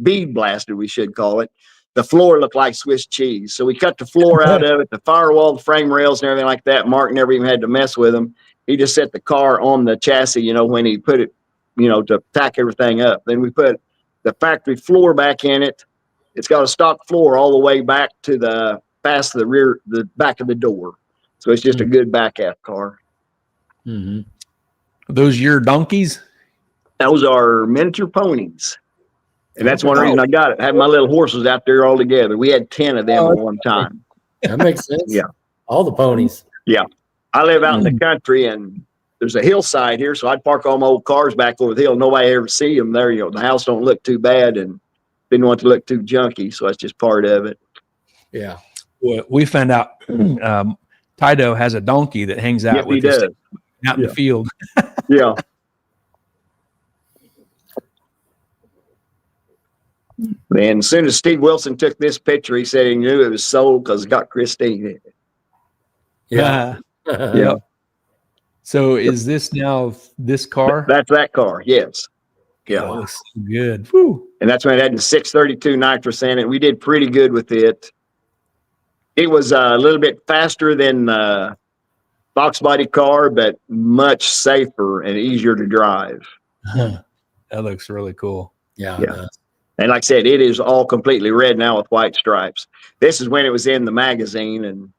bead blasted, we should call it. The floor looked like Swiss cheese. So we cut the floor out of it, the firewall, the frame rails and everything like that. Mark never even had to mess with them. He just set the car on the chassis, you know, when he put it, you know, to tack everything up. Then we put the factory floor back in it. It's got a stock floor all the way back to the back of the door. So it's just a good back half car. Mm-hmm. Those your donkeys? Those are miniature ponies. And that's one reason I got it. I had my little horses out there all together. We had 10 of them at one time. That makes sense. Yeah. All the ponies. Yeah. I live out in the country, and there's a hillside here, so I'd park all my old cars back over the hill. Nobody ever see them there. You know, the house don't look too bad and didn't want to look too junky, so that's just part of it. Yeah. Well, we found out Tido has a donkey that hangs out with us out in the field. Yeah. And as soon as Steve Wilson took this picture, he said he knew it was sold because it got Christine in it. Yeah. Yeah. So is this now this car? That's that car, yes. Yeah. Oh, that's so good. Whew. And that's when it had the 632 nitrous in it. We did pretty good with it. It was a little bit faster than box body car, but much safer and easier to drive. That looks really cool. Yeah. And like I said, it is all completely red now with white stripes. This is when it was in the magazine, and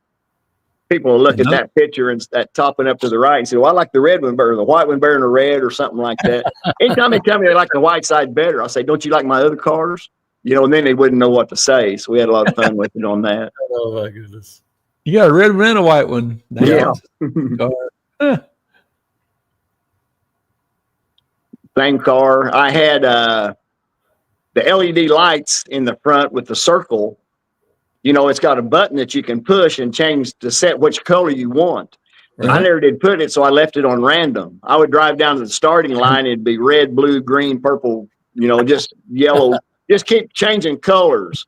people will look at that picture and that topping up to the right and say, well, I like the red one better, the white one better than the red, or something like that. Anytime they tell me they like the white side better, I'll say, don't you like my other cars? You know, and then they wouldn't know what to say. So we had a lot of fun with it on that. Oh my goodness. You got a red one and a white one. Yeah. Same car. I had the LED lights in the front with the circle. You know, it's got a button that you can push and change to set which color you want. Right. I never did put it, so I left it on random. I would drive down to the starting line. It'd be red, blue, green, purple, you know, just yellow. Just keep changing colors.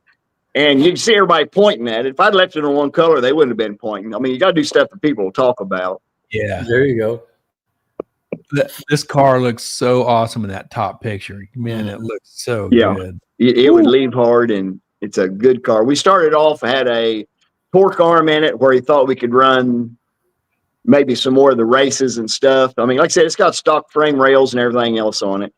And you'd see everybody pointing at it. If I'd left it on one color, they wouldn't have been pointing. I mean, you got to do stuff that people will talk about. Yeah. There you go. This car looks so awesome in that top picture. Man, it looks so good. It would leave hard, and it's a good car. We started off, had a torque arm in it where he thought we could run maybe some more of the races and stuff. I mean, like I said, it's got stock frame rails and everything else on it.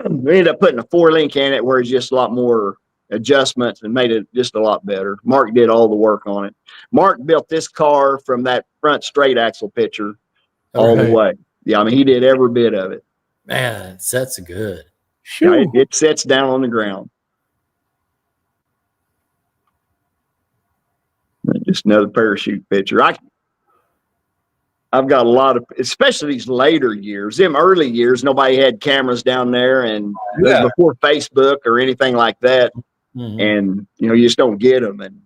We ended up putting a 4-link in it where it's just a lot more adjustments and made it just a lot better. Mark did all the work on it. Mark built this car from that front straight axle picture all the way. Yeah, I mean, he did every bit of it. Man, it sets good. Yeah, it sets down on the ground. Just another parachute picture. I've got a lot of, especially these later years. Them early years, nobody had cameras down there, and it was before Facebook or anything like that. And you know, you just don't get them. And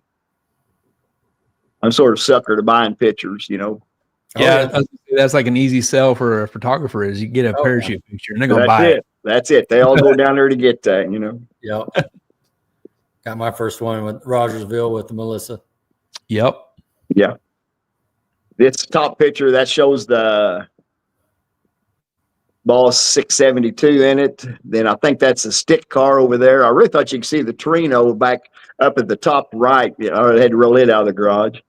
I'm sort of sucker to buying pictures, you know. Yeah, that's like an easy sell for a photographer is you get a parachute picture and they're gonna buy it. That's it. They all go down there to get that, you know. Yep. Got my first one with Rogersville with Melissa. Yep. Yeah. This top picture that shows the Boss 672 in it. Then I think that's a stick car over there. I really thought you could see the Torino back up at the top right. You know, I had to roll it out of the garage.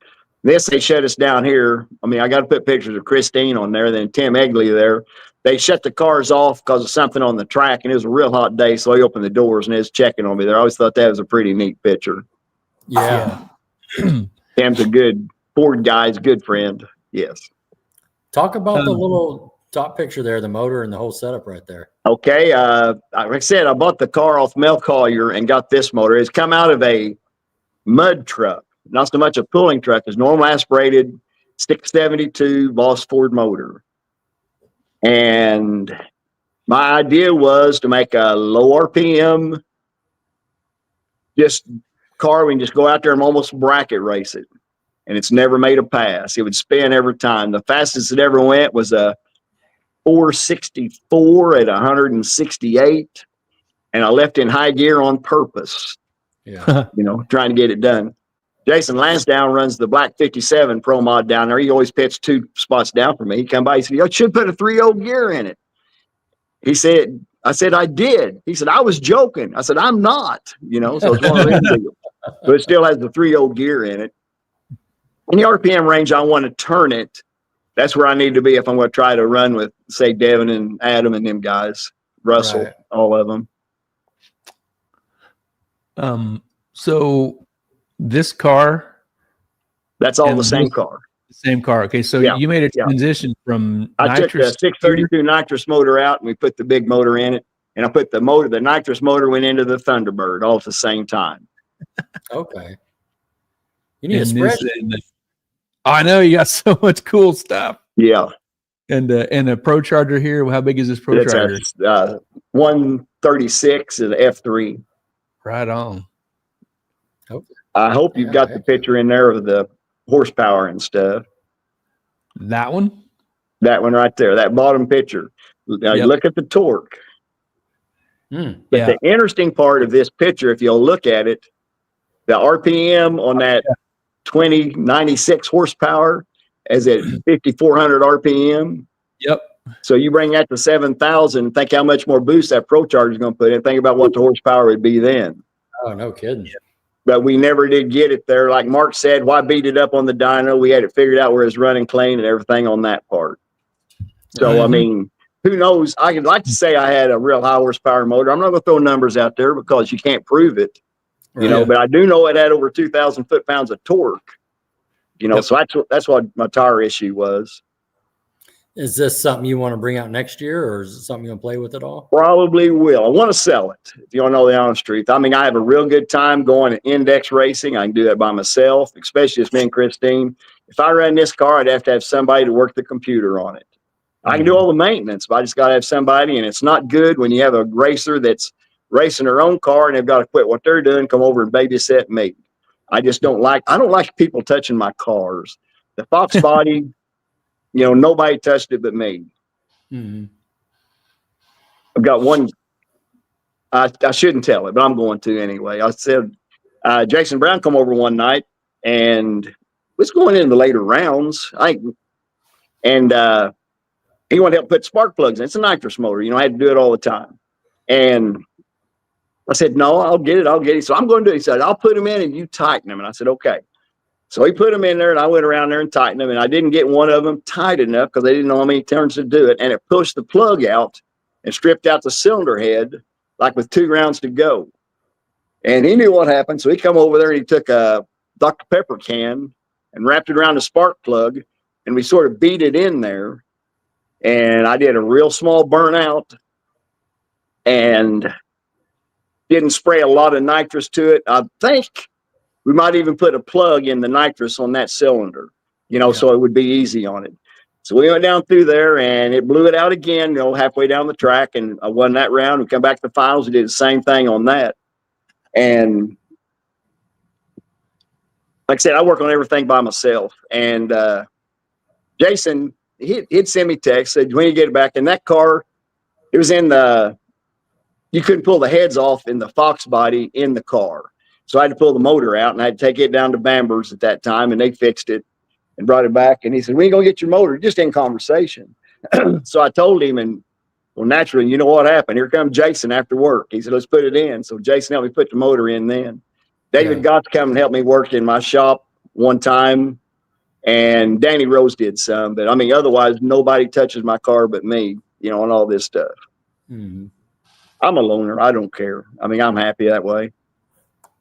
This, they shut us down here. I mean, I got to put pictures of Christine on there, then Tim Egley there. They shut the cars off because of something on the track, and it was a real hot day, so they opened the doors, and they was checking on me there. I always thought that was a pretty neat picture. Yeah. Tim's a good Ford guy. He's a good friend. Yes. Talk about the little top picture there, the motor and the whole setup right there. Okay. Like I said, I bought the car off Mel Collier and got this motor. It's come out of a mud truck. Not so much a pulling truck, it's normal aspirated 672 Boss Ford motor. And my idea was to make a low RPM, just car we can just go out there and almost bracket race it. And it's never made a pass. It would spin every time. The fastest it ever went was a 464 at 168. And I left in high gear on purpose. Yeah. You know, trying to get it done. Jason Lansdowne runs the Black 57 Pro Mod down there. He always pits 2 spots down for me. He come by, he said, you should put a 3.0 gear in it. He said, I said, I did. He said, I was joking. I said, I'm not, you know, so it's one of them deals. But it still has the 3.0 gear in it. In the RPM range I want to turn it, that's where I need to be if I'm going to try to run with, say, Devin and Adam and them guys, Russell, all of them. So this car, that's all the same car. The same car. Okay, so Yeah, you made a yeah. transition from I took the nitrous 632 nitrous motor out, and we put the big motor in it. And I put the nitrous motor went into the Thunderbird all at the same time. Okay. You need a in spreadsheet. this. I know you got so much cool stuff. Yeah. And a Pro Charger here. How big is this Pro Charger? That's 136 is F3. Right on. Okay. I hope you've got the picture in there of the horsepower and stuff. That one? That one right there, that bottom picture. Now you look at the torque. But the interesting part of this picture, if you'll look at it, the RPM on that 2096 horsepower is at 5,400 RPM. Yep. So you bring that to 7,000, think how much more boost that Pro Charger is going to put in. Think about what the horsepower would be then. Oh, no kidding. But we never did get it there. Like Mark said, why beat it up on the dyno? We had it figured out where it's running clean and everything on that part. So, I mean, who knows? I'd like to say I had a real high horsepower motor. I'm not going to throw numbers out there because you can't prove it, you know, but I do know it had over 2,000 foot-pounds of torque, you know, so that's what my tire issue was. Is this something you want to bring out next year, or is it something you want to play with at all? Probably will. I want to sell it, if you want to know the honest truth. I mean, I have a real good time going to index racing. I can do that by myself, especially as me and Christine. If I run this car, I'd have to have somebody to work the computer on it. I can do all the maintenance, but I just got to have somebody, and it's not good when you have a racer that's racing their own car and they've got to quit what they're doing, come over and babysit me. I don't like people touching my cars. The Fox body, you know, nobody touched it but me. Mm-hmm. I've got one, I shouldn't tell it, but I'm going to anyway. I said, Jason Brown come over one night and was going in the later rounds. He wanted to help put spark plugs in. It's a nitrous motor. You know, I had to do it all the time. And I said, no, I'll get it. So I'm going to do it. He said, I'll put them in and you tighten them. And I said, okay. So he put them in there and I went around there and tightened them. And I didn't get one of them tight enough because they didn't know how many turns to do it. And it pushed the plug out and stripped out the cylinder head, like with 2 rounds to go. And he knew what happened. So he come over there and he took a Dr. Pepper can and wrapped it around the spark plug. And we sort of beat it in there. And I did a real small burnout and didn't spray a lot of nitrous to it. I think we might even put a plug in the nitrous on that cylinder, you know, so it would be easy on it. So we went down through there and it blew it out again, you know, halfway down the track. And I won that round. We come back to the finals. We did the same thing on that. And like I said, I work on everything by myself. And Jason, he'd send me text, said, when you get it back in that car, it was in you couldn't pull the heads off in the Fox body in the car. So I had to pull the motor out and I had to take it down to Bamber's at that time and they fixed it and brought it back. And he said, when you going to get your motor? Just in conversation. So I told him, and well, naturally, you know what happened? Here comes Jason after work. He said, let's put it in. So Jason helped me put the motor in then. David got to come and help me work in my shop one time. And Danny Rose did some, but I mean, otherwise nobody touches my car but me, you know, on all this stuff. Mm-hmm. I'm a loner. I don't care. I mean, I'm happy that way.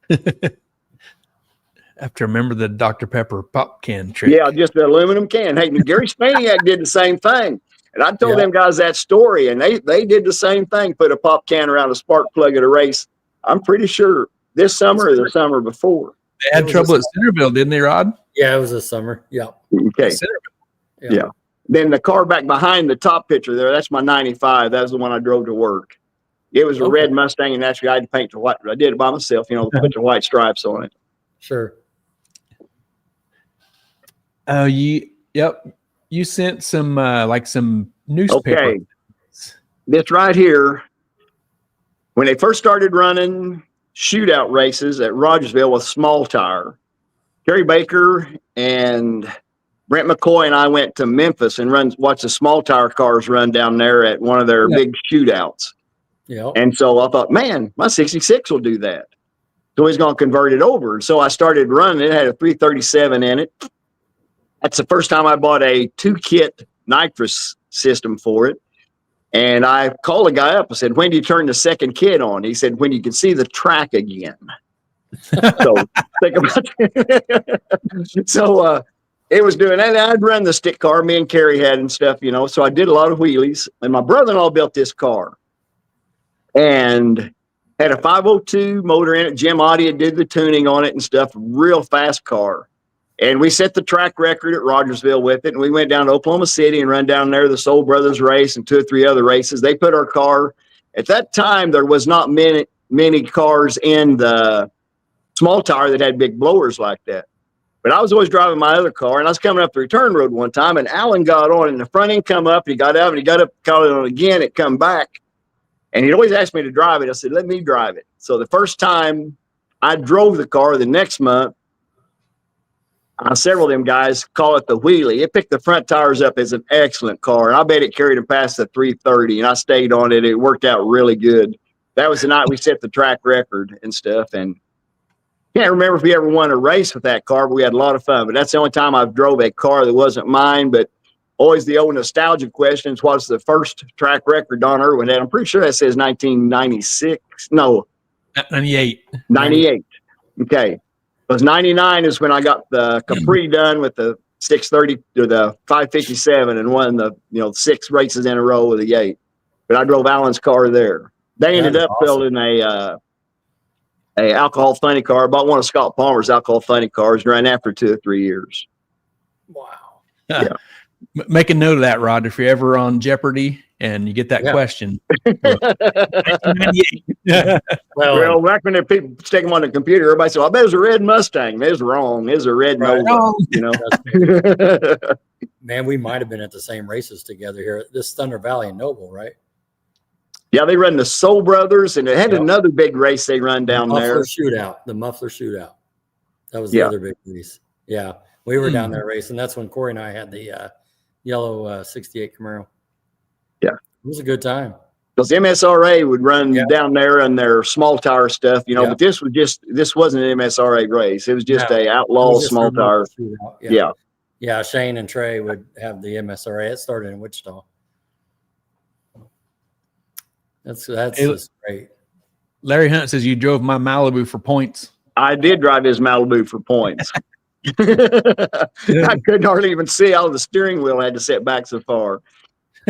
I have to remember the Dr. Pepper pop can trick. Yeah, just the aluminum can. Hey, Gary Spaniak did the same thing. And I told them guys that story, and they did the same thing, put a pop can around a spark plug at a race. I'm pretty sure this summer or the summer before. They had trouble at Centerville, didn't they, Rod? Yeah, it was this summer. Yeah. Okay. Yeah. Then the car back behind the top picture there, that's my 95. That was the one I drove to work. It was a red Mustang, and actually I had to paint the white. I did it by myself, you know, put the white stripes on it. Sure. Oh, you sent some like some newspaper. Okay. This right here, when they first started running shootout races at Rogersville with small tire, Kerry Baker and Brent McCoy and I went to Memphis and watched the small tire cars run down there at one of their big shootouts. Yeah. And so I thought, man, my 66 will do that. So he's going to convert it over. And so I started running. It had a 337 in it. That's the first time I bought a 2-kit nitrous system for it. And I called the guy up. I said, when do you turn the second kit on? He said, when you can see the track again. So think about it. So it was doing that. I'd run the stick car me and Carrie had and stuff, you know. So I did a lot of wheelies. And my brother-in-law built this car and had a 502 motor in it. Jim Audia did the tuning on it and stuff. Real fast car. And we set the track record at Rogersville with it. And we went down to Oklahoma City and run down there the Soul Brothers race and 2 or 3 other races. They put our car. At that time, there was not many cars in the small tower that had big blowers like that. But I was always driving my other car, and I was coming up the return road one time, and Alan got on, and the front end come up, and he got out, and he got up, caught it on again, it come back. And he'd always ask me to drive it. I said, let me drive it. So the first time I drove the car the next month, several of them guys call it the wheelie. It picked the front tires up as an excellent car, and I bet it carried them past the 330, and I stayed on it. It worked out really good. That was the night we set the track record and stuff, and can't remember if we ever won a race with that car, but we had a lot of fun. But that's the only time I've drove a car that wasn't mine. But always the old nostalgia questions. What's the first track record Don Irwin had? I'm pretty sure that says 1996. No. 98. 98. Okay. Because 99 is when I got the Capri done with the 630 or the 557 and won the 6 races in a row with the 8. But I drove Alan's car there. They ended up building a alcohol funny car. I bought one of Scott Palmer's alcohol funny cars, ran after 2 or 3 years. Wow. Yeah. Make a note of that, Rod, if you're ever on Jeopardy and you get that question. 1998. Well, back when people stick them on the computer, everybody said, I bet it was a red Mustang. It was wrong. It was a red Nova. Man, we might have been at the same races together here. This Thunder Valley and Noble, right? Yeah, they run the Soul Brothers, and they had another big race they run down there. The Muffler Shootout. That was the other big race. Yeah, we were down there racing. That's when Corey and I had the yellow 68 Camaro. Yeah. It was a good time. Because MSRA would run down there on their small tower stuff, but this wasn't an MSRA race. It was just a outlaw small tower. Yeah, Shane and Trey would have the MSRA. It started in Wichita. That's just great. Larry Hunt says you drove my Malibu for points. I did drive his Malibu for points. I couldn't hardly even see out of the steering wheel. I had to sit back so far.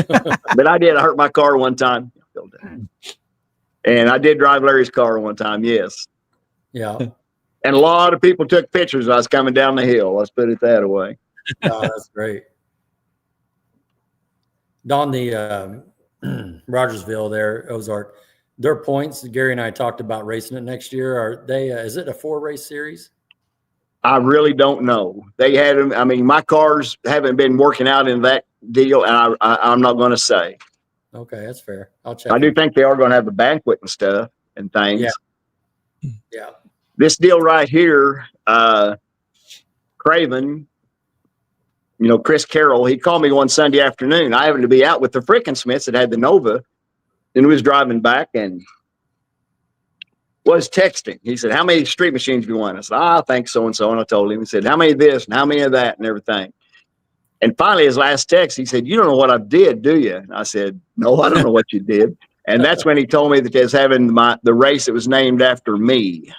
But I did. I hurt my car one time. And I did drive Larry's car one time, yes. Yeah. And a lot of people took pictures as I was coming down the hill. Let's put it that way. Oh, that's great. Don, the Rogersville there, Ozark, their points, Gary and I talked about racing it next year. Are they, is it a 4-race series? I really don't know. They had them. I mean, my cars haven't been working out in that deal, and I'm not going to say. Okay, that's fair. I'll check. I do think they are going to have a banquet and stuff and things. Yeah. This deal right here, Craven, Chris Carroll, he called me one Sunday afternoon. I happened to be out with the frickin' Smiths that had the Nova, and was driving back and was texting. He said, how many street machines do you want? I said, I think so-and-so. And I told him, he said, how many of this and how many of that and everything. And finally, his last text, he said, you don't know what I did, do you? And I said, no, I don't know what you did. And that's when he told me that they was having the race that was named after me.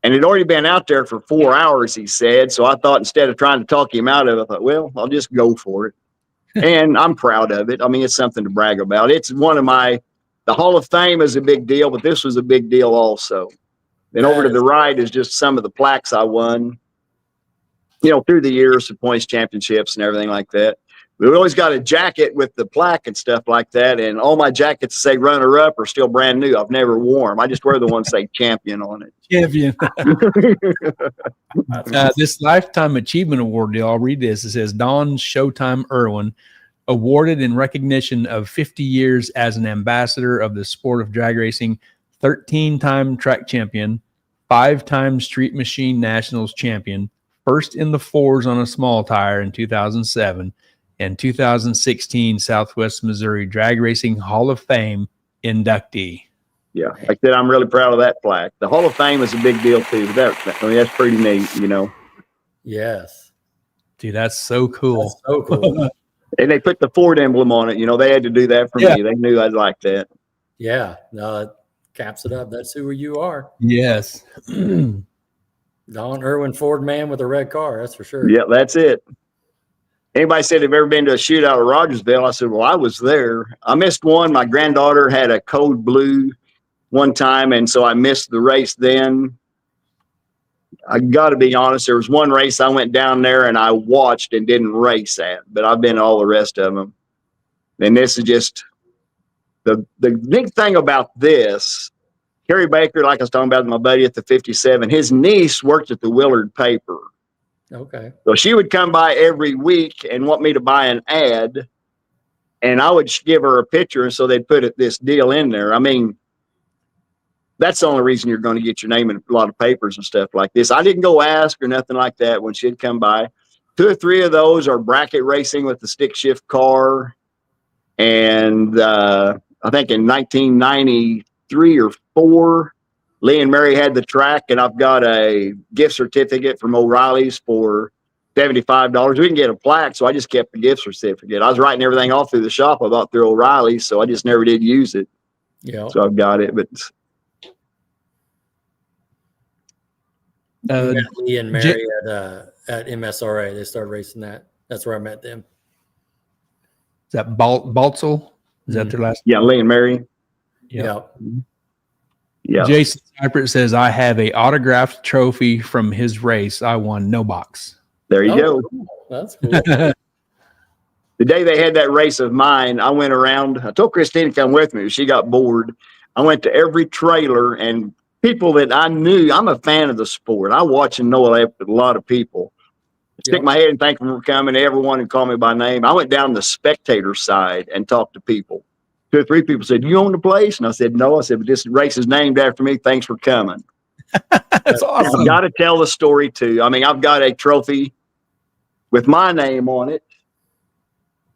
And it had already been out there for 4 hours, he said. So I thought instead of trying to talk him out of it, I thought, well, I'll just go for it. And I'm proud of it. I mean, it's something to brag about. It's one of the Hall of Fame is a big deal, but this was a big deal also. And over to the right is just some of the plaques I won, through the years, the points championships and everything like that. We always got a jacket with the plaque and stuff like that. And all my jackets that say runner up are still brand new. I've never worn them. I just wear the ones that say champion on it. Champion. This Lifetime Achievement Award deal, I'll read this. It says, Don Showtime Irwin, awarded in recognition of 50 years as an ambassador of the sport of drag racing, 13-time track champion, 5-time Street Machine Nationals champion, first in the 4s on a small tire in 2007, and 2016 Southwest Missouri Drag Racing Hall of Fame inductee. Yeah, like I said, I'm really proud of that plaque. The Hall of Fame is a big deal too. That's pretty neat, Yes. Dude, that's so cool. That's so cool. And they put the Ford emblem on it. They had to do that for me. They knew I'd like that. Yeah. No, it caps it up. That's who you are. Yes. Don ERWIN Ford man with a red car. That's for sure. Yeah, that's it. Anybody said they've ever been to a shootout at Rogersville? I said, well, I was there. I missed one. My granddaughter had a code blue one time, and so I missed the race then. I got to be honest, there was one race I went down there and I watched and didn't race at, but I've been to all the rest of them. And this is just the big thing about this. Kerry Baker, like I was talking about, my buddy at the 57, his niece worked at the Willard paper. Okay. So she would come by every week and want me to buy an ad, and I would give her a picture, and so they'd put this deal in there. I mean, that's the only reason you're going to get your name in a lot of papers and stuff like this. I didn't go ask or nothing like that when she'd come by. 2 or 3 of those are bracket racing with the stick shift car. And I think in 1993 or 4, Lee and Mary had the track, and I've got a gift certificate from O'Reilly's for $75. We didn't get a plaque, so I just kept the gift certificate. I was writing everything off through the shop I bought through O'Reilly's, so I just never did use it. Yeah. So I've got it, but Lee and Mary at MSRA. They started racing that. That's where I met them. Is that Baltzel? Is that their last? yeah, Lee and Mary. Yeah. Yeah. Jason Cypert says, I have a autographed trophy from his race. I won no box. There you go. Cool. That's cool. The day they had that race of mine, I went around. I told Christine to come with me. She got bored. I went to every trailer, and people that I knew. I'm a fan of the sport. I watch and know a lot of people. Stick my head and thank them for coming. Everyone and call me by name. I went down the spectator side and talked to people. 2 or 3 people said, "You own the place?" And I said, "No." I said, "But this race is named after me. Thanks for coming." That's awesome. I've got to tell the story too. I mean, I've got a trophy with my name on it,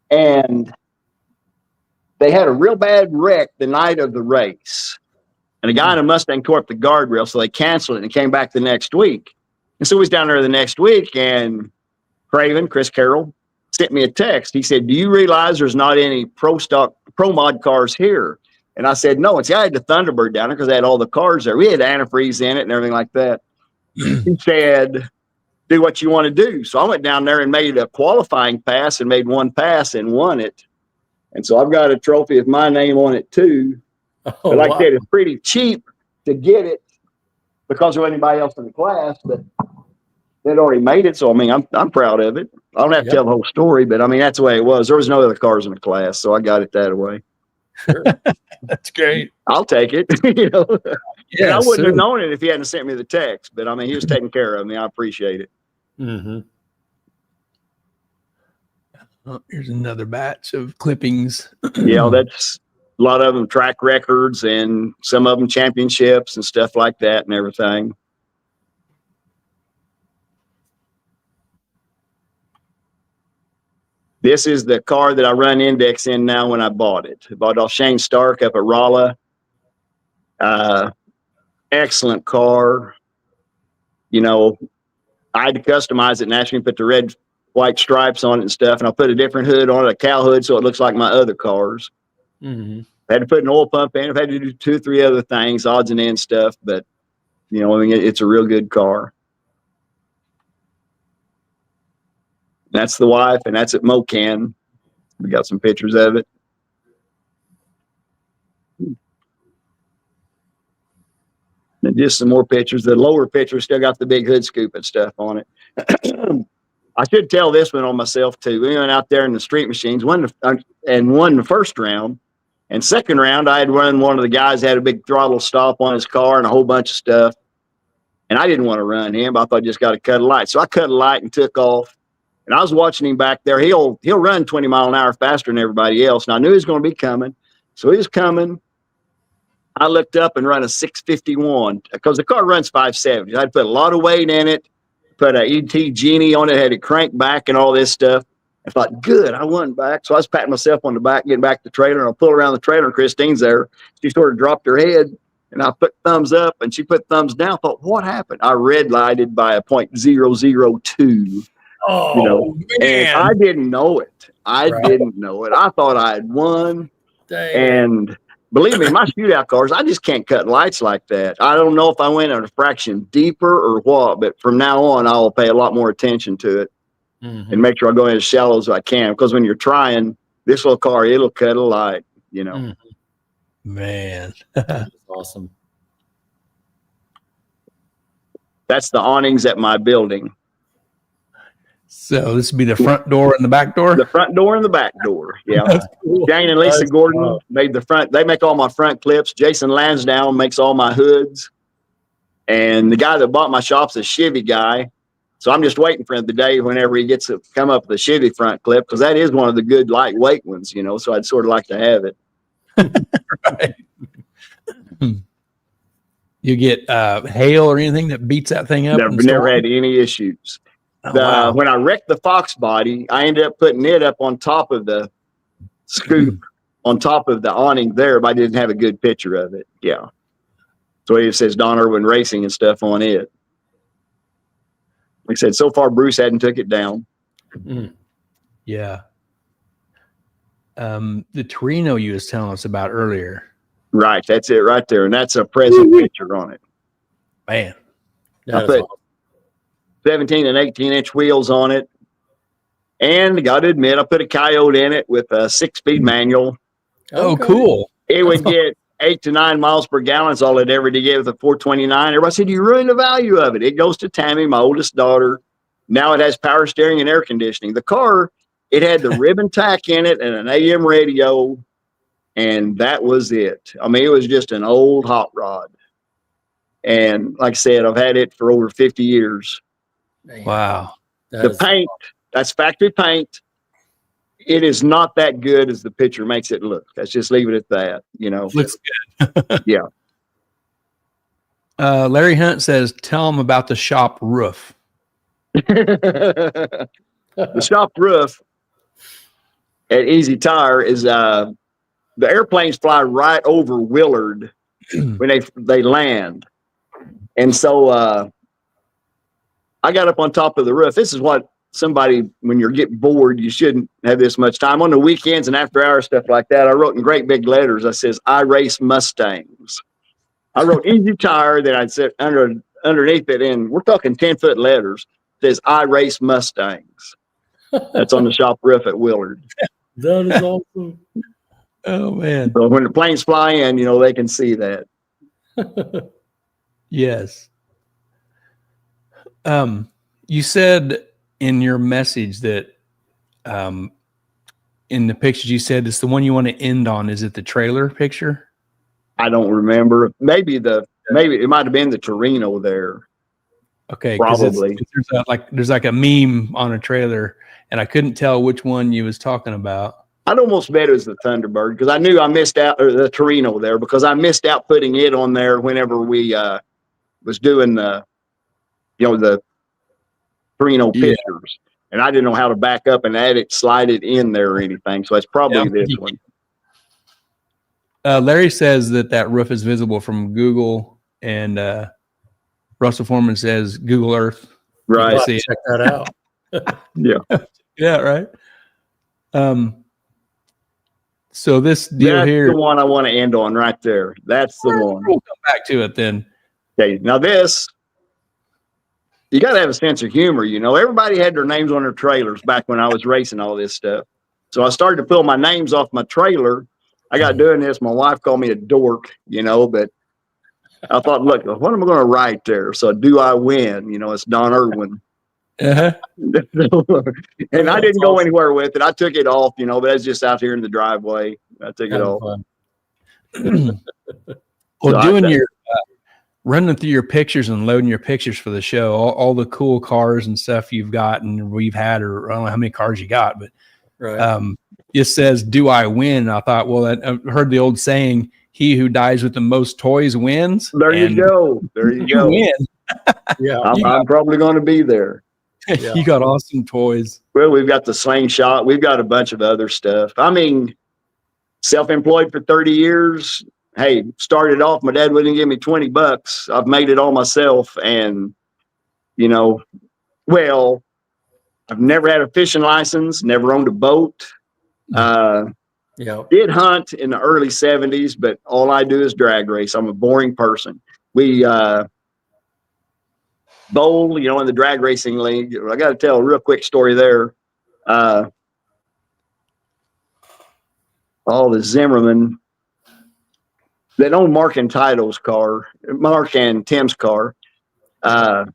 and they had a real bad wreck the night of the race, and a guy in a Mustang tore up the guardrail, so they canceled it and came back the next week. And so we was down there the next week, and Chris Carroll, sent me a text. He said, "Do you realize there's not any pro mod cars here?" And I said, "No." It's I had the Thunderbird down there because they had all the cars there. We had antifreeze in it and everything like that. He said, "Do what you want to do." So I went down there and made a qualifying pass and made one pass and won it. And so I've got a trophy with my name on it too. But like I said, it's pretty cheap to get it because of anybody else in the class, but they'd already made it. So, I mean, I'm proud of it. I don't have to tell the whole story, but I mean, that's the way it was. There was no other cars in the class, so I got it that way. Sure. That's great. I'll take it. You know, Yeah, I wouldn't have known it if he hadn't sent me the text, but I mean, he was taking care of me. I appreciate it. Mm-hmm. Oh, here's another batch of clippings. Yeah, that's a lot of them track records and some of them championships and stuff like that and everything. This is the car that I run index in now when I bought it. I bought it off Shane Stark up at Rolla. Excellent car. You know, I had to customize it and actually put the red, white stripes on it and stuff. And I put a different hood on it, a cow hood, so it looks like my other cars. Mm-hmm. I had to put an oil pump in. I've had to do 2 or 3 other things, odds and ends stuff. But, you know, I mean, it's a real good car. That's the wife, and that's at Mocan. We got some pictures of it. And just some more pictures. The lower picture still got the big hood scoop and stuff on it. I should tell this one on myself too. We went out there in the street machines, won the first round. And second round, I had run one of the guys that had a big throttle stop on his car and a whole bunch of stuff. And I didn't want to run him. I thought I just got to cut a light. So I cut a light and took off. And I was watching him back there. He'll run 20 mile an hour faster than everybody else. And I knew he was going to be coming. So he was coming. I looked up and run a 651 because the car runs 570. I'd put a lot of weight in it, put a ET Genie on it, had it cranked back and all this stuff. I thought, good, I won back. So I was patting myself on the back, getting back to the trailer, and I pull around the trailer, and Christine's there. She sort of dropped her head, and I put thumbs up, and she put thumbs down. I thought, what happened? I red lighted by a .002. Oh, you know, man. and I didn't know it. I didn't know it. I thought I had won. Dang. And believe me, my shootout cars, I just can't cut lights like that. I don't know if I went a fraction deeper or what, but from now on, I'll pay a lot more attention to it and make sure I go in as shallow as I can. Because when you're trying this little car, it'll cut a light, you know. Man. That's awesome. That's the awnings at my building. So this would be the front door and the back door? The front door and the back door. Yeah. That's cool. Jane and Lisa Gordon made the front. They make all my front clips. Jason Lansdowne makes all my hoods. And the guy that bought my shop's a Chevy guy. So I'm just waiting for the day whenever he gets to come up with a Chevy front clip, because that is one of the good lightweight ones, you know, so I'd sort of like to have it. Right. You get hail or anything that beats that thing up? Never had any issues. Wow. When I wrecked the Fox body, I ended up putting it up on top of the scoop, on top of the awning there, but I didn't have a good picture of it. Yeah. So it says Don Irwin Racing and stuff on it. Like I said, so far Bruce hadn't took it down. Yeah. The Torino you was telling us about earlier. Right. That's it right there. And that's a present picture on it. Man. I put 17 and 18-inch wheels on it. And I got to admit, I put a Coyote in it with a 6-speed manual. Oh, cool. It would get 8 to 9 miles per gallon. That's all it ever did get with a 429. Everybody said, you ruined the value of it. It goes to Tammy, my oldest daughter. Now it has power steering and air conditioning. The car, it had the ribbon tack in it and an AM radio. And that was it. I mean, it was just an old hot rod. And like I said, I've had it for over 50 years. Wow. The paint, that's factory paint. It is not that good as the picture makes it look. Let's just leave it at that, you know. Looks good. Yeah. Larry Hunt says, tell him about the shop roof. The shop roof at Easy Tire is the airplanes fly right over Willard when they land. And so I got up on top of the roof. This is what somebody, when you're getting bored, you shouldn't have this much time. On the weekends and after hours, stuff like that, I wrote in great big letters, I says, I race Mustangs. I wrote Easy Tire, then I'd set underneath it, and we're talking 10-foot letters, says, I race Mustangs. That's on the shop roof at Willard. That is awesome. Oh, man. So when the planes fly in, you know, they can see that. Yes. You said in your message that in the pictures you said it's the one you want to end on. Is it the trailer picture? I don't remember. Maybe it might have been the Torino there. Okay, probably. There's like a meme on a trailer, and I couldn't tell which one you was talking about. I'd almost bet it was the Thunderbird, because I knew I missed out, or the Torino there, because I missed out putting it on there whenever we was doing the Torino pictures, and I didn't know how to back up and add it, slide it in there or anything. So it's probably this one. Larry says that roof is visible from Google, and Russell Foreman says Google Earth. Right. Check that out. Yeah. Yeah. Right. So this deal That's here, the one I want to end on right there. That's the one. We'll come back to it then. Okay. Now this, you got to have a sense of humor. You know, everybody had their names on their trailers back when I was racing all this stuff. So I started to pull my names off my trailer. I got doing this. My wife called me a dork, you know, but I thought, look, what am I going to write there? So do I win? You know, it's Don Irwin. Uh-huh. And I didn't go anywhere with it. I took it off, you know, but it's just out here in the driveway. I took it off. Well, doing your running through your pictures and loading your pictures for the show, all the cool cars and stuff you've got and we've had, or I don't know how many cars you got, but it says, do I win? I thought, well, I heard the old saying, he who dies with the most toys wins. There you go. There you go. Win. Yeah. I'm probably going to be there. Yeah. You got awesome toys. Well, we've got the slingshot. We've got a bunch of other stuff. I mean, self-employed for 30 years. Hey, started off, my dad wouldn't give me $20. I've made it all myself. And, you know, well, I've never had a fishing license, never owned a boat. Yeah. Did hunt in the early 70s, but all I do is drag race. I'm a boring person. We bowl, in the drag racing league. I got to tell a real quick story there. All the Zimmerman that owned Mark and Tim's car. What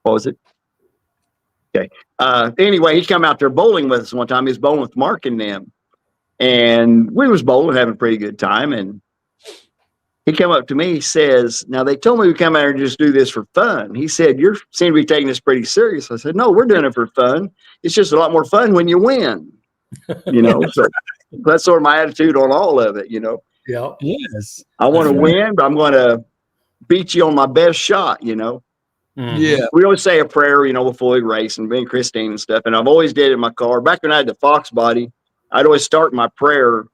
was it? Okay. Anyway, he come out there bowling with us one time. He was bowling with Mark and them. And we was bowling, having a pretty good time. And he came up to me, he says, now they told me we come out here and just do this for fun. He said, you seem to be taking this pretty serious. I said, no, we're doing it for fun. It's just a lot more fun when you win. So that's sort of my attitude on all of it, Yeah. Yes. I want to win, but I'm going to beat you on my best shot, Mhm. Yeah. We always say a prayer, before we race, and me and Christine and stuff. And I've always did it in my car. Back when I had the Fox body, I'd always start my prayer,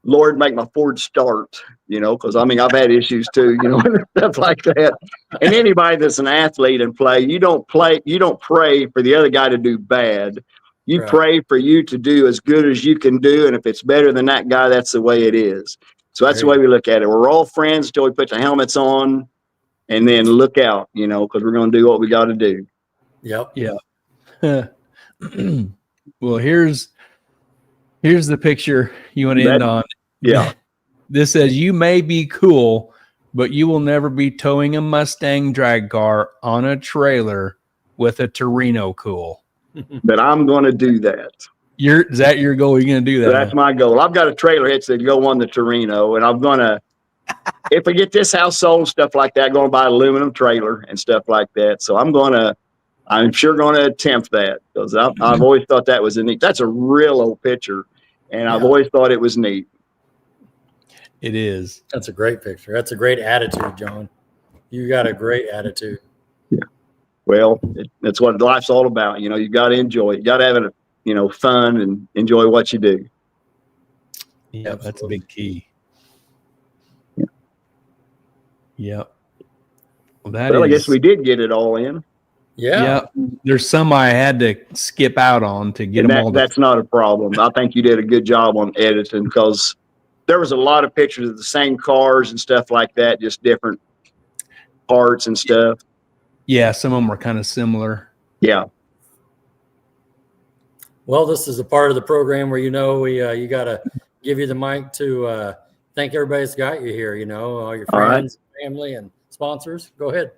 Lord, make my Ford start, because I've had issues too, and stuff like that. And anybody that's an athlete and you don't pray for the other guy to do bad. You pray for you to do as good as you can do. And if it's better than that guy, that's the way it is. So that's the way we look at it. We're all friends until we put the helmets on, and then look out, because we're going to do what we got to do. Yep. Yeah. Well, here's the picture you want to end on. Yeah. This says, you may be cool, but you will never be towing a Mustang drag car on a trailer with a Torino cool. But I'm going to do that. Is that your goal? You're going to do that? So that's my goal. I've got a trailer hitch that go on the Torino, and I'm going to, if I get this house sold, stuff like that, going to buy an aluminum trailer and stuff like that. So I'm sure going to attempt that, because I've always thought that was that's a real old picture, and I've always thought it was neat. It is. That's a great picture. That's a great attitude, John. You got a great attitude. Yeah. Well, that's what life's all about. You got to enjoy it. You got to have it, fun and enjoy what you do. Yeah, that's a big key. Yeah. Yep. Well, I guess we did get it all in. Yeah. There's some I had to skip out on to get them all. That's not a problem. I think you did a good job on editing, because there was a lot of pictures of the same cars and stuff like that, just different parts and stuff. Yeah, some of them were kind of similar. Yeah. Well, this is a part of the program where, you got to give you the mic to thank everybody that's got you here, all your friends, family, and sponsors. Go ahead.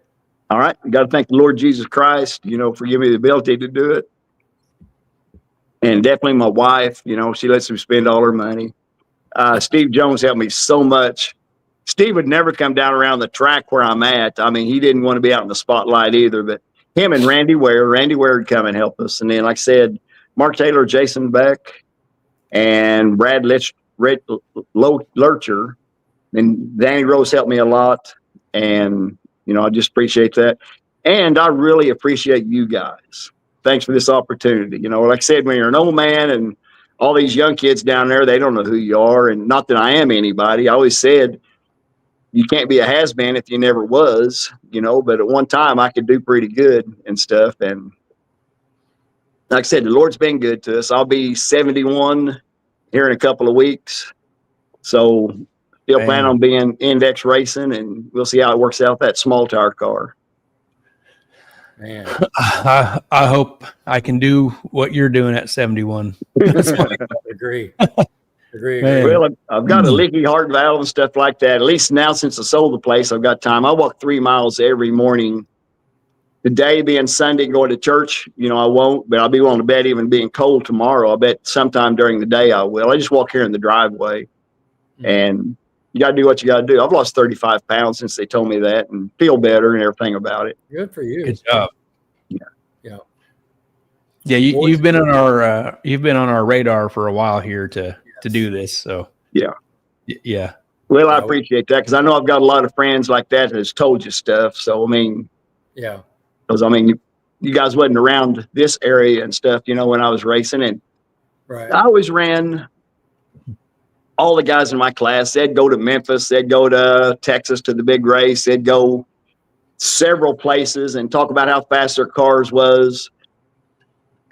All right. We got to thank the Lord Jesus Christ, for giving me the ability to do it. And definitely my wife, she lets me spend all her money. Steve Jones helped me so much. Steve would never come down around the track where I'm at. He didn't want to be out in the spotlight either, but him and Randy Ware would come and help us. And then, like I said, Mark Taylor, Jason Beck, and Brad Lurcher, and Danny Rose helped me a lot. And, I just appreciate that. And I really appreciate you guys. Thanks for this opportunity. Like I said, when you're an old man and all these young kids down there, they don't know who you are. And not that I am anybody. I always said, you can't be a has-been if you never was, but at one time I could do pretty good and stuff. And like I said, the Lord's been good to us. I'll be 71 here in a couple of weeks. So still plan on being index racing, and we'll see how it works out, that small tire car. Man. I hope I can do what you're doing at 71. Agree. Well, I've got a leaky heart valve and stuff like that. At least now, since I sold the place, I've got time. I walk 3 miles every morning. Today being Sunday, going to church, I won't, but I'll be willing to bet, even being cold tomorrow, I bet sometime during the day I will. I just walk here in the driveway, and you got to do what you got to do. I've lost 35 pounds since they told me that, and feel better and everything about it. Good for you. Good job. Yeah. You've been on our radar for a while here to do this. So yeah. Well, I appreciate that, because I know I've got a lot of friends like that has told you stuff. So yeah. Because you guys wasn't around this area and stuff, when I was racing, and I always ran. All the guys in my class, they'd go to Memphis, they'd go to Texas to the big race, they'd go several places and talk about how fast their cars was.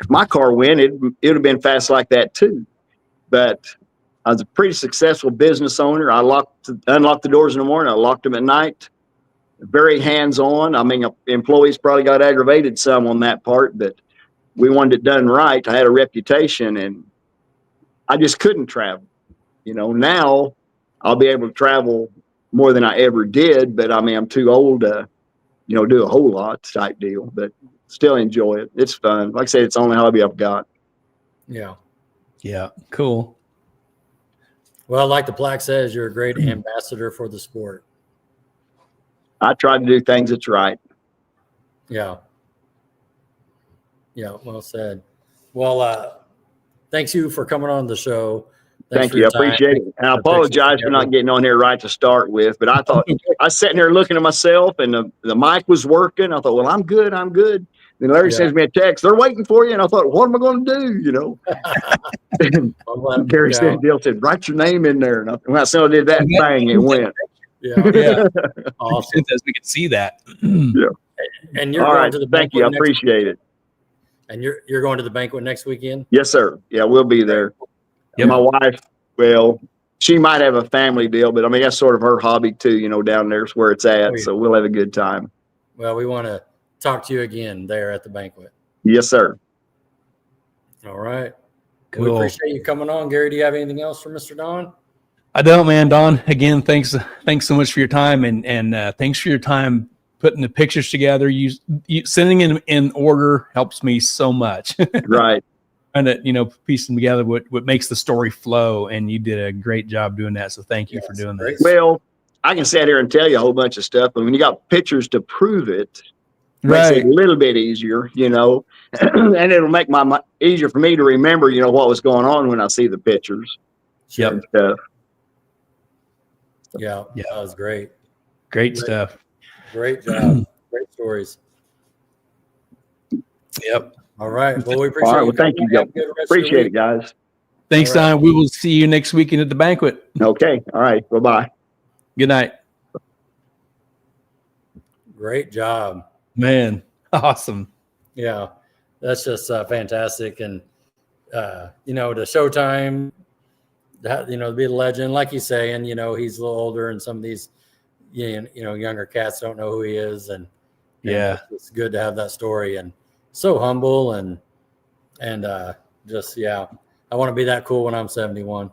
If my car went, it would have been fast like that too. but I was a pretty successful business owner. I unlocked the doors in the morning. I locked them at night. Very hands-on. I mean, employees probably got aggravated some on that part, but we wanted it done right. I had a reputation, and I just couldn't travel. Now I'll be able to travel more than I ever did, but I mean, I'm too old to, do a whole lot type deal, but still enjoy it. It's fun. Like I said, it's the only hobby I've got. Yeah. Yeah. Cool. Well, like the plaque says, you're a great ambassador for the sport. I try to do things that's right. Yeah. Yeah. Well said. Well, thanks you for coming on the show. Thank you. I appreciate it. And I apologize for not getting on here right to start with, but I thought I was sitting there looking at myself and the mic was working. I thought, well, I'm good. Then Larry sends me a text. They're waiting for you. And I thought, what am I going to do? Gary said, Dale said, write your name in there. And when I did that, bang, it went. Yeah. Awesome. As we could see that. Yeah. And you're all going right. to the Thank you. I appreciate it. And you're going to the banquet next weekend? Yes, sir. Yeah, we'll be there. Yep. My wife, well, she might have a family deal, but I mean, that's sort of her hobby too, down there's where it's at. So we'll have a good time. Well, we want to talk to you again there at the banquet. Yes, sir. All right. Cool. We appreciate you coming on. Gary, do you have anything else for Mr. Don? I don't, man. Don, again, thanks so much for your time, and thanks for your time putting the pictures together. You sending them in order helps me so much. Right. Trying to, piece them together, what makes the story flow, and you did a great job doing that. So thank you for doing that. Well, I can sit here and tell you a whole bunch of stuff, but when you got pictures to prove it, makes it a little bit easier, and it'll make easier for me to remember, what was going on when I see the pictures. Yep. And stuff. Yeah. That was great. Great stuff. Great job. Great stories. Yep. All right. Well, we appreciate All right. Well, thank you. Appreciate it, guys. Thanks, Don. We will see you next weekend at the banquet. Okay. All right. Bye-bye. Good night. Great job. Man, awesome. Yeah. That's just fantastic. And, the Showtime, to be the legend, like you say, and, he's a little older and some of these, younger cats don't know who he is. And it's good to have that story, and so humble and just, I want to be that cool when I'm 71.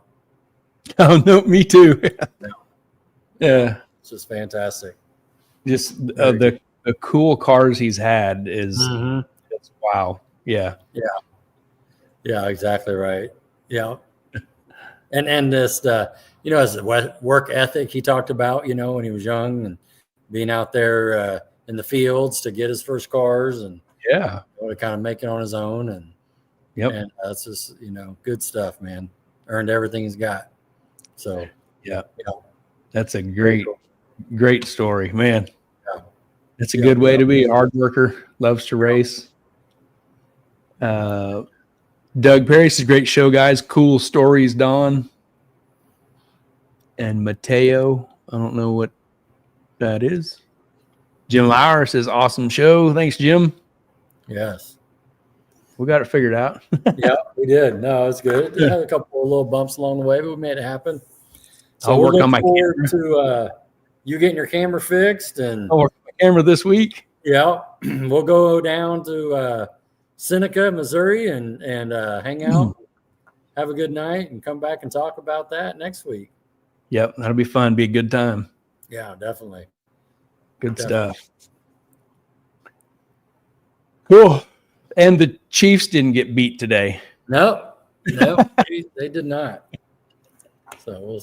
Oh, no, me too. Yeah. It's just fantastic. Just the cool cars he's had is wow. Yeah. Yeah, exactly right. Yeah. And this, his work ethic he talked about, when he was young and being out there in the fields to get his first cars and to kind of make it on his own. And and that's just, good stuff, man. Earned everything he's got. So, that's a great story, man. Yeah. That's a good way to be. A hard worker, loves to race. Doug Perry, this is a great show, guys. Cool stories, Don. And Mateo, I don't know what that is. Jim Lauer says, awesome show. Thanks, Jim. Yes. We got it figured out. Yeah, we did. No, it's good. We had a couple of little bumps along the way, but we made it happen. So I'll work on my camera. To you getting your camera fixed, and I'll work on my camera this week. Yeah, we'll go down to Seneca, Missouri, and hang out, have a good night, and come back and talk about that next week. Yep, that'll be fun. Be a good time. Yeah, definitely. Good stuff. Cool. And the Chiefs didn't get beat today. No, they did not. So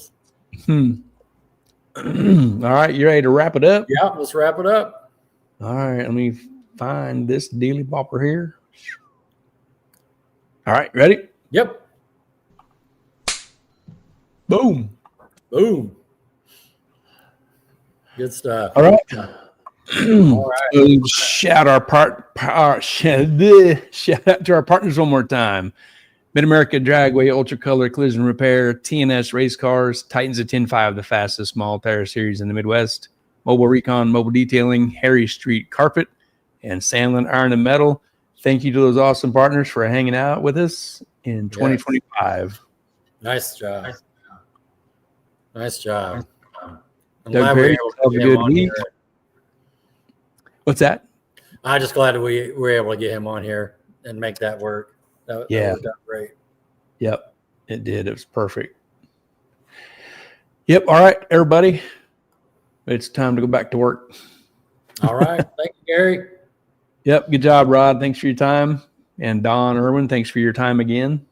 All right, you ready to wrap it up? Yeah, let's wrap it up. All right, let me find this dealy bopper here. All right, ready? Yep. Boom. Boom. Good stuff. All right. All right. So shout out to our partners one more time. Mid-America Dragway, Ultra Color Collision Repair, TNS Race Cars, Titans of 10.5, the fastest small tire series in the Midwest, Mobile Recon, Mobile Detailing, Harry Street Carpet, and Sandlin Iron and Metal. Thank you to those awesome partners for hanging out with us in 2025. Nice job. Nice job. I'm Doug glad Perry, we were able to have a get him good on week. here. What's that? I'm just glad we were able to get him on here and make that work. That worked out great. Yep, it did. It was perfect. Yep. All right, everybody. It's time to go back to work. All right. Thank you, Gary. Yep. Good job, Rod. Thanks for your time. And Don, Erwin, thanks for your time again.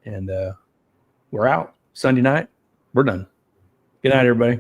And we're out. Sunday night, we're done. Good night, everybody.